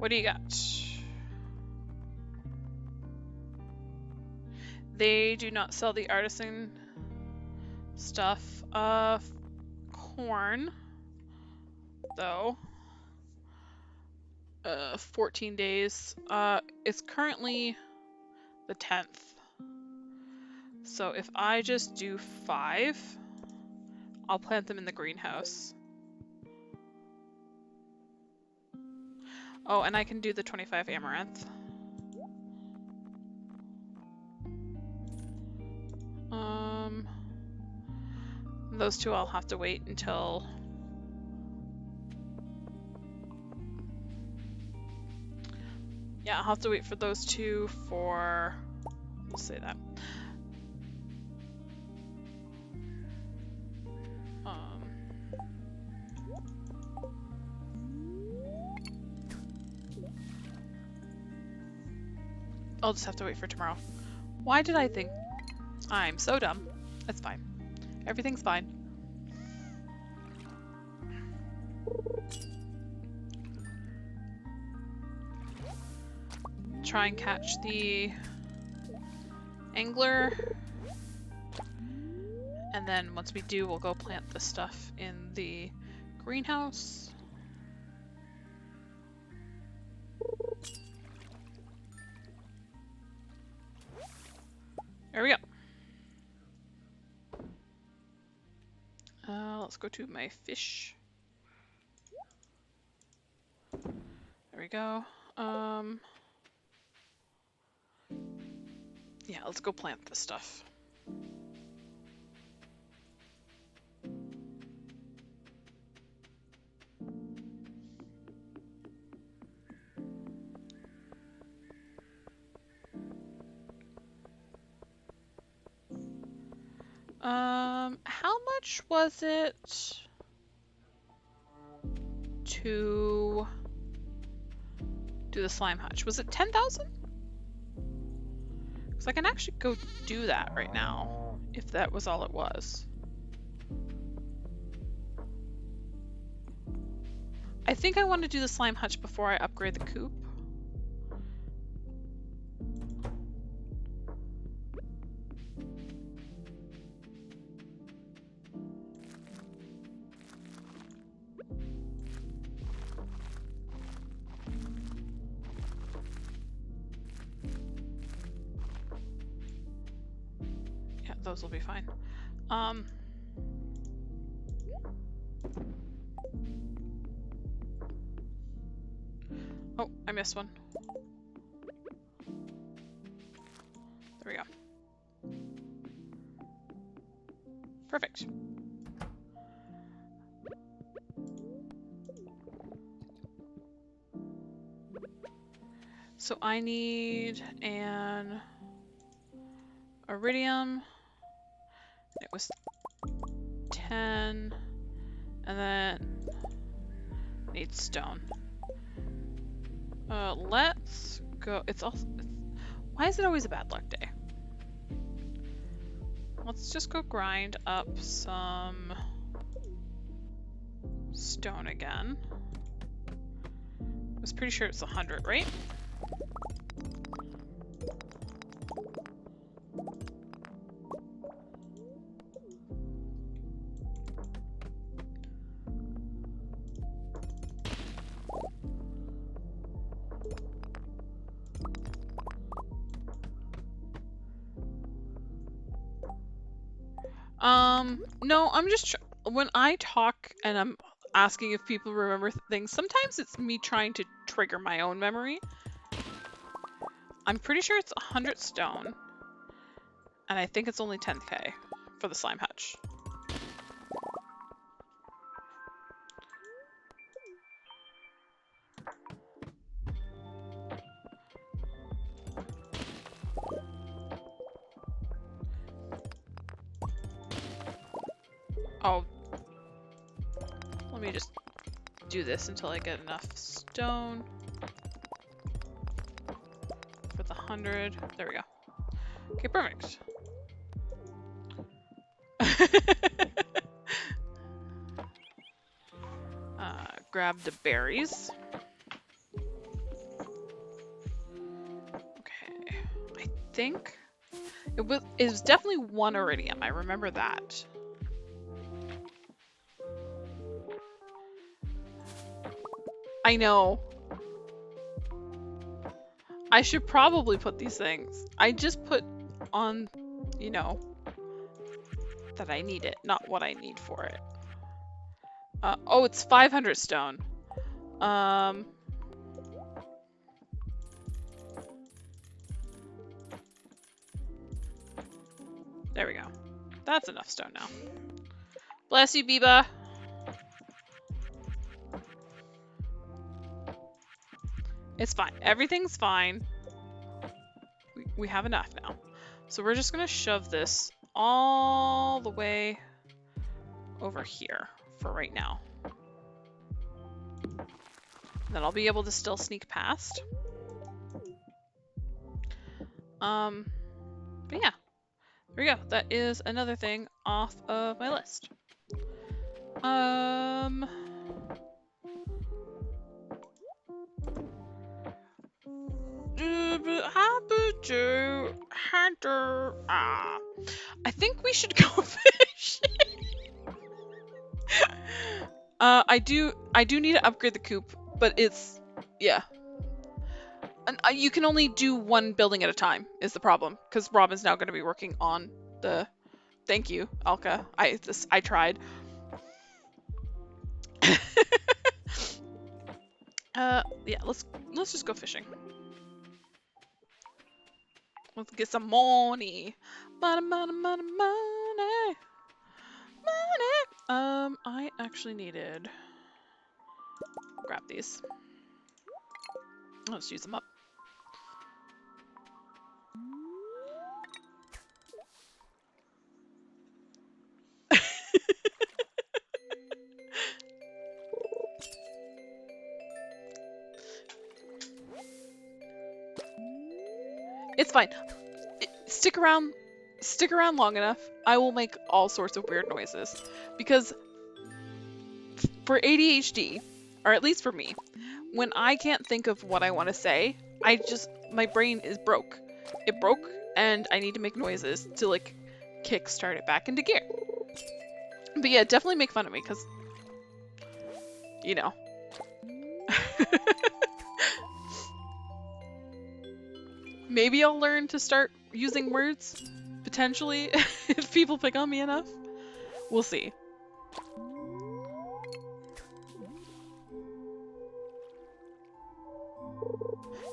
What do you got? They do not sell the artisan stuff. Corn, though. 14 days. It's currently the 10th. So if I just do 5, I'll plant them in the greenhouse. Oh, and I can do the 25 amaranth. Those two I'll have to wait until... Yeah, I'll have to wait for those two for... We'll say that. I'll just have to wait for tomorrow. Why did I think... I'm so dumb. It's fine. Everything's fine. Try and catch the angler. And then once we do, we'll go plant the stuff in the greenhouse. There we go. Let's go to my fish. There we go. Yeah, let's go plant this stuff. How much was it to do the slime hutch? Was it 10,000? Because I can actually go do that right now, if that was all it was. I think I want to do the slime hutch before I upgrade the coop. Those will be fine. Oh, I missed one. There we go. Perfect. So I need an iridium. It was 10, and then need stone. Let's go. It's also. Why is it always a bad luck day? Let's just go grind up some stone again. I was pretty sure it's 100, right? No, I'm just when I talk and I'm asking if people remember things, sometimes it's me trying to trigger my own memory. I'm pretty sure it's 100 stone, and I think it's only 10k for the slime hutch. Oh, let me just do this until I get enough stone for the 100. There we go. Okay, perfect. Grab the berries. think it was definitely 1 iridium. I remember that. I know. I should probably put these things. I just put on, you know, that I need it, not what I need for it. Oh, it's 500 stone. There we go. That's enough stone now. Bless you, Biba. It's fine. Everything's fine. We have enough now. So we're just gonna shove this all the way over here for right now. Then I'll be able to still sneak past. But yeah, there we go. That is another thing off of my list. I think we should go fish. I do need to upgrade the coop, but it's, yeah. And you can only do 1 building at a time is the problem, because Robin's now going to be working on the. Thank you, Alka. I tried. Yeah, let's just go fishing. Let's get some money. Money. I actually needed. Grab these. Let's use them up. It's fine. Stick around long enough. I will make all sorts of weird noises. Because for ADHD, or at least for me, when I can't think of what I want to say, my brain is broke. It broke, and I need to make noises to, like, kickstart it back into gear. But yeah, definitely make fun of me, because, you know. Maybe I'll learn to start using words, potentially, if people pick on me enough. We'll see.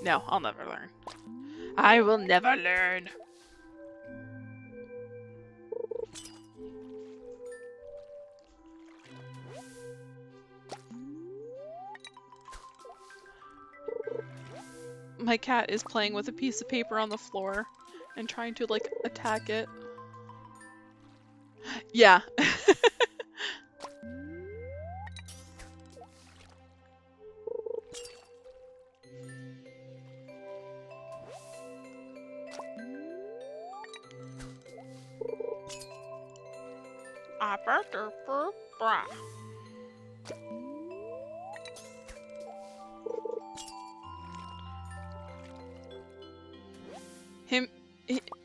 No, I'll never learn. I will never learn. My cat is playing with a piece of paper on the floor and trying to, like, attack it. Yeah.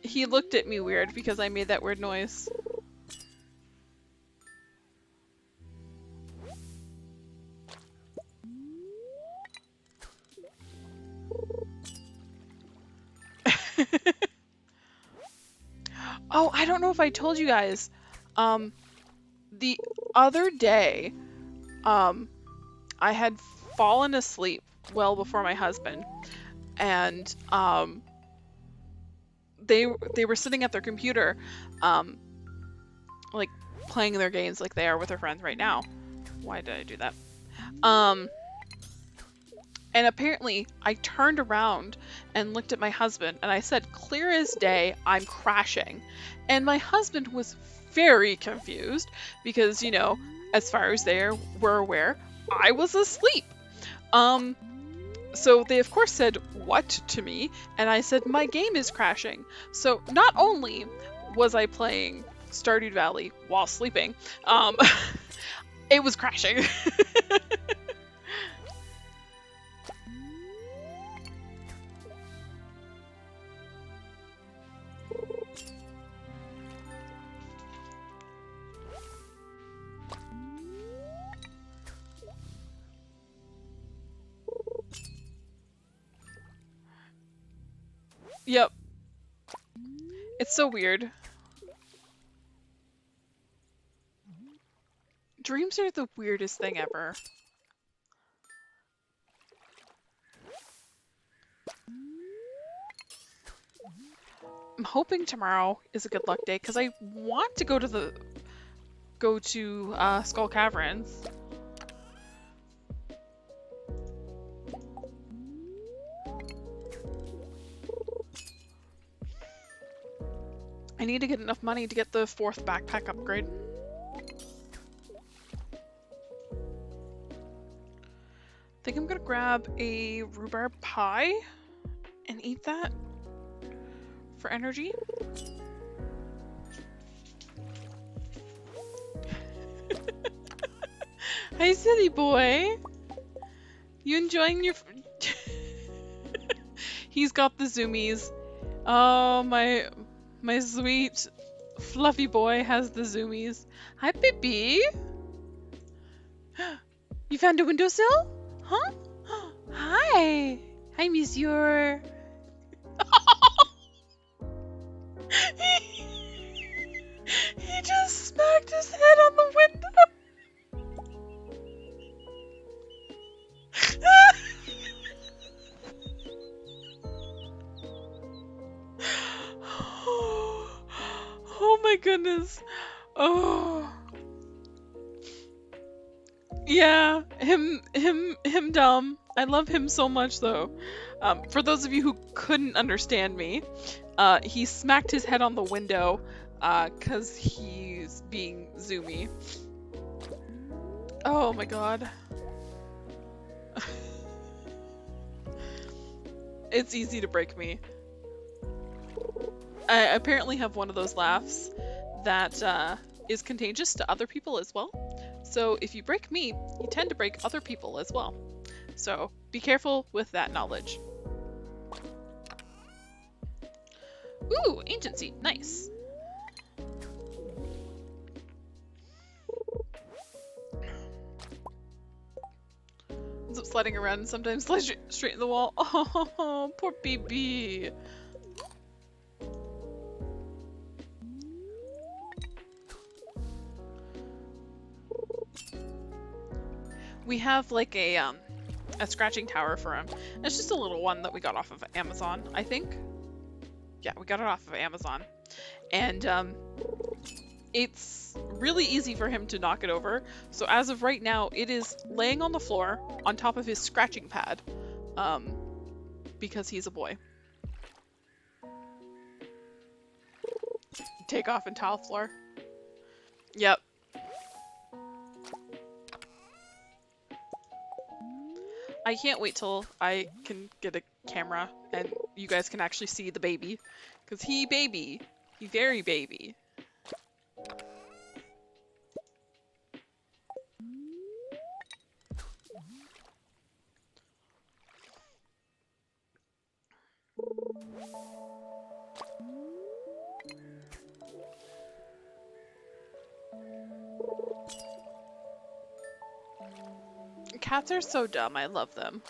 He looked at me weird because I made that weird noise. Oh, I don't know if I told you guys. The other day, I had fallen asleep well before my husband, and they were sitting at their computer, like playing their games like they are with their friends right now. Why did I do that? And apparently I turned around and looked at my husband and I said, clear as day, I'm crashing. And my husband was very confused because, you know, as far as they were aware, I was asleep. So they of course said, what to me? And I said, my game is crashing. So not only was I playing Stardew Valley while sleeping, it was crashing. Yep. It's so weird. Dreams are the weirdest thing ever. I'm hoping tomorrow is a good luck day because I want to go to Skull Caverns. I need to get enough money to get the 4th backpack upgrade. I think I'm gonna grab a rhubarb pie and eat that for energy. Hi, silly boy. You enjoying your... He's got the zoomies. Oh, my sweet fluffy boy has the zoomies. Hi, baby. You found a windowsill? Huh? Hi. Hi, monsieur. He just smacked his head on the window. Oh my goodness. Oh. Yeah, him dumb. I love him so much though. For those of you who couldn't understand me, he smacked his head on the window, 'cause he's being zoomy. Oh my god. It's easy to break me. I apparently have one of those laughs that is contagious to other people as well. So if you break me, you tend to break other people as well. So be careful with that knowledge. Ooh, agency, nice. Ends up sliding around and sometimes slides straight in the wall. Oh, poor baby. We have like a scratching tower for him. It's just a little one that we got off of Amazon, I think. Yeah, we got it off of Amazon. And it's really easy for him to knock it over. So as of right now, it is laying on the floor on top of his scratching pad, because he's a boy. Take off and tile floor. Yep. I can't wait till I can get a camera and you guys can actually see the baby. Because he very baby. Cats are so dumb, I love them.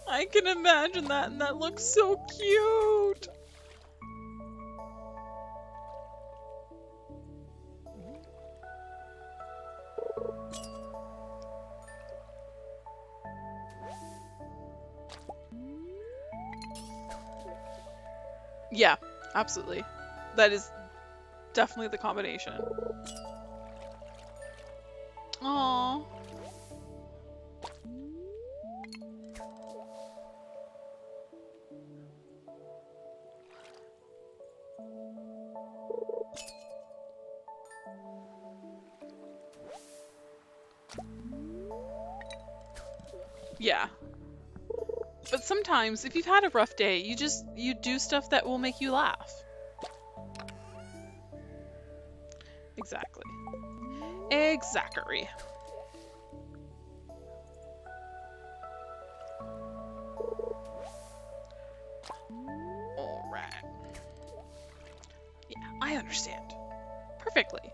I can imagine that, and that looks so cute. Yeah, absolutely. That is definitely the combination. Aww. Yeah. But sometimes, if you've had a rough day, you do stuff that will make you laugh. Exactly. Exactly. Alright. Yeah, I understand. Perfectly.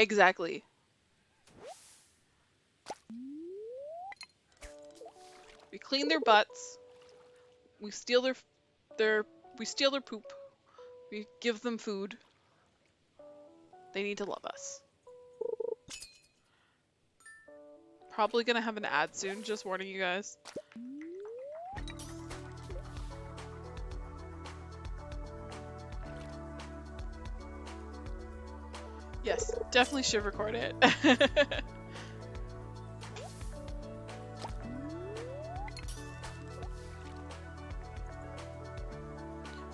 Exactly. We clean their butts. We steal their we steal their poop. We give them food. They need to love us. Probably gonna have an ad soon, just warning you guys. Yes, definitely should record it.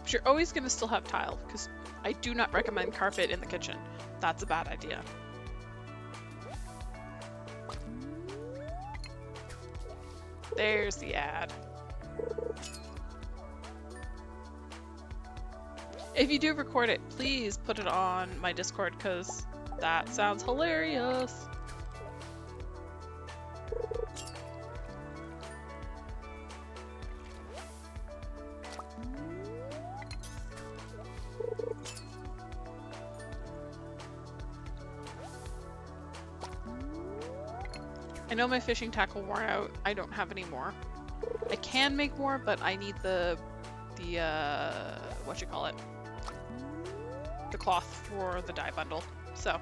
But you're always gonna still have tile, because I do not recommend carpet in the kitchen. That's a bad idea. There's the ad. If you do record it, please put it on my Discord, because that sounds hilarious. I know my fishing tackle wore out. I don't have any more. I can make more, but I need the what you call it? The cloth for the dye bundle. So.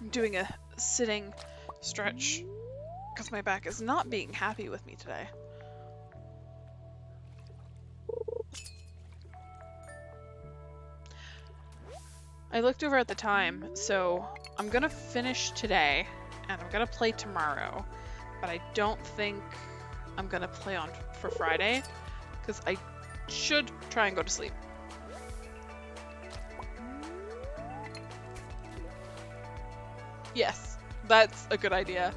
I'm doing a sitting stretch because my back is not being happy with me today. I looked over at the time, so I'm gonna finish today and I'm gonna play tomorrow, but I don't think I'm gonna play on for Friday because I should try and go to sleep. Yes, that's a good idea.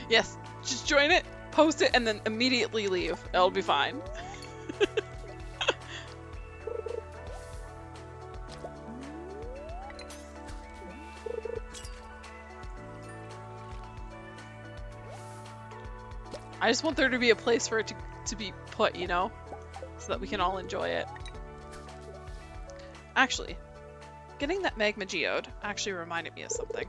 Yes, just join it, post it, and then immediately leave. It'll be fine. I just want there to be a place for it to be put, you know? So that we can all enjoy it. Actually, getting that magma geode actually reminded me of something.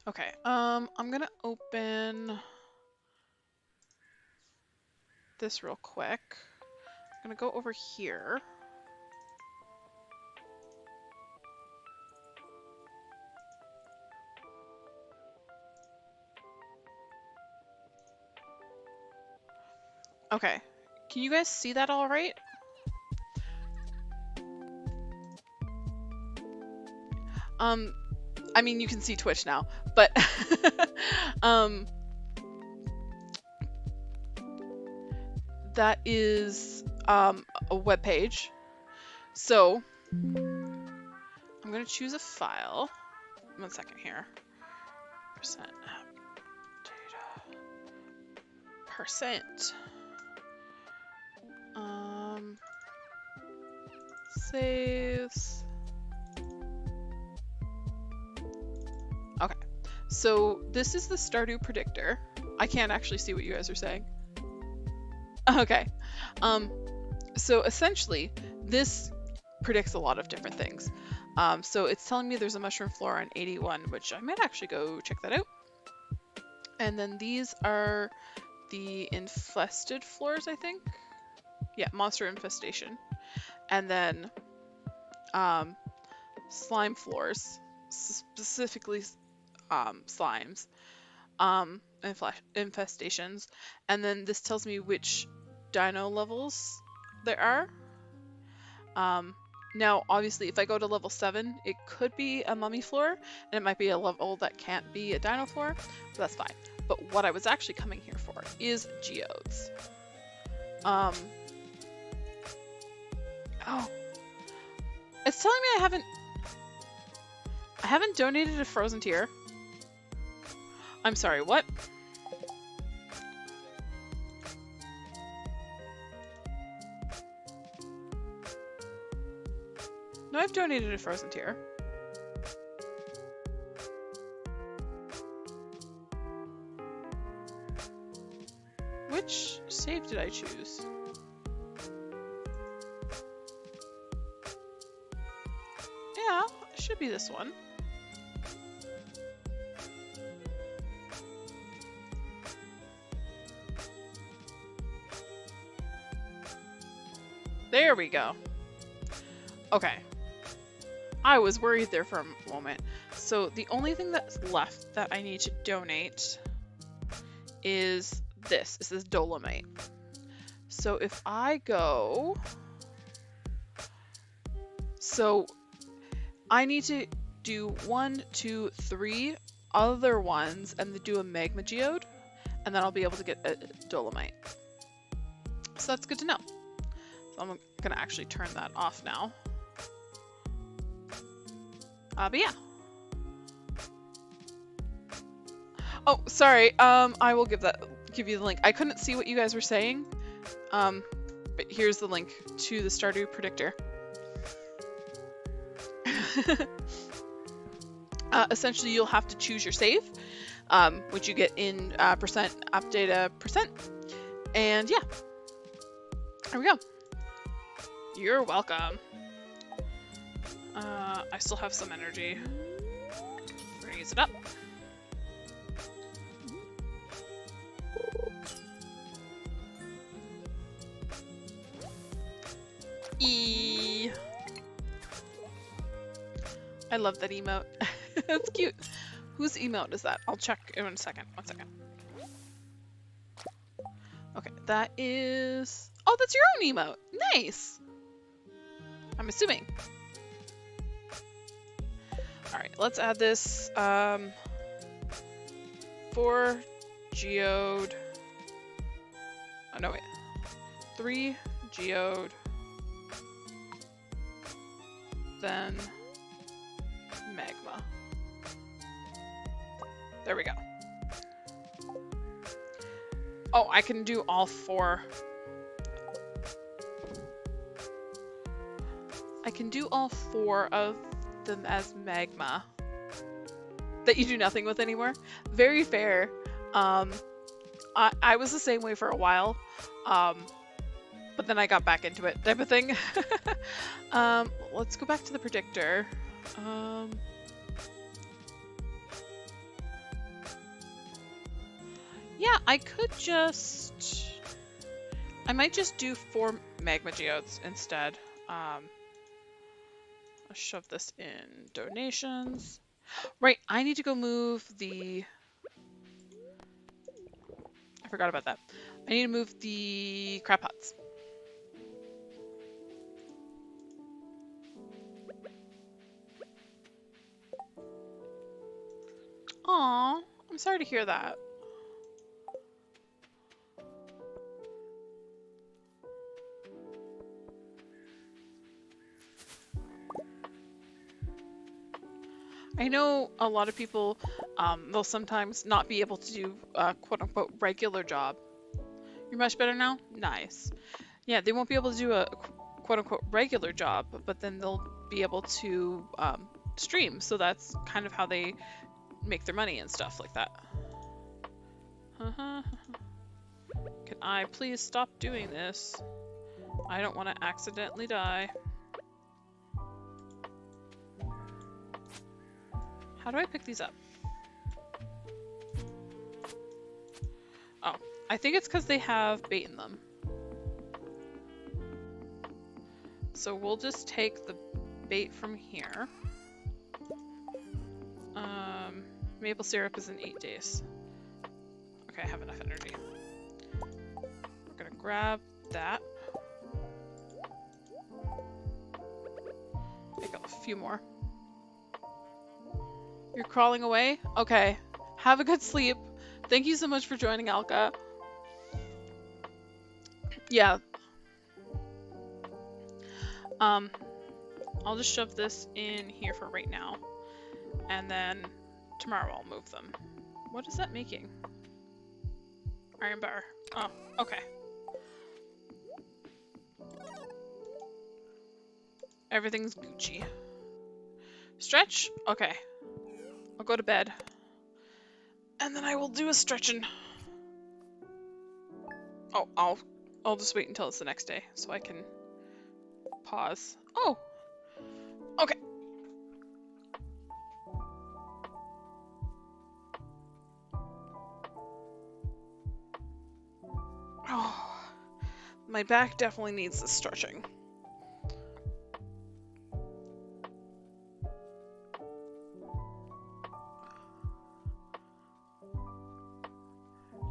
Okay, I'm gonna open this real quick. I'm gonna go over here. Okay, can you guys see that all right? I mean, you can see Twitch now, but that is a web page. So I'm gonna choose a file. 1 second here. Percent data. Percent. Saves. Okay, so this is the Stardew predictor. I can't actually see what you guys are saying. Okay, so essentially this predicts a lot of different things. So it's telling me there's a mushroom floor on 81, which I might actually go check that out. And then these are the infested floors, I think. Yeah, monster infestation. And then slime floors, specifically slimes, infestations. And then this tells me which dino levels there are. Now, obviously, if I go to level 7, it could be a mummy floor, and it might be a level that can't be a dino floor, but that's fine. But what I was actually coming here for is geodes. Oh, it's telling me I haven't donated a frozen tier. I'm sorry, what? No, I've donated a frozen tier. Which save did I choose? Yeah, it should be this one. There we go. Okay. I was worried there for a moment. So the only thing that's left that I need to donate is this dolomite. So if I go... So I need to do 1, 2, 3 other ones and then do a magma geode, and then I'll be able to get a dolomite. So that's good to know. So I'm gonna actually turn that off now. But yeah. Oh, sorry. I will give you the link. I couldn't see what you guys were saying. But here's the link to the Stardew Predictor. Essentially, you'll have to choose your save, which you get in percent app data percent. And yeah, there we go. You're welcome. I still have some energy. We're gonna use it up. I love that emote. That's cute. Whose emote is that? I'll check in a second. 1 second. Okay, that is... Oh, that's your own emote. Nice. I'm assuming. Alright, let's add this. 4 geode. Oh, no, wait. 3 geode. Then magma. There we go. Oh, I can do all 4. I can do all 4 of them as magma that you do nothing with anymore. Very fair. I was the same way for a while, but then I got back into it type of thing. Let's go back to the predictor. Yeah, I might just do 4 magma geodes instead. Let's shove this in donations. Right, I need to go move the... I forgot about that. I need to move the crab pots. Aw, I'm sorry to hear that. I know a lot of people, they'll sometimes not be able to do a quote-unquote regular job. You're much better now? Nice. Yeah, they won't be able to do a quote-unquote regular job, but then they'll be able to stream, so that's kind of how they make their money and stuff like that. Can I please stop doing this? I don't want to accidentally die. How do I pick these up? Oh, I think it's because they have bait in them. So we'll just take the bait from here. Maple syrup is in 8 days. Okay, I have enough energy. We're gonna grab that. Make a few more. You're crawling away? Okay. Have a good sleep. Thank you so much for joining, Alka. Yeah. I'll just shove this in here for right now, and then tomorrow I'll move them. What is that making? Iron bar. Oh, okay. Everything's Gucci. Stretch? Okay. I'll go to bed. And then I will do a stretching. Oh, I'll just wait until it's the next day so I can pause. Oh! Okay. Oh, my back definitely needs the stretching.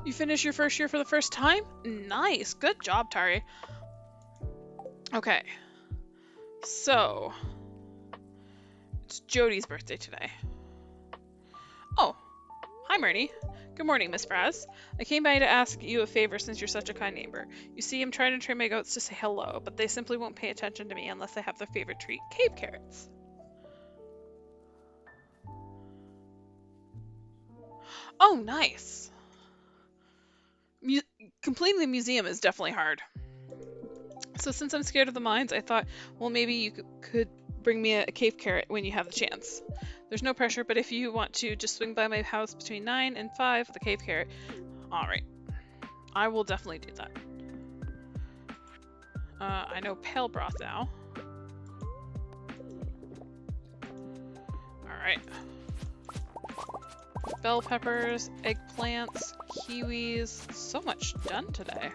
You finished your first year for the first time? Nice. Good job, Tari. Okay. So, it's Jody's birthday today. Oh. Hi, Marnie. Good morning, Miss Fraz. I came by to ask you a favor since you're such a kind neighbor. You see, I'm trying to train my goats to say hello, but they simply won't pay attention to me unless I have their favorite treat, cave carrots. Oh, nice. Completing the museum is definitely hard. So since I'm scared of the mines, I thought, well, maybe you could bring me a cave carrot when you have the chance. There's no pressure, but if you want to just swing by my house between 9 and 5 with a cave carrot, alright. I will definitely do that. I know pale broth now. Alright. Bell peppers, eggplants, kiwis. So much done today.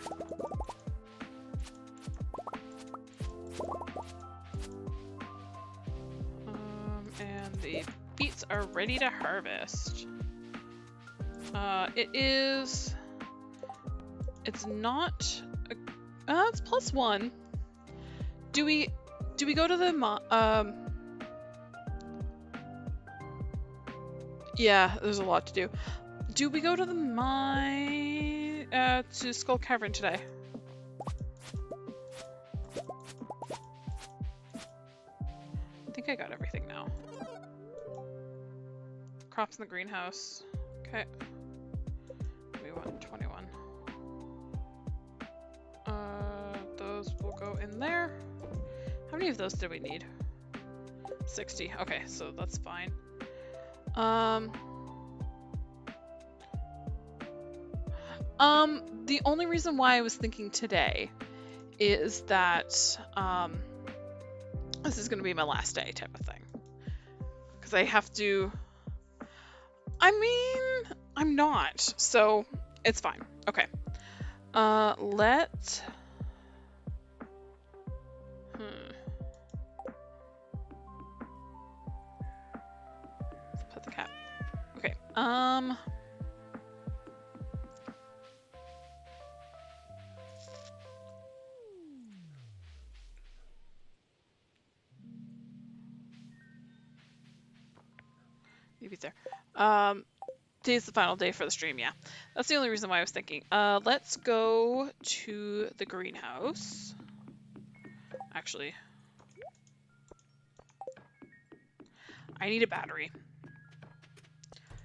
And the beets are ready to harvest. It's not it's +1. Do we go to the yeah, there's a lot to do. Do we go to the mine to Skull Cavern today? I think I got everything now. Crops in the greenhouse. Okay. We want 21. Those will go in there. How many of those do we need? 60. Okay, so that's fine. The only reason why I was thinking today is that, this is gonna be my last day type of thing. Because I have to... I mean, I'm not, so it's fine. Okay. Let's put the cat. Okay. Maybe it's there. Today's the final day for the stream, yeah. That's the only reason why I was thinking. Let's go to the greenhouse. Actually, I need a battery.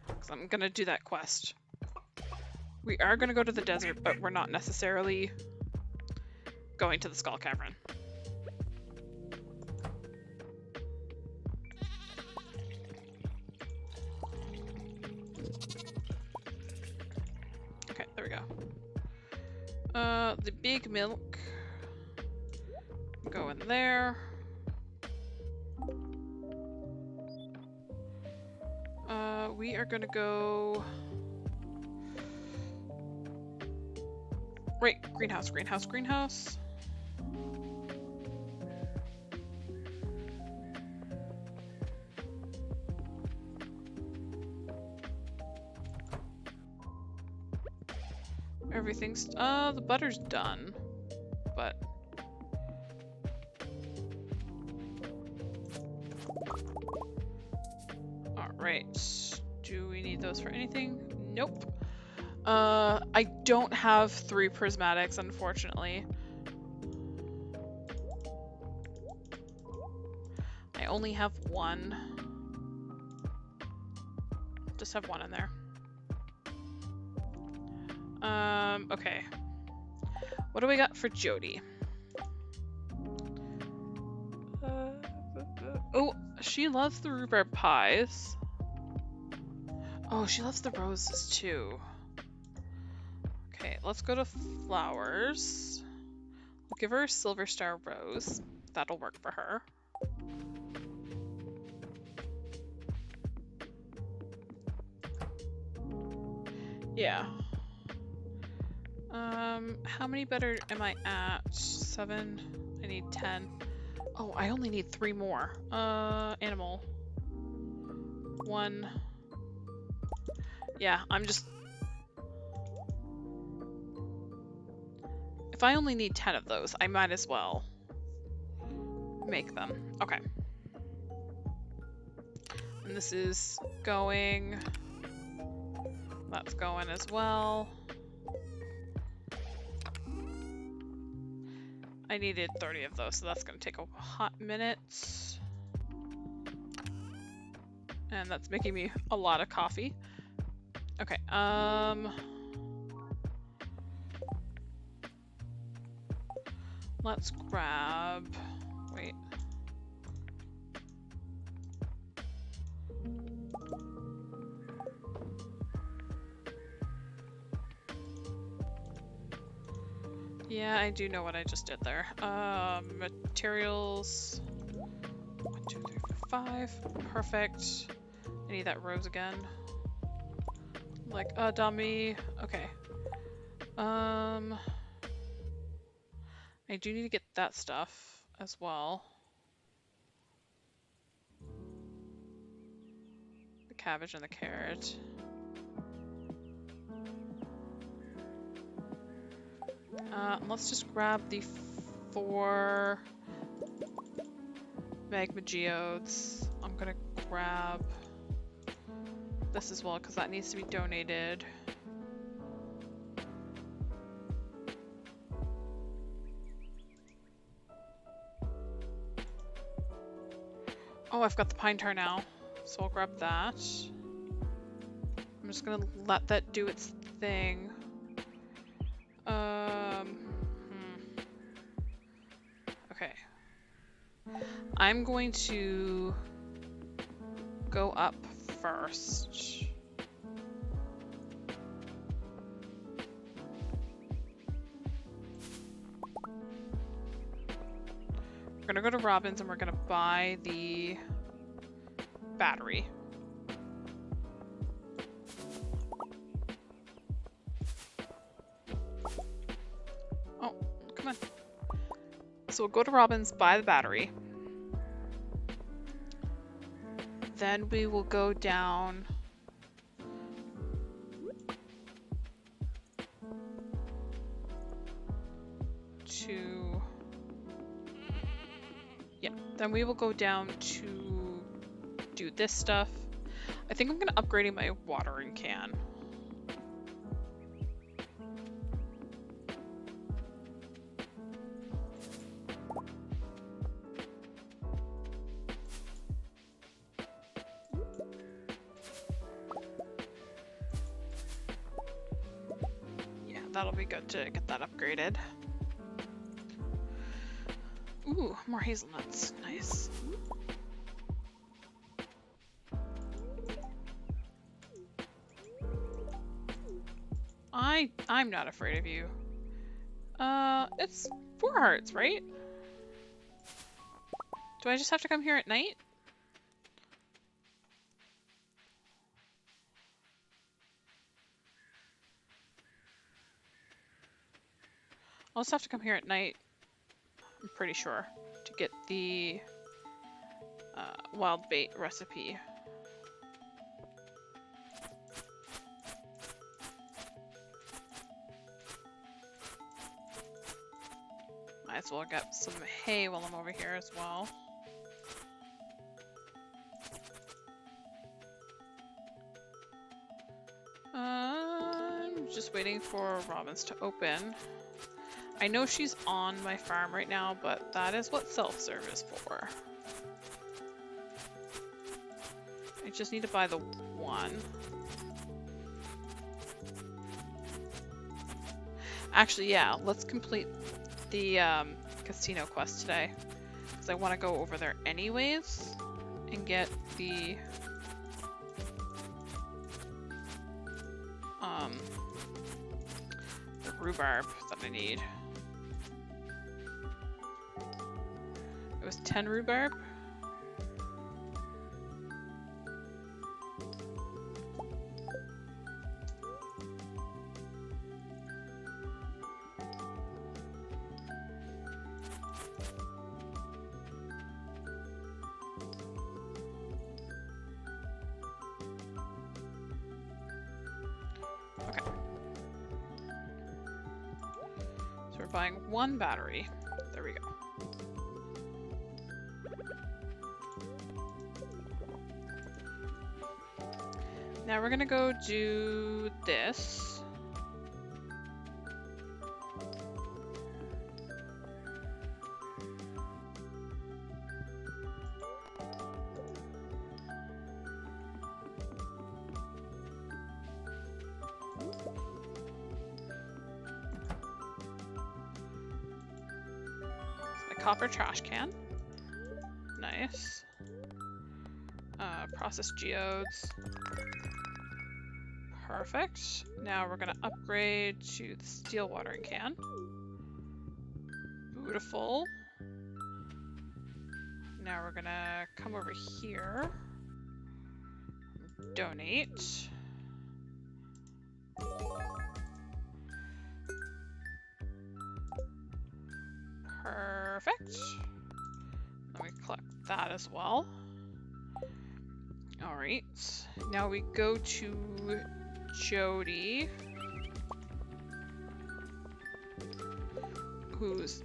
Because I'm gonna do that quest. We are gonna go to the desert, but we're not necessarily going to the Skull Cavern. Okay, there we go. The big milk. Go in there. We are gonna go... Right, greenhouse, greenhouse, greenhouse. Everything's... the butter's done, but... Alright, do we need those for anything? Nope. I don't have 3 prismatics, unfortunately. I only have 1. Just have 1 in there. Okay. What do we got for Jody? Oh, she loves the rhubarb pies. Oh, she loves the roses too. Okay, let's go to flowers. We'll give her a silver star rose. That'll work for her. Yeah. How many better am I at? 7. I need 10. Oh, I only need 3 more. Animal. 1. Yeah, I'm just... If I only need 10 of those, I might as well make them. Okay. And this is going... That's going as well. I needed 30 of those, so that's going to take a hot minute. And that's making me a lot of coffee. Okay, let's grab... Wait. Yeah, I do know what I just did there. Materials. 1, 2, 3, 4, 5. Perfect. I need that rose again. Like, dummy. Okay. I do need to get that stuff as well. The cabbage and the carrot. Let's just grab the 4 magma geodes. I'm gonna grab this as well because that needs to be donated. Oh, I've got the pine tar now, so I'll grab that. I'm just gonna let that do its thing. Okay. I'm going to go up first. We're gonna go to Robin's and we're gonna buy the battery. Oh, come on. So we'll go to Robin's, buy the battery. Then we will go down to... Yeah, then we will go down to do this stuff. I think I'm gonna upgrade my watering can. Yeah, that'll be good to get that upgraded. Ooh, more hazelnuts. Nice. I'm not afraid of you. It's 4 hearts, right? Do I just have to come here at night? I'll just have to come here at night, I'm pretty sure, to get the wild bait recipe. Might as well get some hay while I'm over here as well. I'm just for Robin's to open. I know she's on my farm right now, but that is what self-serve is for. I just need to buy the one. Actually, yeah, let's complete the casino quest today. Because I want to go over there anyways and get the rhubarb that I need. It was 10 rhubarb. Buying one battery. There we go. Now we're gonna go do this. Copper trash can. Nice. Processed geodes. Perfect. Now we're gonna upgrade to the steel watering can. Beautiful. Now we're gonna come over here. Donate. Perfect. Let me collect that as well. Alright. Now we go to Jody.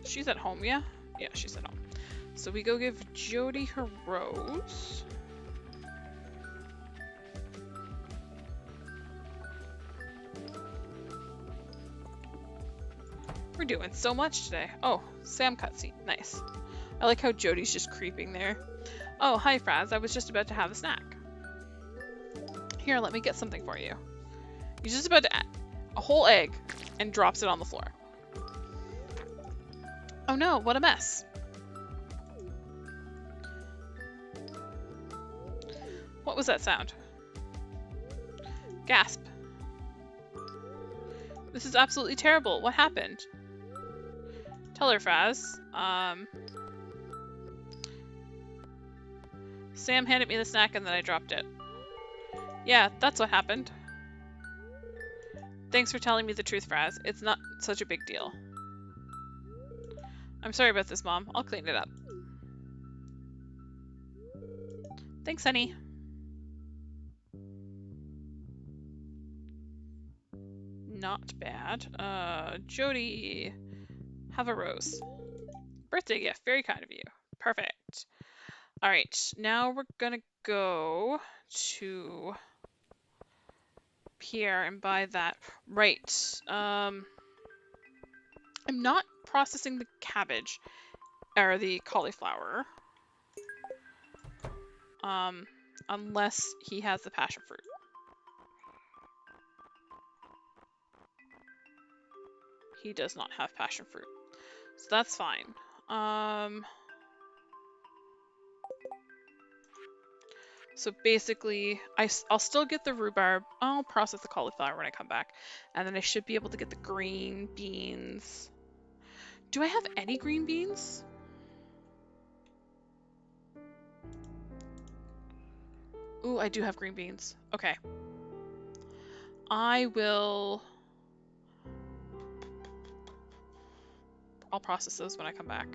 She's at home, yeah? Yeah, she's at home. So we go give Jody her rose. We're doing so much today. Oh, Sam cutscene. Nice. I like how Jody's just creeping there. Oh, hi, Fraz. I was just about to have a snack. Here, let me get something for you. He's just about to add a whole egg and drops it on the floor. Oh no, what a mess. What was that sound? Gasp. This is absolutely terrible. What happened? Tell her, Fraz. Sam handed me the snack and then I dropped it. Yeah, that's what happened. Thanks for telling me the truth, Fraz. It's not such a big deal. I'm sorry about this, Mom. I'll clean it up. Thanks, honey. Not bad. Jody, have a rose. Birthday gift. Very kind of you. Perfect. All right, now we're gonna go to Pierre and buy that. Right. I'm not processing the cabbage or the cauliflower. Unless he has the passion fruit. He does not have passion fruit. So that's fine. So basically, I'll still get the rhubarb. I'll process the cauliflower when I come back. And then I should be able to get the green beans. Do I have any green beans? Ooh, I do have green beans. Okay. I'll process those when I come back.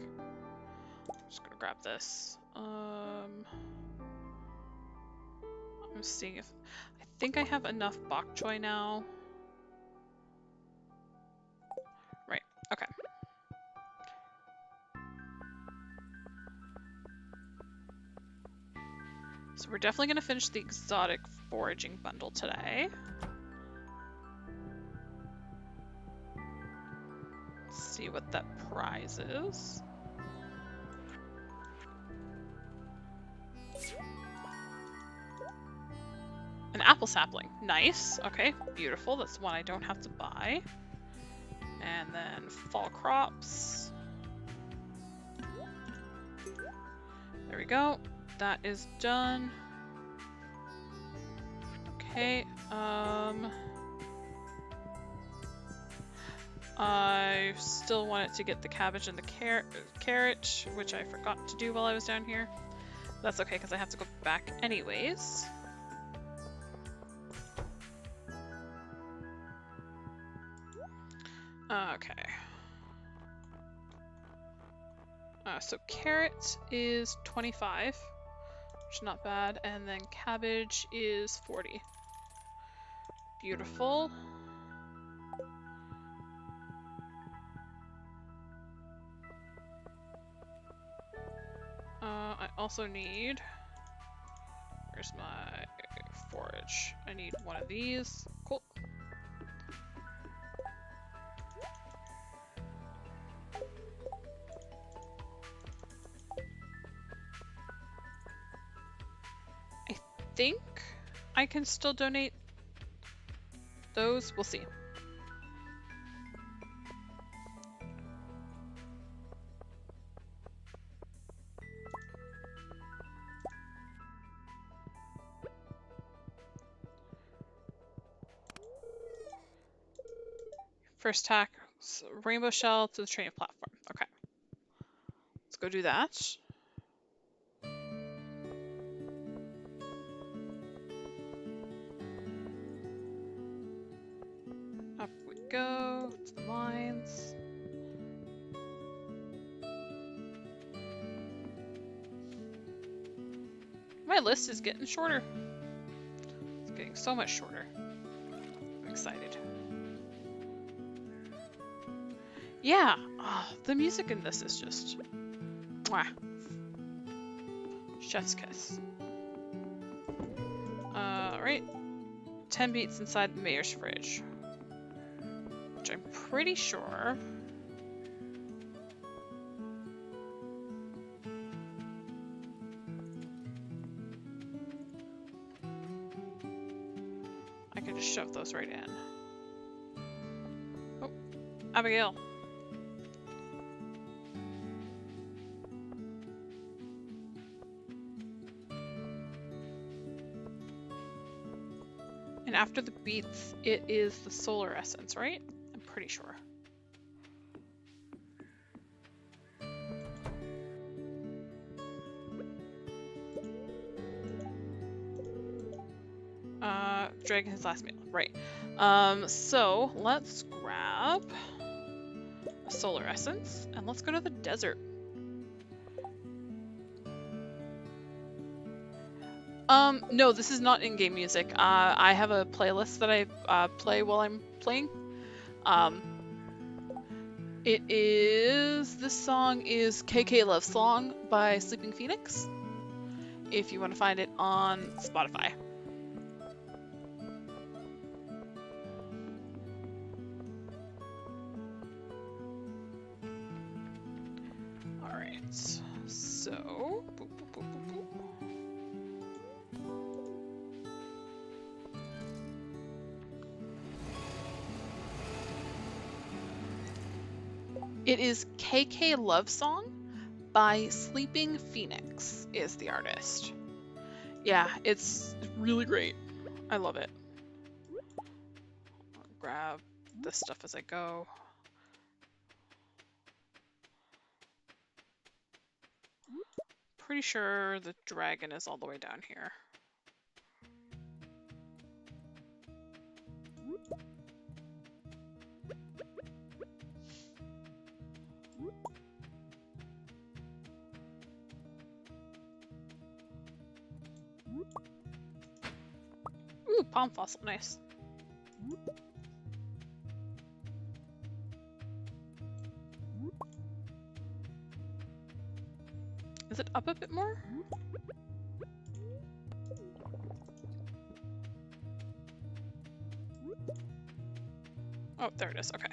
I'm just gonna grab this. I'm seeing if I think I have enough bok choy now. Right. Okay. So we're definitely gonna finish the exotic foraging bundle today. what that prize is. An apple sapling. Nice. Okay, beautiful. That's one I don't have to buy. And then fall crops. There we go. That is done. Okay, I still wanted to get the cabbage and the carrot, which I forgot to do while I was down here. That's okay, because I have to go back anyways. Okay. So carrot is 25, which is not bad, and then cabbage is 40. Beautiful. I also need... Where's my forage? I need one of these. Cool. I think I can still donate those. We'll see. First tack, rainbow shell to the train platform. Okay. Let's go do that. Up we go to the mines. My list is getting shorter. It's getting so much shorter. I'm excited. Yeah, the music in this is just... Mwah. Chef's kiss. Alright. 10 beats inside the mayor's fridge. Which I'm pretty sure... I can just shove those right in. Oh, Abigail. And after the beets, it is the solar essence, right? I'm pretty sure. Dragging his last meal, right. So let's grab a solar essence and let's go to the desert. No, this is not in-game music. I have a playlist that I play while I'm playing. This song is KK Love Song by Sleeping Phoenix, if you want to find it on Spotify. Alright, so... Boop, boop, boop, boop, boop. It is KK Love Song by Sleeping Phoenix is the artist. Yeah, it's really great. I love it. I'll grab this stuff as I go. Pretty sure the dragon is all the way down here. Ooh, palm fossil, nice. Is it up a bit more? Oh, there it is, okay.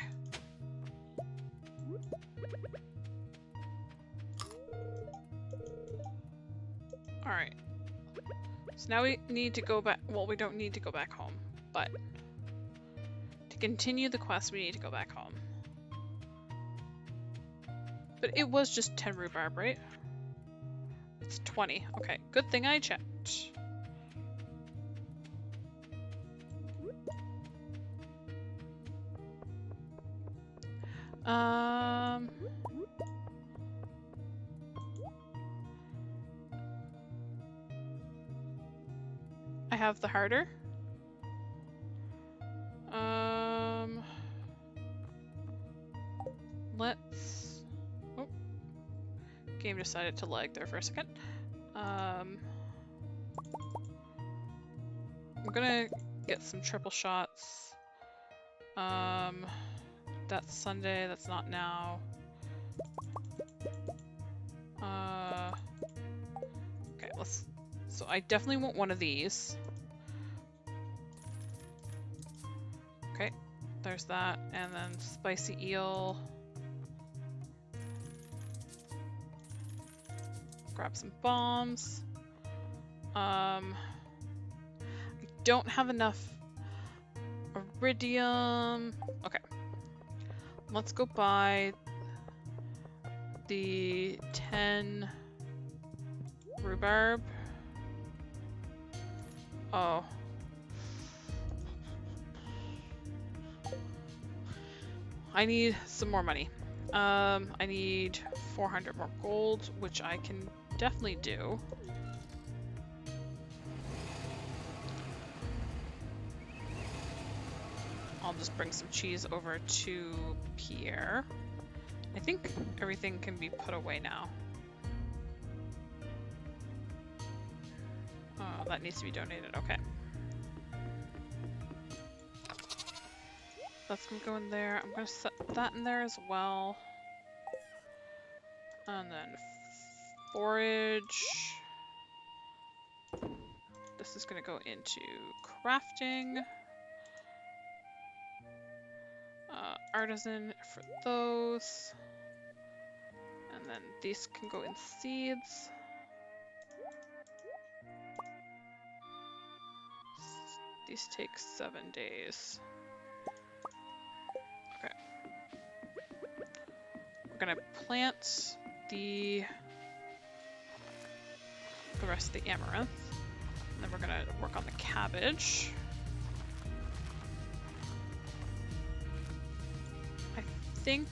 Alright. So now we need to go back. Well, we don't need to go back home, but to continue the quest, we need to go back home. But it was just 10 rhubarb, right? It's 20. Okay, good thing I checked. I have the harder. Let's... Oh. Game decided to lag there for a second. I'm gonna get some triple shots. That's Sunday, that's not now. Okay, let's... So I definitely want one of these. Okay, there's that, and then spicy eel. Grab some bombs. I don't have enough iridium. Okay. Let's go buy the 10 rhubarb. Oh. I need some more money. I need 400 more gold, which I can definitely do. I'll just bring some cheese over to Pierre. I think everything can be put away now. Oh, that needs to be donated. Okay. That's gonna go in there. I'm gonna set that in there as well. And then forage. This is gonna go into crafting. Artisan for those. And then these can go in seeds. These take 7 days. Okay. We're gonna plant the rest of the amaranth. And then we're gonna work on the cabbage. I think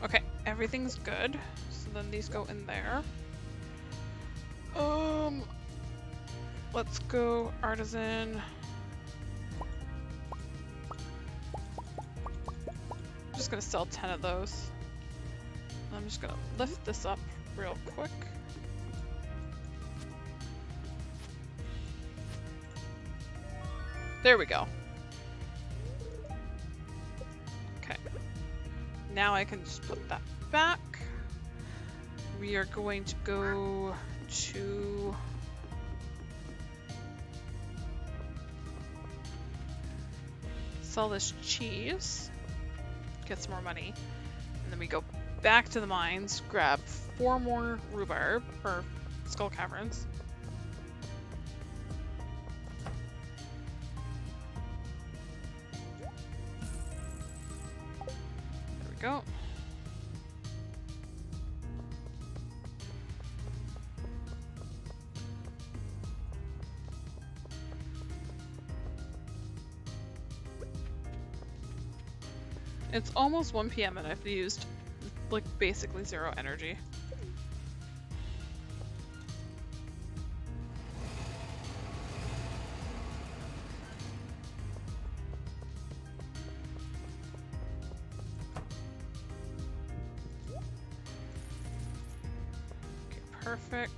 okay, everything's good. So then these go in there. Let's go artisan. I'm just gonna sell 10 of those. I'm just gonna lift this up real quick. There we go. Okay. Now I can just put that back. We are going to go to... sell this cheese. Get some more money. And then we go back to the mines, grab 4 more rhubarb, or skull caverns. There we go. It's almost 1 PM and I've used like basically 0 energy. Okay, perfect.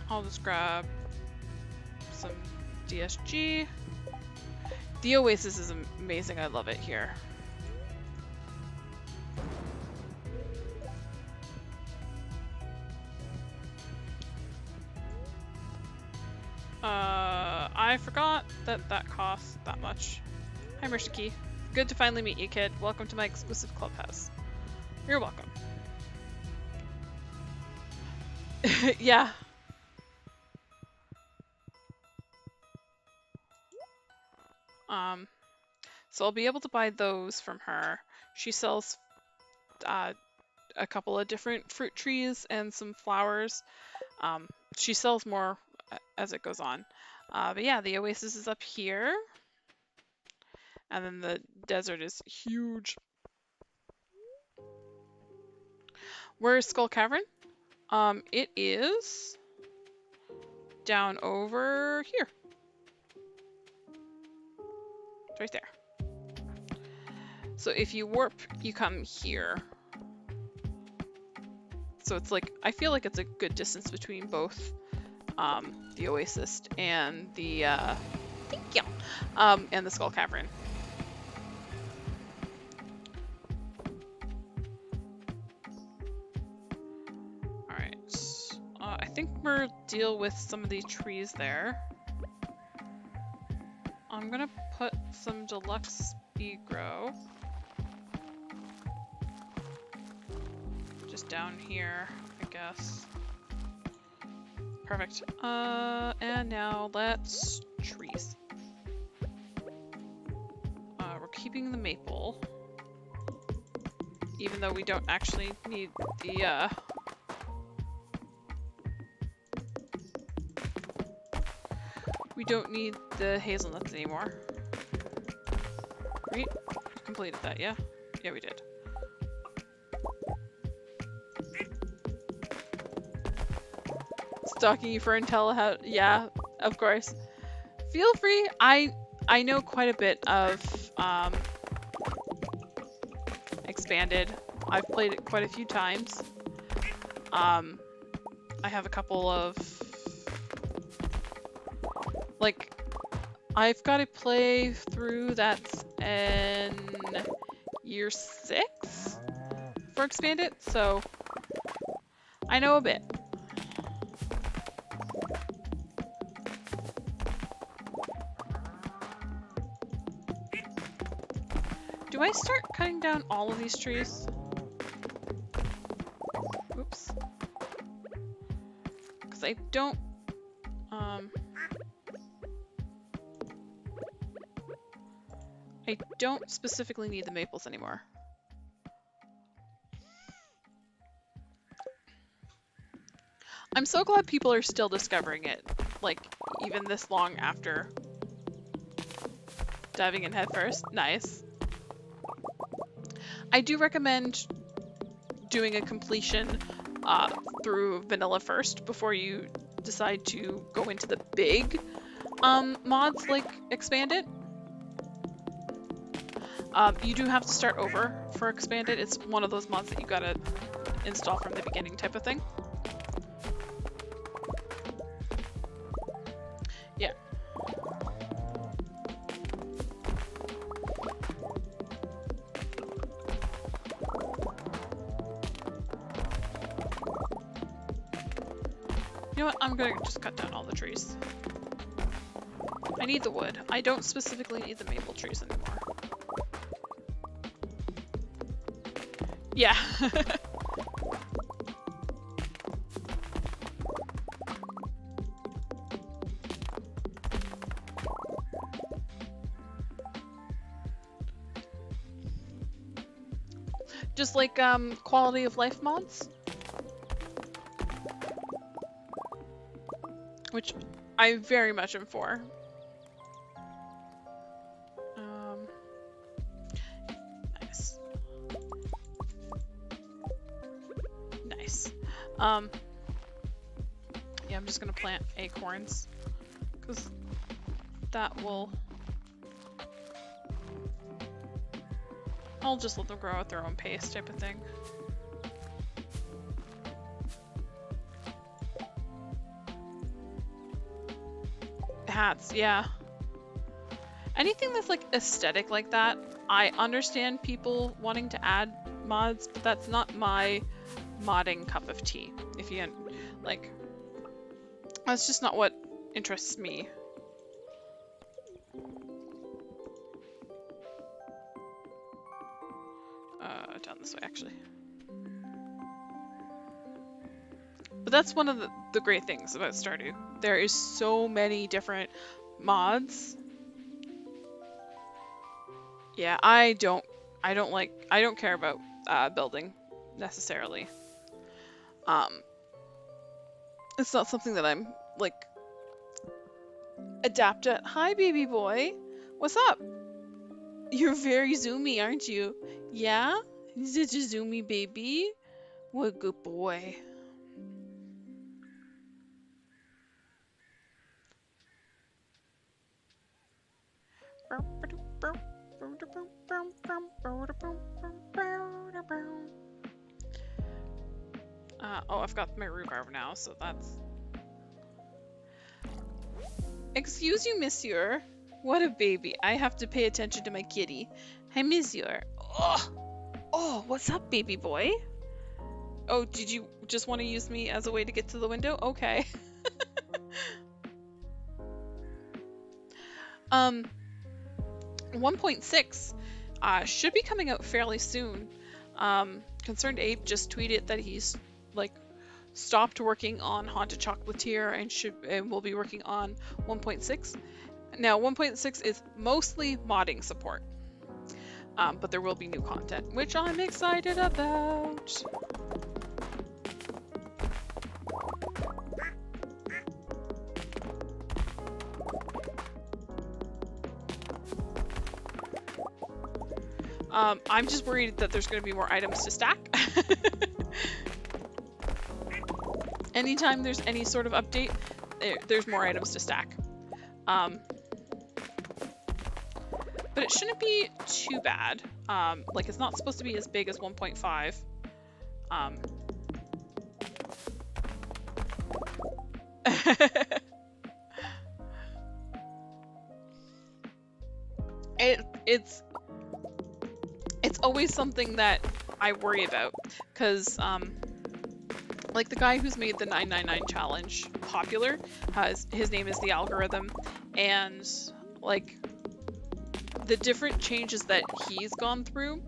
I'll just grab some DSG. The Oasis is amazing. I love it here. I forgot that that costs that much. Hi, Mershiki. Good to finally meet you, kid. Welcome to my exclusive clubhouse. You're welcome. Yeah. So I'll be able to buy those from her. She sells a couple of different fruit trees and some flowers. She sells more as it goes on. But yeah, the oasis is up here. And then the desert is huge. Where's Skull Cavern? It is down over here. It's right there. So if you warp, you come here. So it's like, I feel like it's a good distance between both the oasis and the, thank you, and the Skull Cavern. I think we'll deal with some of these trees there. I'm gonna put some deluxe speed grow just down here, I guess. Perfect. And now let's trees. We're keeping the maple, even though we don't actually need the we don't need the hazelnuts anymore. Right? We completed that, yeah? Yeah, we did. Stalking you for intel how, yeah, of course. Feel free. I know quite a bit of Expanded. I've played it quite a few times. I have a couple of, like, I've got a play through that's in year 6 for Expanded, so I know a bit. Do I start cutting down all of these trees? Oops. Because I don't, I don't specifically need the maples anymore. I'm so glad people are still discovering it, like, even this long after diving in head first. Nice. I do recommend doing a completion through vanilla first before you decide to go into the big mods like Expanded. You do have to start over for Expanded. It's one of those mods that you gotta install from the beginning type of thing. Yeah. You know what? I'm gonna just cut down all the trees. I need the wood. I don't specifically need the maple trees anymore. Yeah. Just like quality of life mods, which I very much am for. Nice. Nice. Yeah, I'm just gonna plant acorns because that will. I'll just let them grow at their own pace type of thing. Hats, yeah. Anything that's like aesthetic like that, I understand people wanting to add mods, but that's not my modding cup of tea. If you like, that's just not what interests me. actually. But that's one of the great things about Stardew. There is so many different mods. Yeah, I don't care about building necessarily. It's not something that I'm like adept at. Hi, baby boy. What's up? You're very zoomy, aren't you? Yeah? You're such a zoomy baby. What a good boy. Oh, I've got my rhubarb now, so that's... Excuse you, monsieur. What a baby. I have to pay attention to my kitty. Hi, monsieur. Oh, what's up, baby boy? Oh, did you just want to use me as a way to get to the window? Okay. 1.6 should be coming out fairly soon. Concerned Ape just tweeted that he's like stopped working on Haunted Chocolatier and will be working on 1.6. Now 1.6 is mostly modding support, but there will be new content, which I'm excited about. I'm just worried that there's going to be more items to stack. Anytime there's any sort of update, there's more items to stack. But it shouldn't be too bad. Like, it's not supposed to be as big as 1.5. It's always something that I worry about, because like the guy who's made the 999 challenge popular, his name is TheAlGoreRhythm, and like the different changes that he's gone through,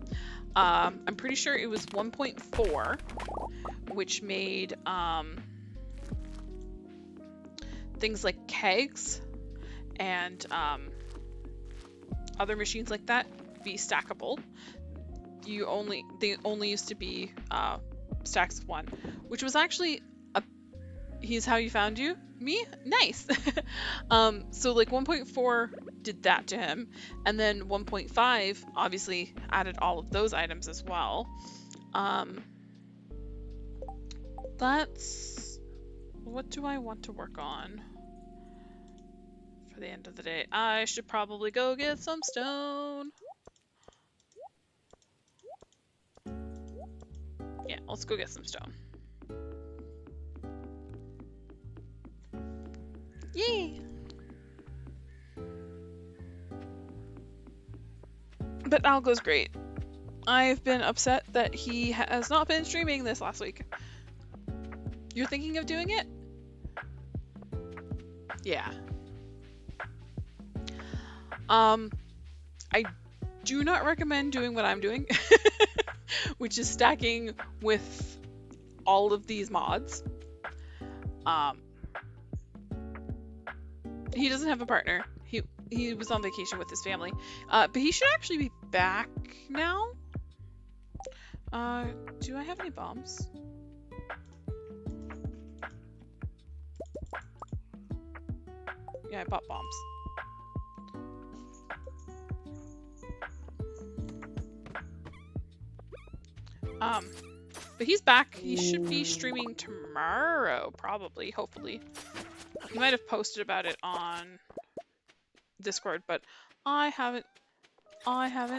I'm pretty sure it was 1.4, which made things like kegs and other machines like that be stackable. They only used to be stacks of one, which was actually he's how you found you? Me? Nice. So like 1.4 did that to him, and then 1.5 obviously added all of those items as well. That's... What do I want to work on for the end of the day? I should probably go get some stone. Yeah, let's go get some stone. Yay! But Algo's great. I've been upset that he has not been streaming this last week. You're thinking of doing it? Yeah. I do not recommend doing what I'm doing, which is stacking with all of these mods. He doesn't have a partner. He was on vacation with his family, but he should actually be back now. Do I have any bombs? Yeah, I bought bombs. But he's back. He should be streaming tomorrow, probably, hopefully. He might have posted about it on Discord, but I haven't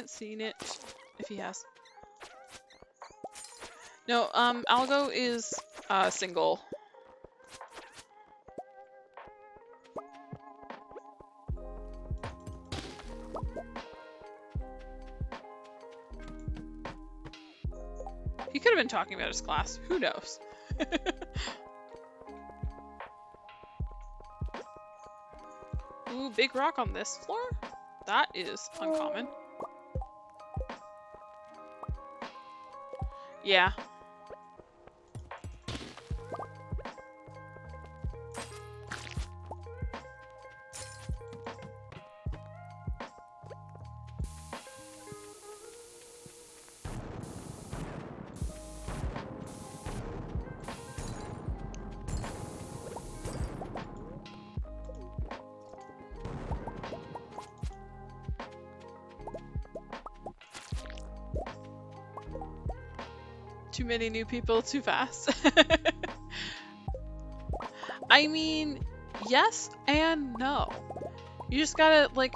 seen it, if he has. No, Algo is single. He could have been talking about his class. Who knows? Ooh, big rock on this floor? That is uncommon. Yeah. Too many new people too fast. I mean, yes and no. You just gotta like,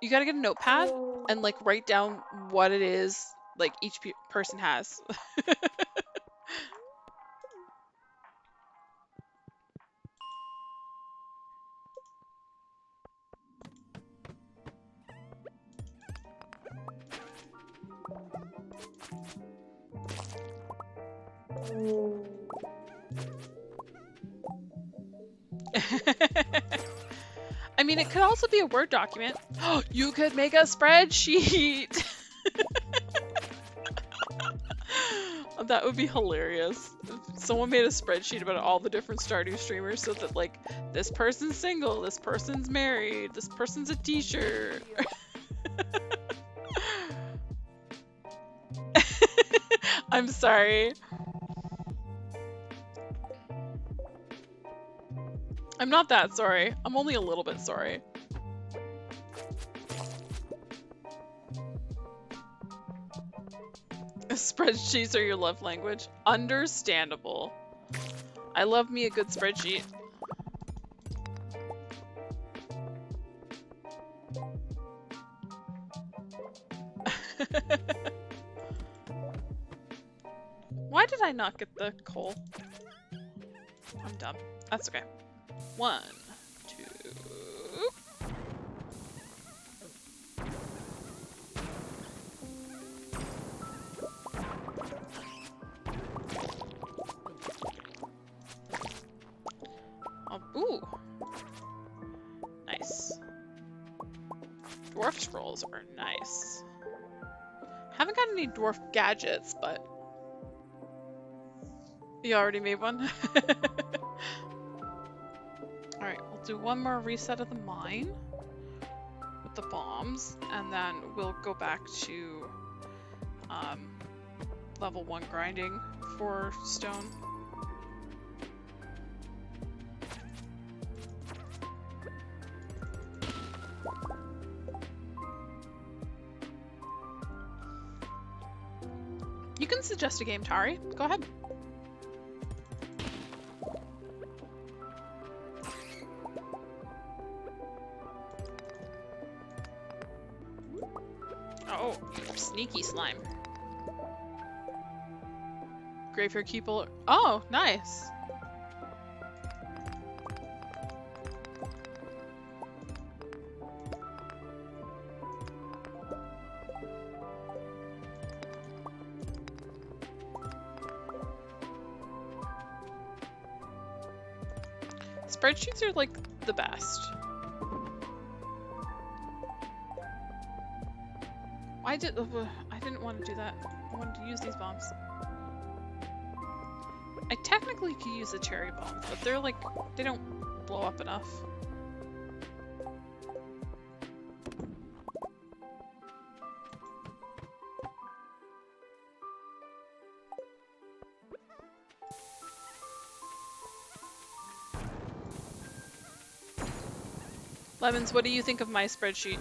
you gotta get a notepad and like write down what it is like each person has. I mean, it could also be a Word document. You could make a spreadsheet. That would be hilarious. If someone made a spreadsheet about all the different Stardew streamers so that like this person's single, this person's married, this person's a teacher. I'm sorry. I'm not that sorry. I'm only a little bit sorry. Spreadsheets are your love language. Understandable. I love me a good spreadsheet. Why did I not get the coal? I'm dumb. That's okay. 1, 2. Oh, ooh. Nice. Dwarf scrolls are nice. Haven't got any dwarf gadgets, but you already made one. Alright, we'll do one more reset of the mine with the bombs, and then we'll go back to level 1 grinding for stone. You can suggest a game, Tari. Go ahead. Oh, sneaky slime. Graveyard Keeper. Oh, nice. Spreadsheets are like the best. I didn't want to do that. I wanted to use these bombs. I technically could use the cherry bombs, but they're like, they don't blow up enough. Lemons, what do you think of my spreadsheet?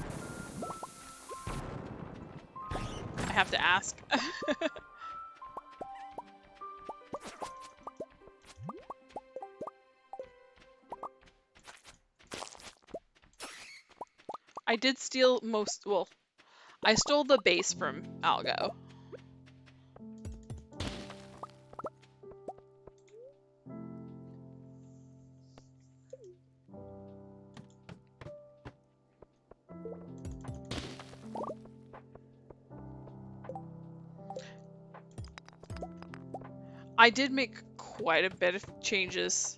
I have to ask. I did steal well, I stole the base from Algo. I did make quite a bit of changes.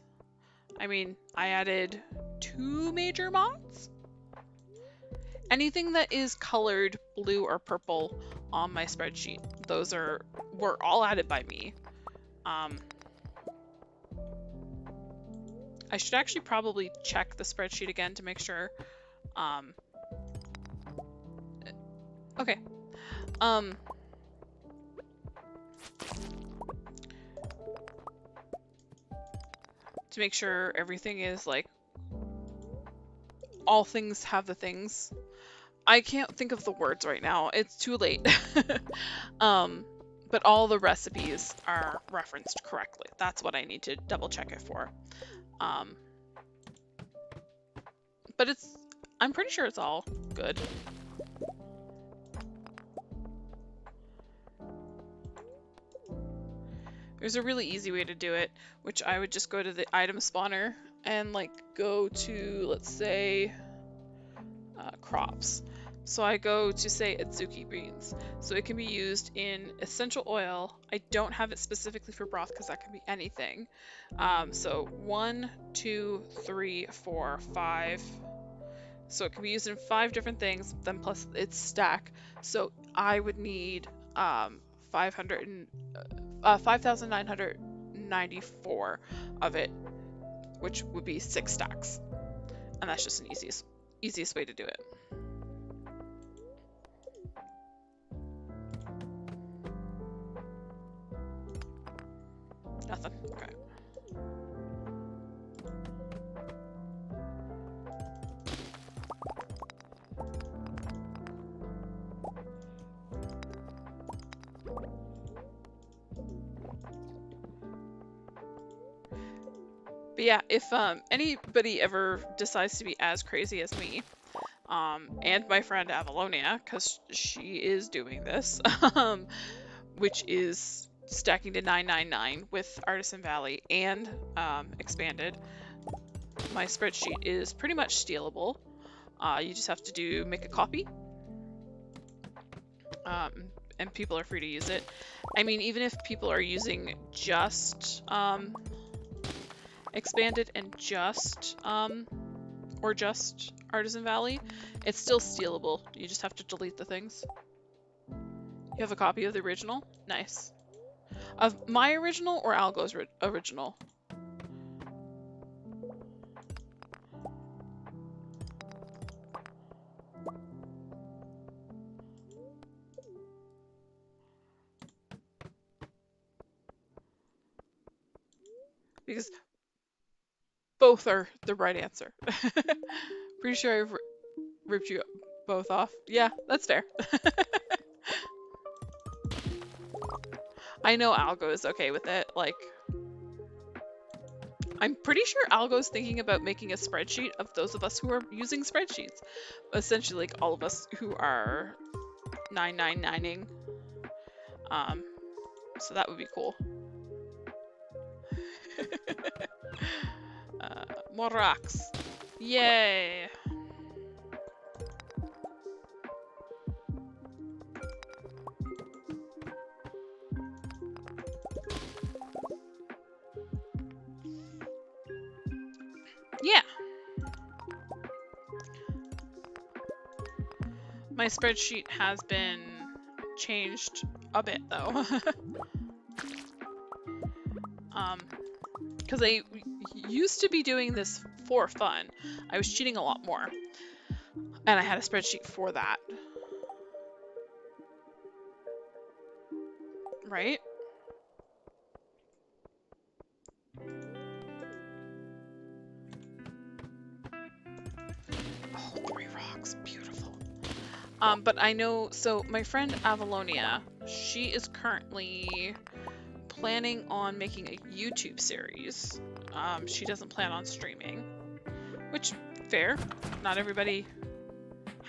I mean, I added 2 major mods. Anything that is colored blue or purple on my spreadsheet those were all added by me. I should actually probably check the spreadsheet again to make sure. Okay. To make sure everything is like, all things have the things. I can't think of the words right now. It's too late. But all the recipes are referenced correctly. That's what I need to double check it for. But I'm pretty sure it's all good. There's a really easy way to do it, which I would just go to the item spawner and like go to, let's say, crops. So I go to, say, Adzuki beans. So it can be used in essential oil. I don't have it specifically for broth because that can be anything. So 1, 2, 3, 4, 5. So it can be used in 5 different things, then plus its stack. So I would need 5,994 of it, which would be 6 stacks. And that's just an easiest way to do it. Nothing. Okay. But yeah, if anybody ever decides to be as crazy as me, and my friend Avalonia, because she is doing this, which is stacking to 999 with Artisan Valley and expanded, my spreadsheet is pretty much stealable. You just have to make a copy, and people are free to use it. I mean, even if people are using just expanded and just Artisan Valley, it's still stealable. You just have to delete the things. You have a copy of the original? Nice. Of my original or Algo's original? Because both are the right answer. Pretty sure I've ripped you both off. Yeah, that's fair. I know Algo is okay with it. Like, I'm pretty sure Algo's thinking about making a spreadsheet of those of us who are using spreadsheets. Essentially, like, all of us who are 999ing. So that would be cool. More rocks. Yay! Yeah! My spreadsheet has been changed a bit, though. Because I used to be doing this for fun. I was cheating a lot more. And I had a spreadsheet for that. Right? Oh, 3 rocks. Beautiful. But I know, so my friend Avalonia, she is currently planning on making a YouTube series. She doesn't plan on streaming, which, fair. Not everybody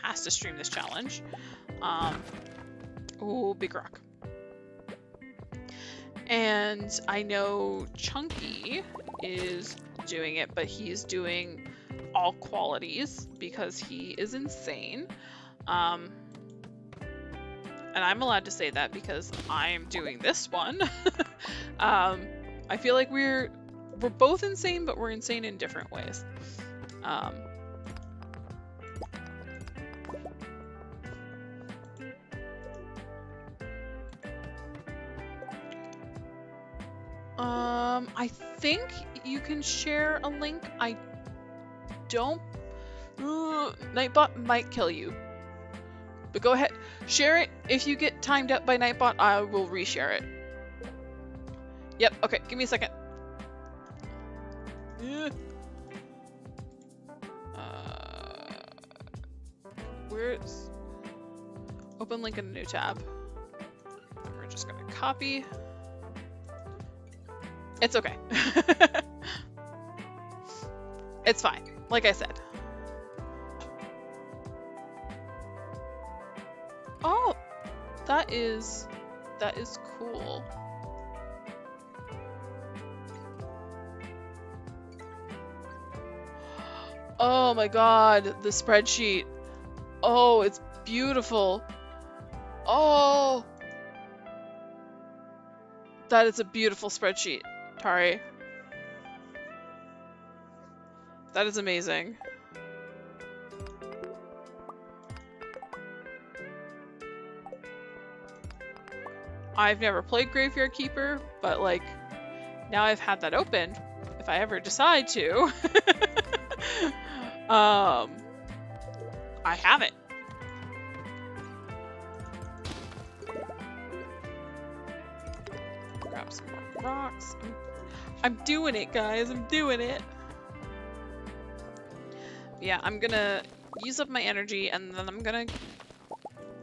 has to stream this challenge. Oh, big rock. And I know Chunky is doing it, but he's doing all qualities because he is insane. And I'm allowed to say that because I'm doing this one. I feel like we're both insane, but we're insane in different ways. I think you can share a link. I don't. Nightbot might kill you. But go ahead, share it. If you get timed up by Nightbot, I will reshare it. Yep, okay, give me a second. Where's... Open link in a new tab. We're just gonna copy. It's okay. It's fine, like I said. Oh, that is cool. Oh my god, the spreadsheet. Oh, it's beautiful. Oh, that is a beautiful spreadsheet, Tari. That is amazing. I've never played Graveyard Keeper, but like, now I've had that open, if I ever decide to, I have it. Grab some more rocks. I'm doing it, guys. I'm doing it. Yeah, I'm gonna use up my energy, and then I'm gonna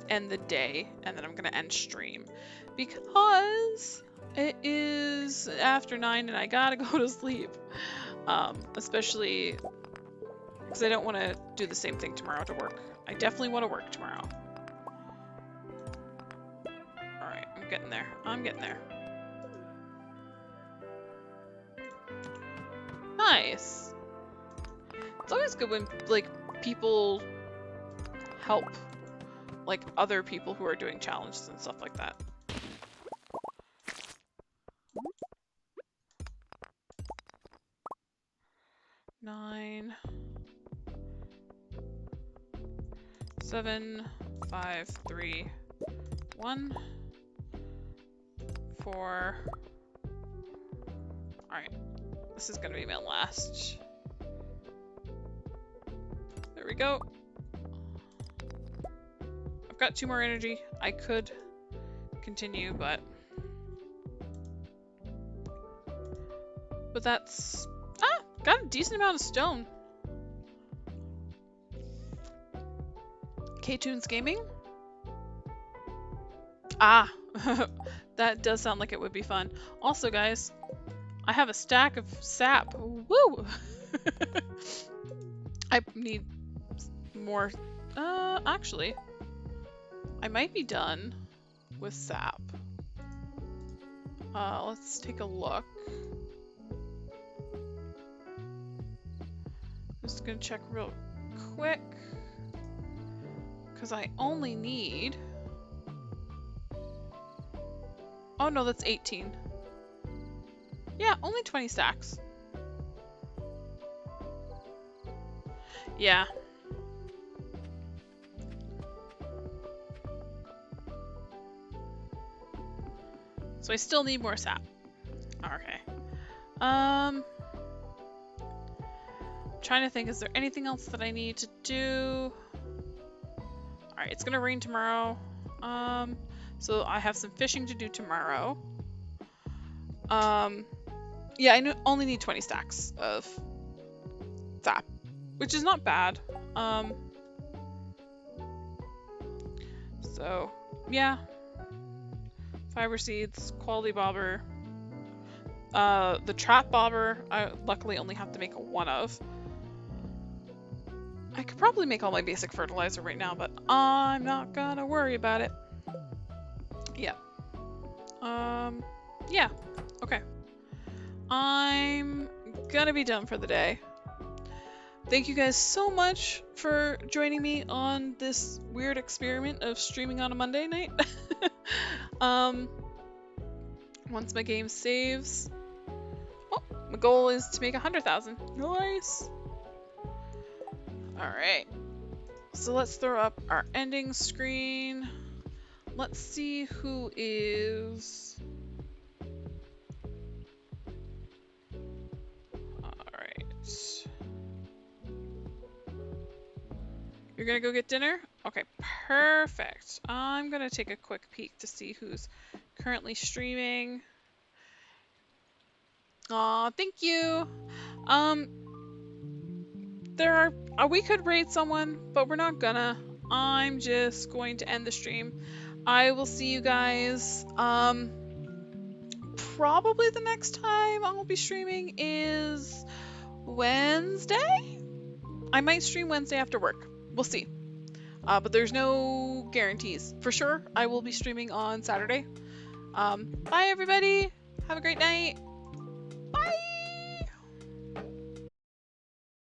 end the day, and then I'm gonna end stream. Because it is after 9 and I gotta go to sleep. Especially because I don't want to do the same thing tomorrow to work. I definitely want to work tomorrow. Alright, I'm getting there. I'm getting there. Nice! It's always good when, like, people help, like, other people who are doing challenges and stuff like that. Nine, 7, 5, 3, 1, 4. Alright, this is gonna be my last. There we go. I've got 2 more energy. I could continue, but that's... Ah! Got a decent amount of stone. K-Tunes Gaming? Ah! That does sound like it would be fun. Also, guys, I have a stack of sap. Woo! I need more... actually, I might be done with sap. Let's take a look. Just gonna check real quick. Because I only need... Oh no, that's 18. Yeah, only 20 stacks. Yeah. So I still need more sap. Okay. Trying to think, is there anything else that I need to do? Alright, it's gonna rain tomorrow. So I have some fishing to do tomorrow. Yeah, I only need 20 stacks of sap, which is not bad. So, yeah. Fiber seeds, quality bobber. The trap bobber, I luckily only have to make 1 of. I could probably make all my basic fertilizer right now, but I'm not gonna worry about it. Yeah. Yeah. Okay. I'm gonna be done for the day. Thank you guys so much for joining me on this weird experiment of streaming on a Monday night. Once my game saves... Oh, my goal is to make 100,000. Nice! Alright. So let's throw up our ending screen. Let's see who is... You're gonna go get dinner? Okay, perfect. I'm gonna take a quick peek to see who's currently streaming. Aw, thank you. Um, there are we could raid someone, but we're not gonna. I'm just going to end the stream. I will see you guys. Probably the next time I'll be streaming is Wednesday. I might stream Wednesday after work. We'll see. But there's no guarantees. For sure, I will be streaming on Saturday. Bye everybody. Have a great night. Bye.